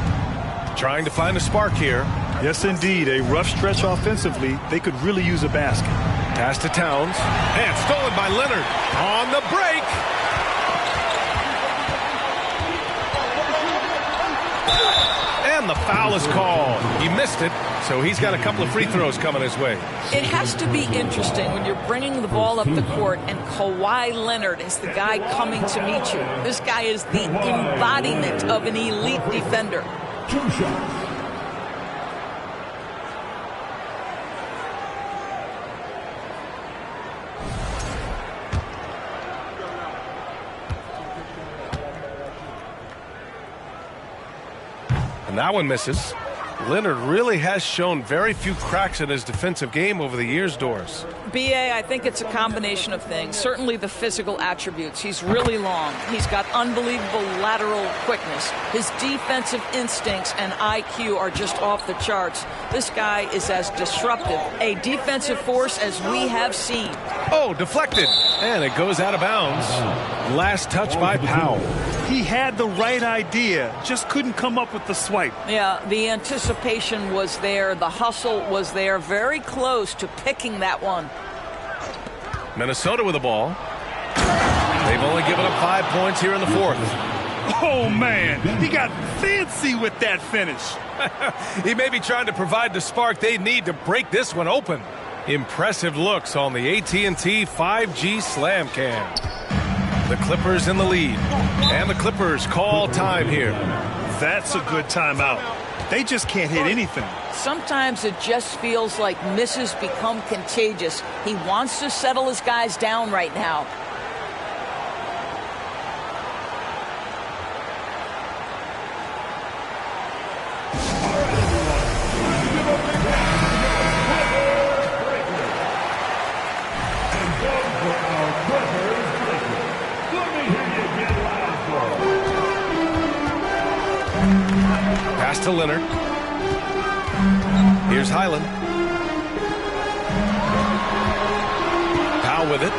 Trying to find a spark here. Yes, indeed. A rough stretch offensively. They could really use a basket. Pass to Towns. And stolen by Leonard. On the break. And the foul is called. He missed it, so he's got a couple of free throws coming his way. It has to be interesting when you're bringing the ball up the court and Kawhi Leonard is the guy coming to meet you. This guy is the embodiment of an elite defender. 2 shots. And that one misses. Leonard really has shown very few cracks in his defensive game over the years, Doris. B.A., I think it's a combination of things. Certainly the physical attributes. He's really long. He's got unbelievable lateral quickness. His defensive instincts and IQ are just off the charts. This guy is as disruptive a defensive force as we have seen. Oh, deflected. And it goes out of bounds. Last touch by Powell. He had the right idea, just couldn't come up with the swipe. Yeah, the anticipation was there. The hustle was there. Very close to picking that one. Minnesota with the ball. They've only given up 5 points here in the fourth. Oh, man. He got fancy with that finish. He may be trying to provide the spark they need to break this one open. Impressive looks on the AT&T 5G Slam Cam. The Clippers in the lead. And the Clippers call time here. That's a good timeout. They just can't hit anything. Sometimes it just feels like misses become contagious. He wants to settle his guys down right now. Pass to Leonard. Here's Highland. Powell with it.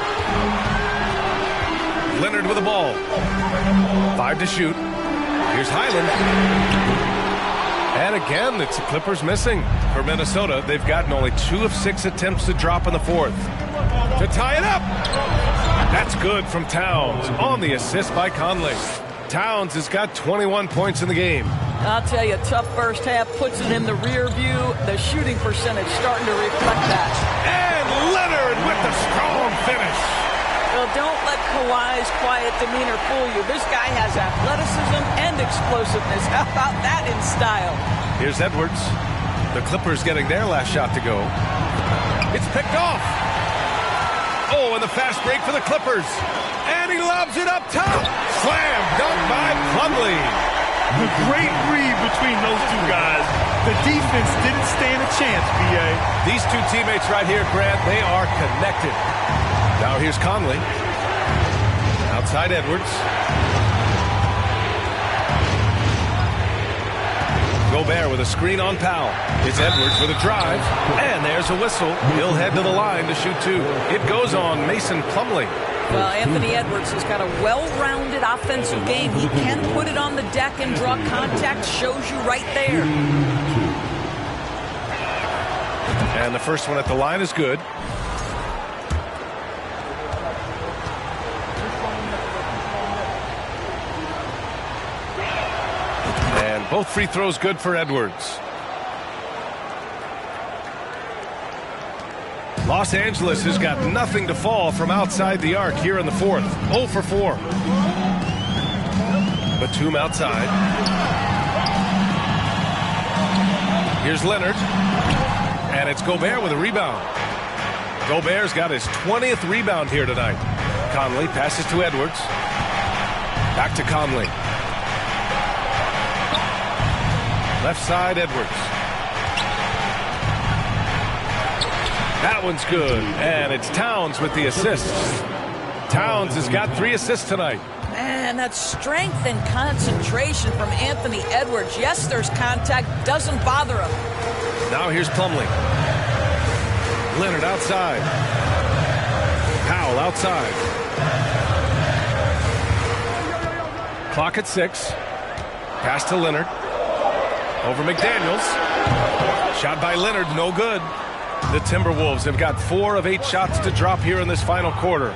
Leonard with the ball. 5 to shoot. Here's Highland. And again, it's the Clippers missing. For Minnesota, they've gotten only 2 of 6 attempts to drop in the fourth. To tie it up. That's good from Towns on the assist by Conley. Towns has got 21 points in the game. I'll tell you, tough first half puts it in the rear view. The shooting percentage starting to reflect that. And Leonard with the strong finish. Well, don't let Kawhi's quiet demeanor fool you. This guy has athleticism and explosiveness. How about that in style? Here's Edwards. The Clippers getting their last shot to go. It's picked off. Oh, and the fast break for the Clippers. And he lobs it up top. Slam dunk by Plumlee. The great read between those two guys. The defense didn't stand a chance, B.A. These two teammates right here, Grant, they are connected. Now here's Conley. Outside Edwards. Gobert with a screen on Powell. It's Edwards with a drive. And there's a whistle. He'll head to the line to shoot 2. It goes on Mason Plumlee. Well, Anthony Edwards has got a well-rounded offensive game. He can put it on the deck and draw contact. Shows you right there. And the first one at the line is good. And both free throws good for Edwards. Los Angeles has got nothing to fall from outside the arc here in the fourth. 0 for 4. Batum outside. Here's Leonard. And it's Gobert with a rebound. Gobert's got his 20th rebound here tonight. Conley passes to Edwards. Back to Conley. Left side, Edwards. That one's good. And it's Towns with the assist. Towns has got 3 assists tonight. Man, that strength and concentration from Anthony Edwards. Yes, there's contact. Doesn't bother him. Now here's Plumlee. Leonard outside. Powell outside. Clock at 6. Pass to Leonard. Over McDaniels. Shot by Leonard, no good. The Timberwolves have got 4 of 8 shots to drop here in this final quarter.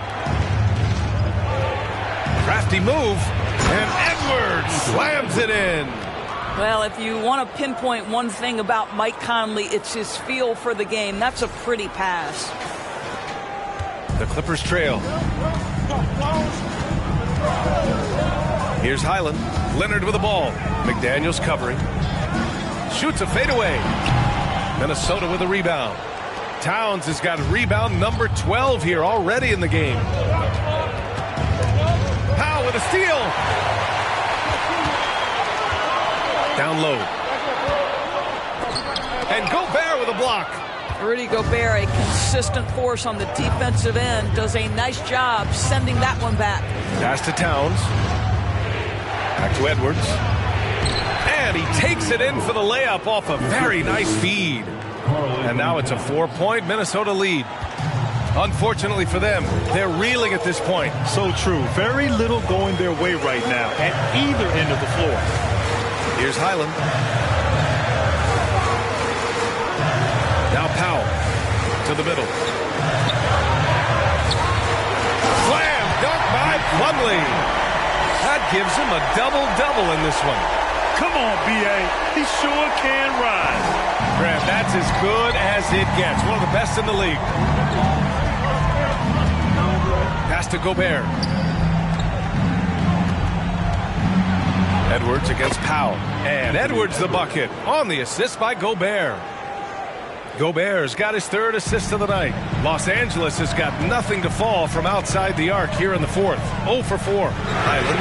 Crafty move, and Edwards slams it in. Well, if you want to pinpoint one thing about Mike Conley, it's his feel for the game. That's a pretty pass. The Clippers trail. Here's Highland. Leonard with the ball. McDaniels covering. Shoots a fadeaway. Minnesota with a rebound. Towns has got rebound number 12 here already in the game. Powell with a steal. Down low. And Gobert with a block. Rudy Gobert, a consistent force on the defensive end, does a nice job sending that one back. Pass to Towns. Back to Edwards. And he takes it in for the layup off a very nice feed. And now it's a 4-point Minnesota lead. Unfortunately for them, they're reeling at this point. So true. Very little going their way right now at either end of the floor. Here's Highland. Now Powell to the middle. Slam dunk by Plumlee. That gives him a double-double in this one. Come on, B.A. He sure can rise. Grant, that's as good as it gets. One of the best in the league. Pass to Gobert. Edwards against Powell. And Edwards the bucket on the assist by Gobert. Gobert's got his 3rd assist of the night. Los Angeles has got nothing to fall from outside the arc here in the fourth. 0 for 4. Highland.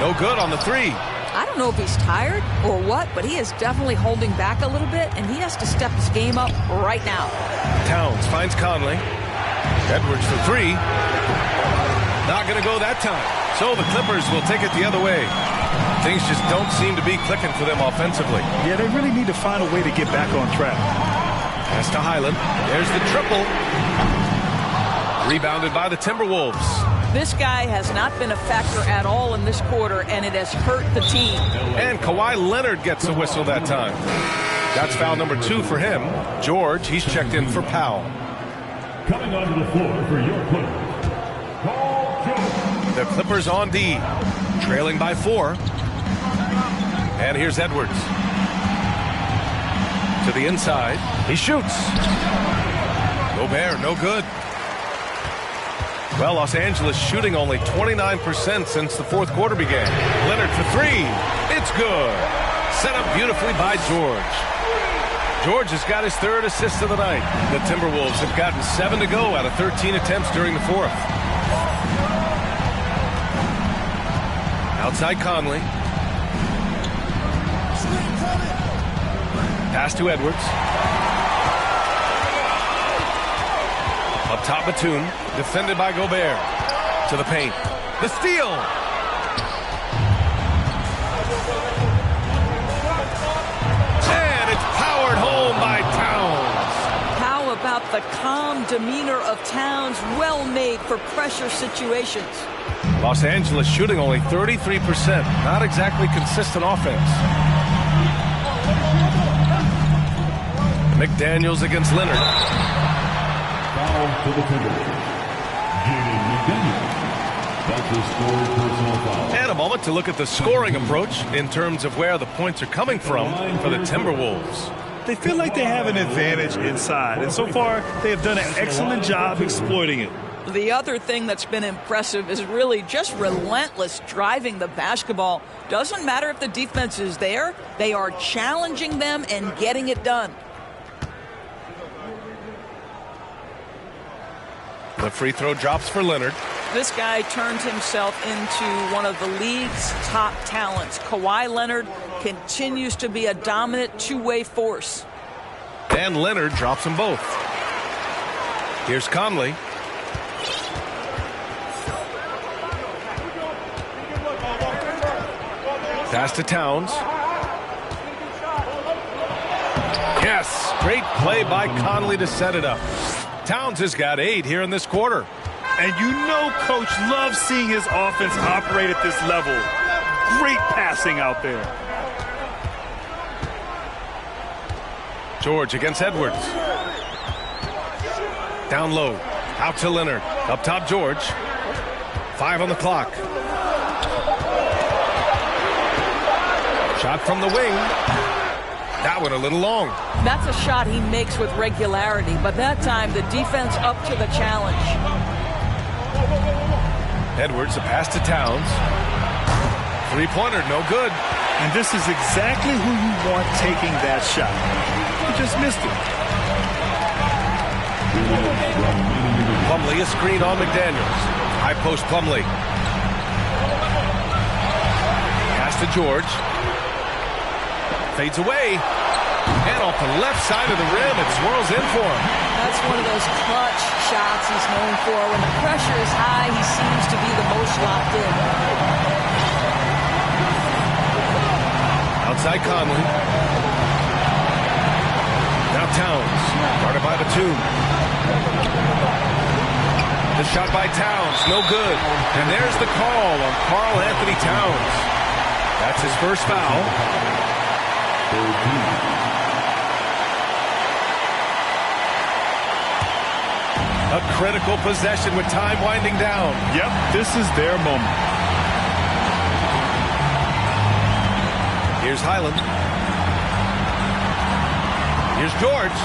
No good on the 3. I don't know if he's tired or what, but he is definitely holding back a little bit, and he has to step his game up right now. Towns finds Conley. Edwards for 3. Not going to go that time. So the Clippers will take it the other way. Things just don't seem to be clicking for them offensively. Yeah, they really need to find a way to get back on track. Pass to Highland. There's the triple. Rebounded by the Timberwolves. This guy has not been a factor at all in this quarter, and it has hurt the team. And Kawhi Leonard gets a whistle that time. That's foul number 2 for him. George, he's checked in for Powell. Coming onto the floor for your Clippers, Paul George. The Clippers on D, trailing by 4. And here's Edwards. To the inside. He shoots. Gobert, no good. Well, Los Angeles shooting only 29% since the fourth quarter began. Leonard for 3. It's good. Set up beautifully by George. George has got his 3rd assist of the night. The Timberwolves have gotten 7 to go out of 13 attempts during the fourth. Outside Conley. Pass to Edwards. Up top Batum, defended by Gobert. To the paint. The steal. And it's powered home by Towns. How about the The calm demeanor of Towns, well made for pressure situations. Los Angeles shooting only 33%. Not exactly consistent offense. McDaniels against Leonard. Foul to the Timberwolves. Jaden McDaniels. That's a scoring personal foul. And a moment to look at the scoring approach in terms of where the points are coming from for the Timberwolves. They feel like they have an advantage inside, and so far they have done an excellent job exploiting it. The other thing that's been impressive is really just relentless driving the basketball. Doesn't matter if the defense is there, they are challenging them and getting it done. The free throw drops for Leonard. This guy turned himself into one of the league's top talents. Kawhi Leonard continues to be a dominant two-way force. And Leonard drops them both. Here's Conley. Pass to Towns. Yes, great play by Conley to set it up. Towns has got 8 here in this quarter. And you know Coach loves seeing his offense operate at this level. Great passing out there. George against Edwards. Down low. Out to Leonard. Up top, George. 5 on the clock. Shot from the wing. That one a little long. That's a shot he makes with regularity, but that time the defense up to the challenge. Edwards, a pass to Towns. Three-pointer, no good. And this is exactly who you want taking that shot. He just missed it. Plumlee, a screen on McDaniels. High post Plumlee. Pass to George. Fades away. And off the left side of the rim, it swirls in for him. That's one of those clutch shots he's known for. When the pressure is high, he seems to be the most locked in. Outside Conley. Now Towns. Guarded by Batum. The shot by Towns, no good. And there's the call on Karl Anthony Towns. That's his first foul. A critical possession with time winding down. Yep, this is their moment. Here's Highland. Here's George.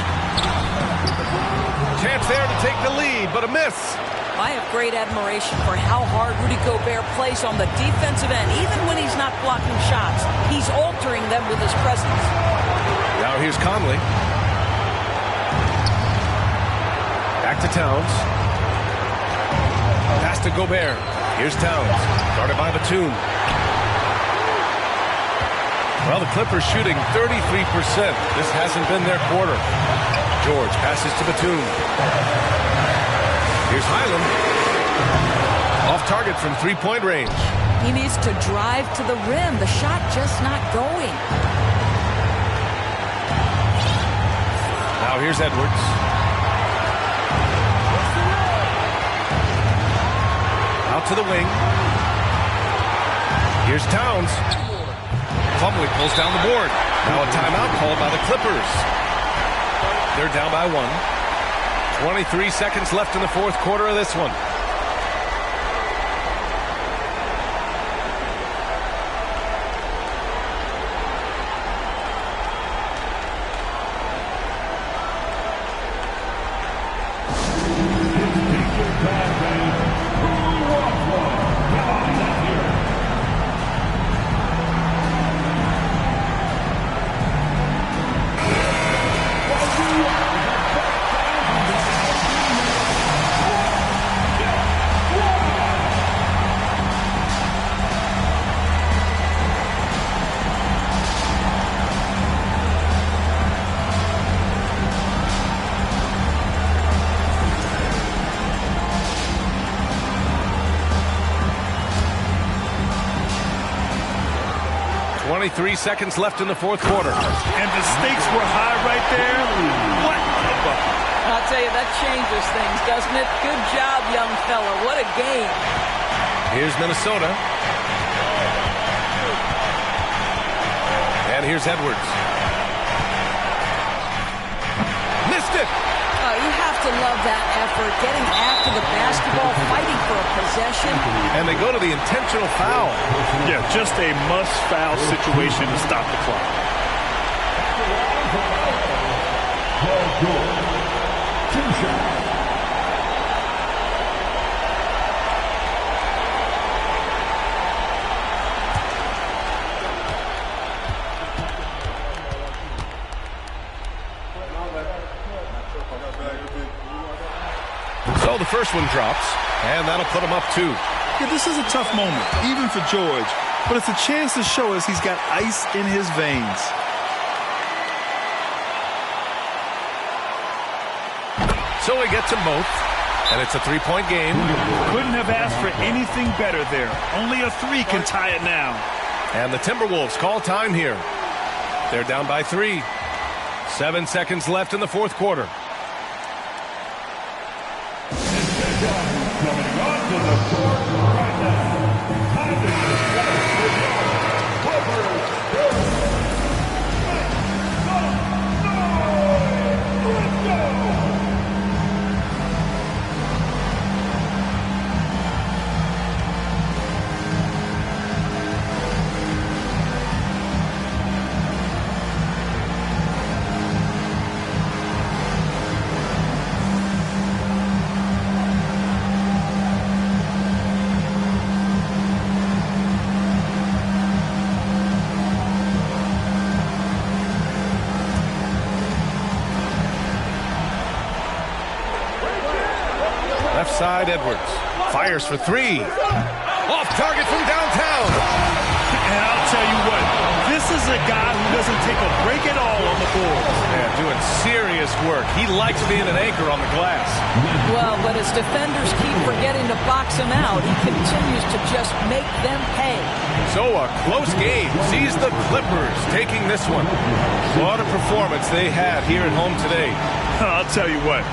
Chance there to take the lead, but a miss. I have great admiration for how hard Rudy Gobert plays on the defensive end. Even when he's not blocking shots, he's altering them with his presence. Now here's Conley. Back to Towns. Pass to Gobert. Here's Towns. Guarded by Batum. Well, the Clippers shooting 33%. This hasn't been their quarter. George passes to Batum. Here's Highland. Off target from three-point range. He needs to drive to the rim. The shot just not going. Now here's Edwards. Out to the wing. Here's Towns. Plumlee pulls down the board. Now a timeout called by the Clippers. They're down by 1. 23 seconds left in the fourth quarter of this one. Three seconds left in the fourth quarter. And the stakes were high right there. What a bucket. I'll tell you, that changes things, doesn't it? Good job, young fella. What a game. Here's Minnesota. And here's Edwards. Missed it. You have to love that effort, getting after the basketball, fighting for a possession. And they go to the intentional foul. Yeah, just a must-foul situation to stop the clock. So the first one drops, and that'll put him up 2. Yeah, this is a tough moment, even for George, but it's a chance to show us he's got ice in his veins. So he gets them both, and it's a 3-point game. Couldn't have asked for anything better there. Only a 3 can tie it now. And the Timberwolves call time here. They're down by 3. 7 seconds left in the fourth quarter. Coming onto the court right now, Left side, Edwards. Fires for 3. Off target from downtown. And I'll tell you what, this is a guy who doesn't take a break at all on the board. Yeah, doing serious work. He likes being an anchor on the glass. Well, but as defenders keep forgetting to box him out, he continues to just make them pay. So a close game sees the Clippers taking this one. What a performance they had here at home today. I'll tell you what,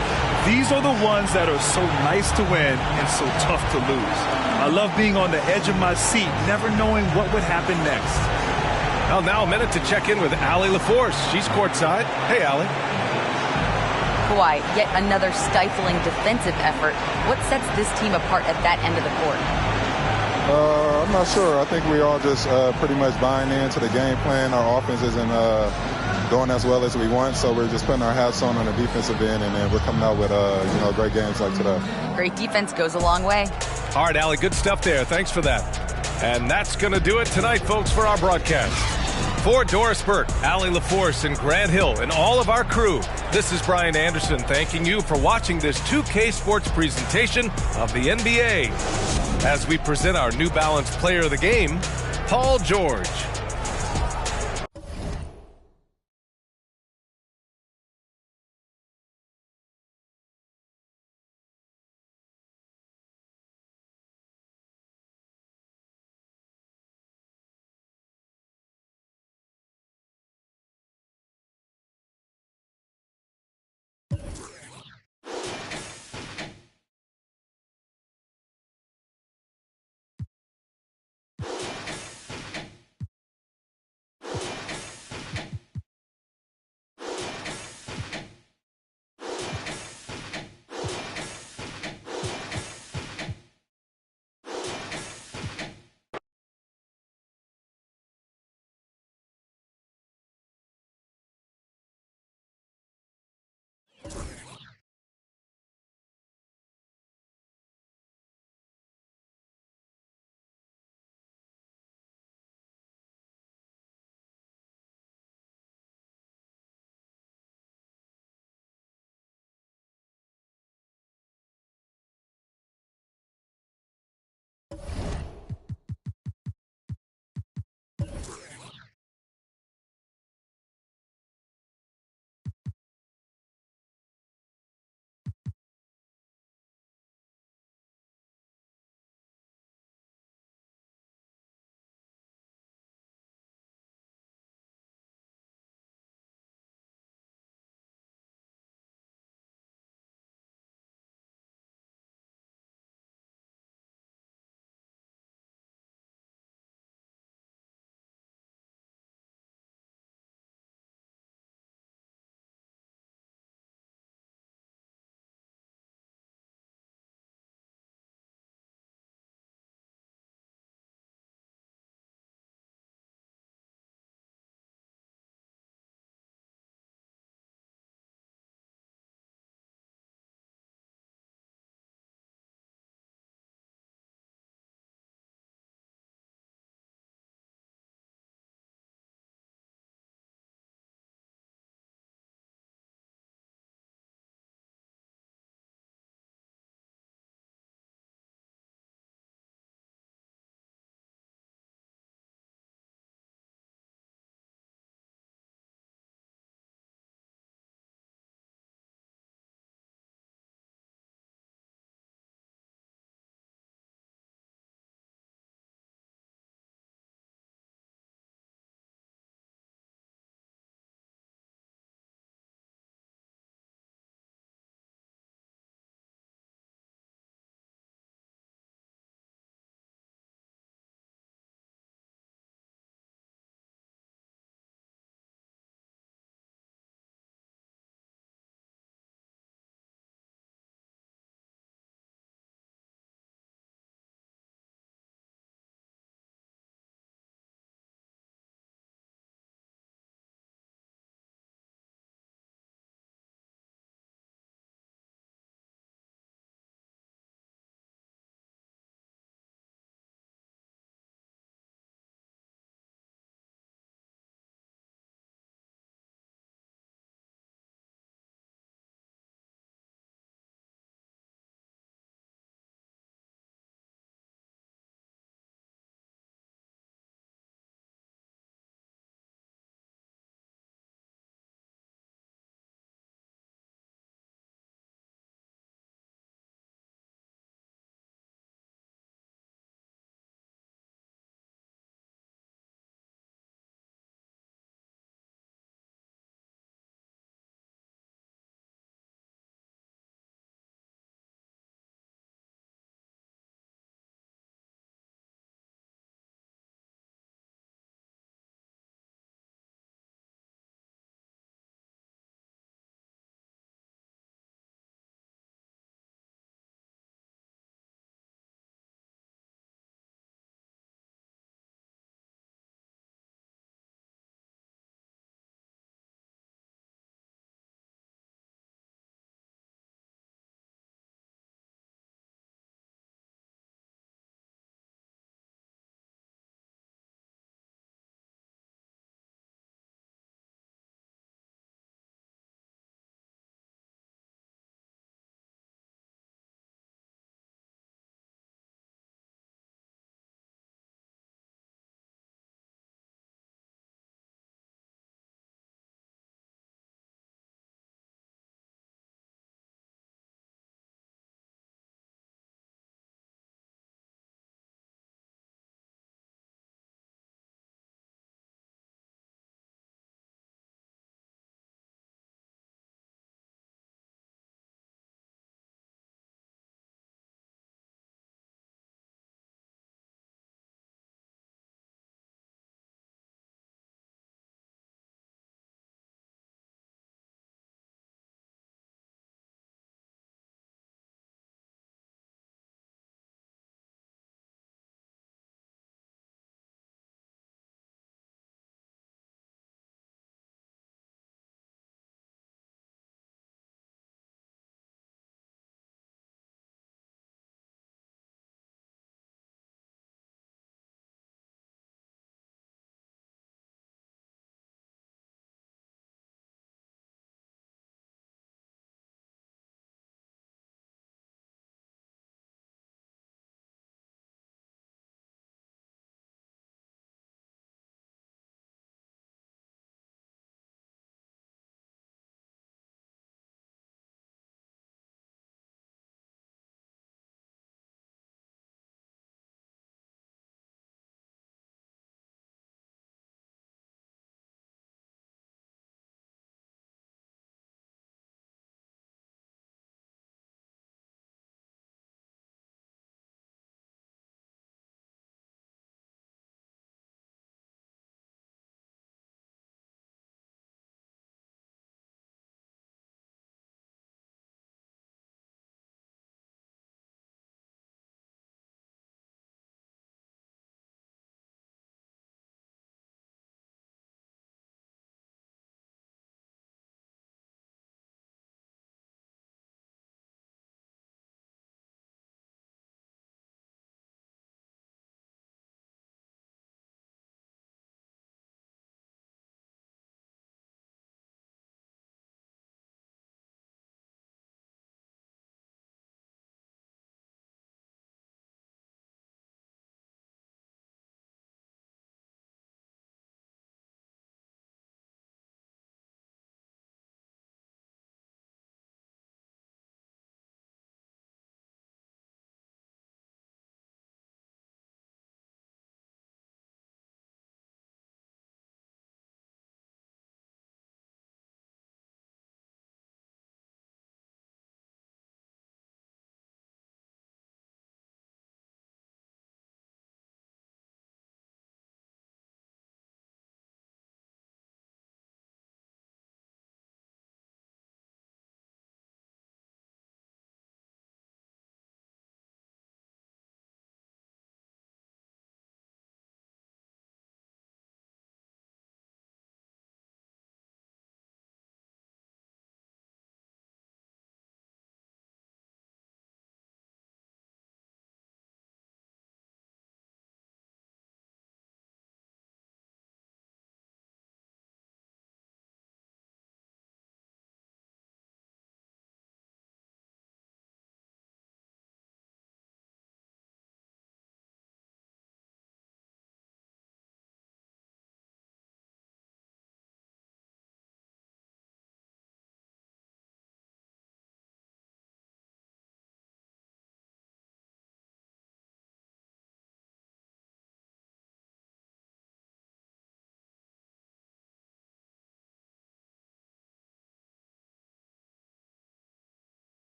these are the ones that are so nice to win and so tough to lose. I love being on the edge of my seat, never knowing what would happen next. Well, now a minute to check in with Allie LaForce. She's courtside. Hey, Allie. Kawhi, yet another stifling defensive effort. What sets this team apart at that end of the court? I'm not sure. I think we all just pretty much buying into the game plan. Our offense isn't going as well as we want, so we're just putting our hats on the defensive end, and then we're coming out with great games like today. Great defense goes a long way. All right, Allie, good stuff there. Thanks for that. And that's going to do it tonight, folks, for our broadcast. For Doris Burke, Allie LaForce, and Grant Hill, and all of our crew, this is Brian Anderson thanking you for watching this 2K Sports presentation of the NBA. As we present our New Balance Player of the Game, Paul George.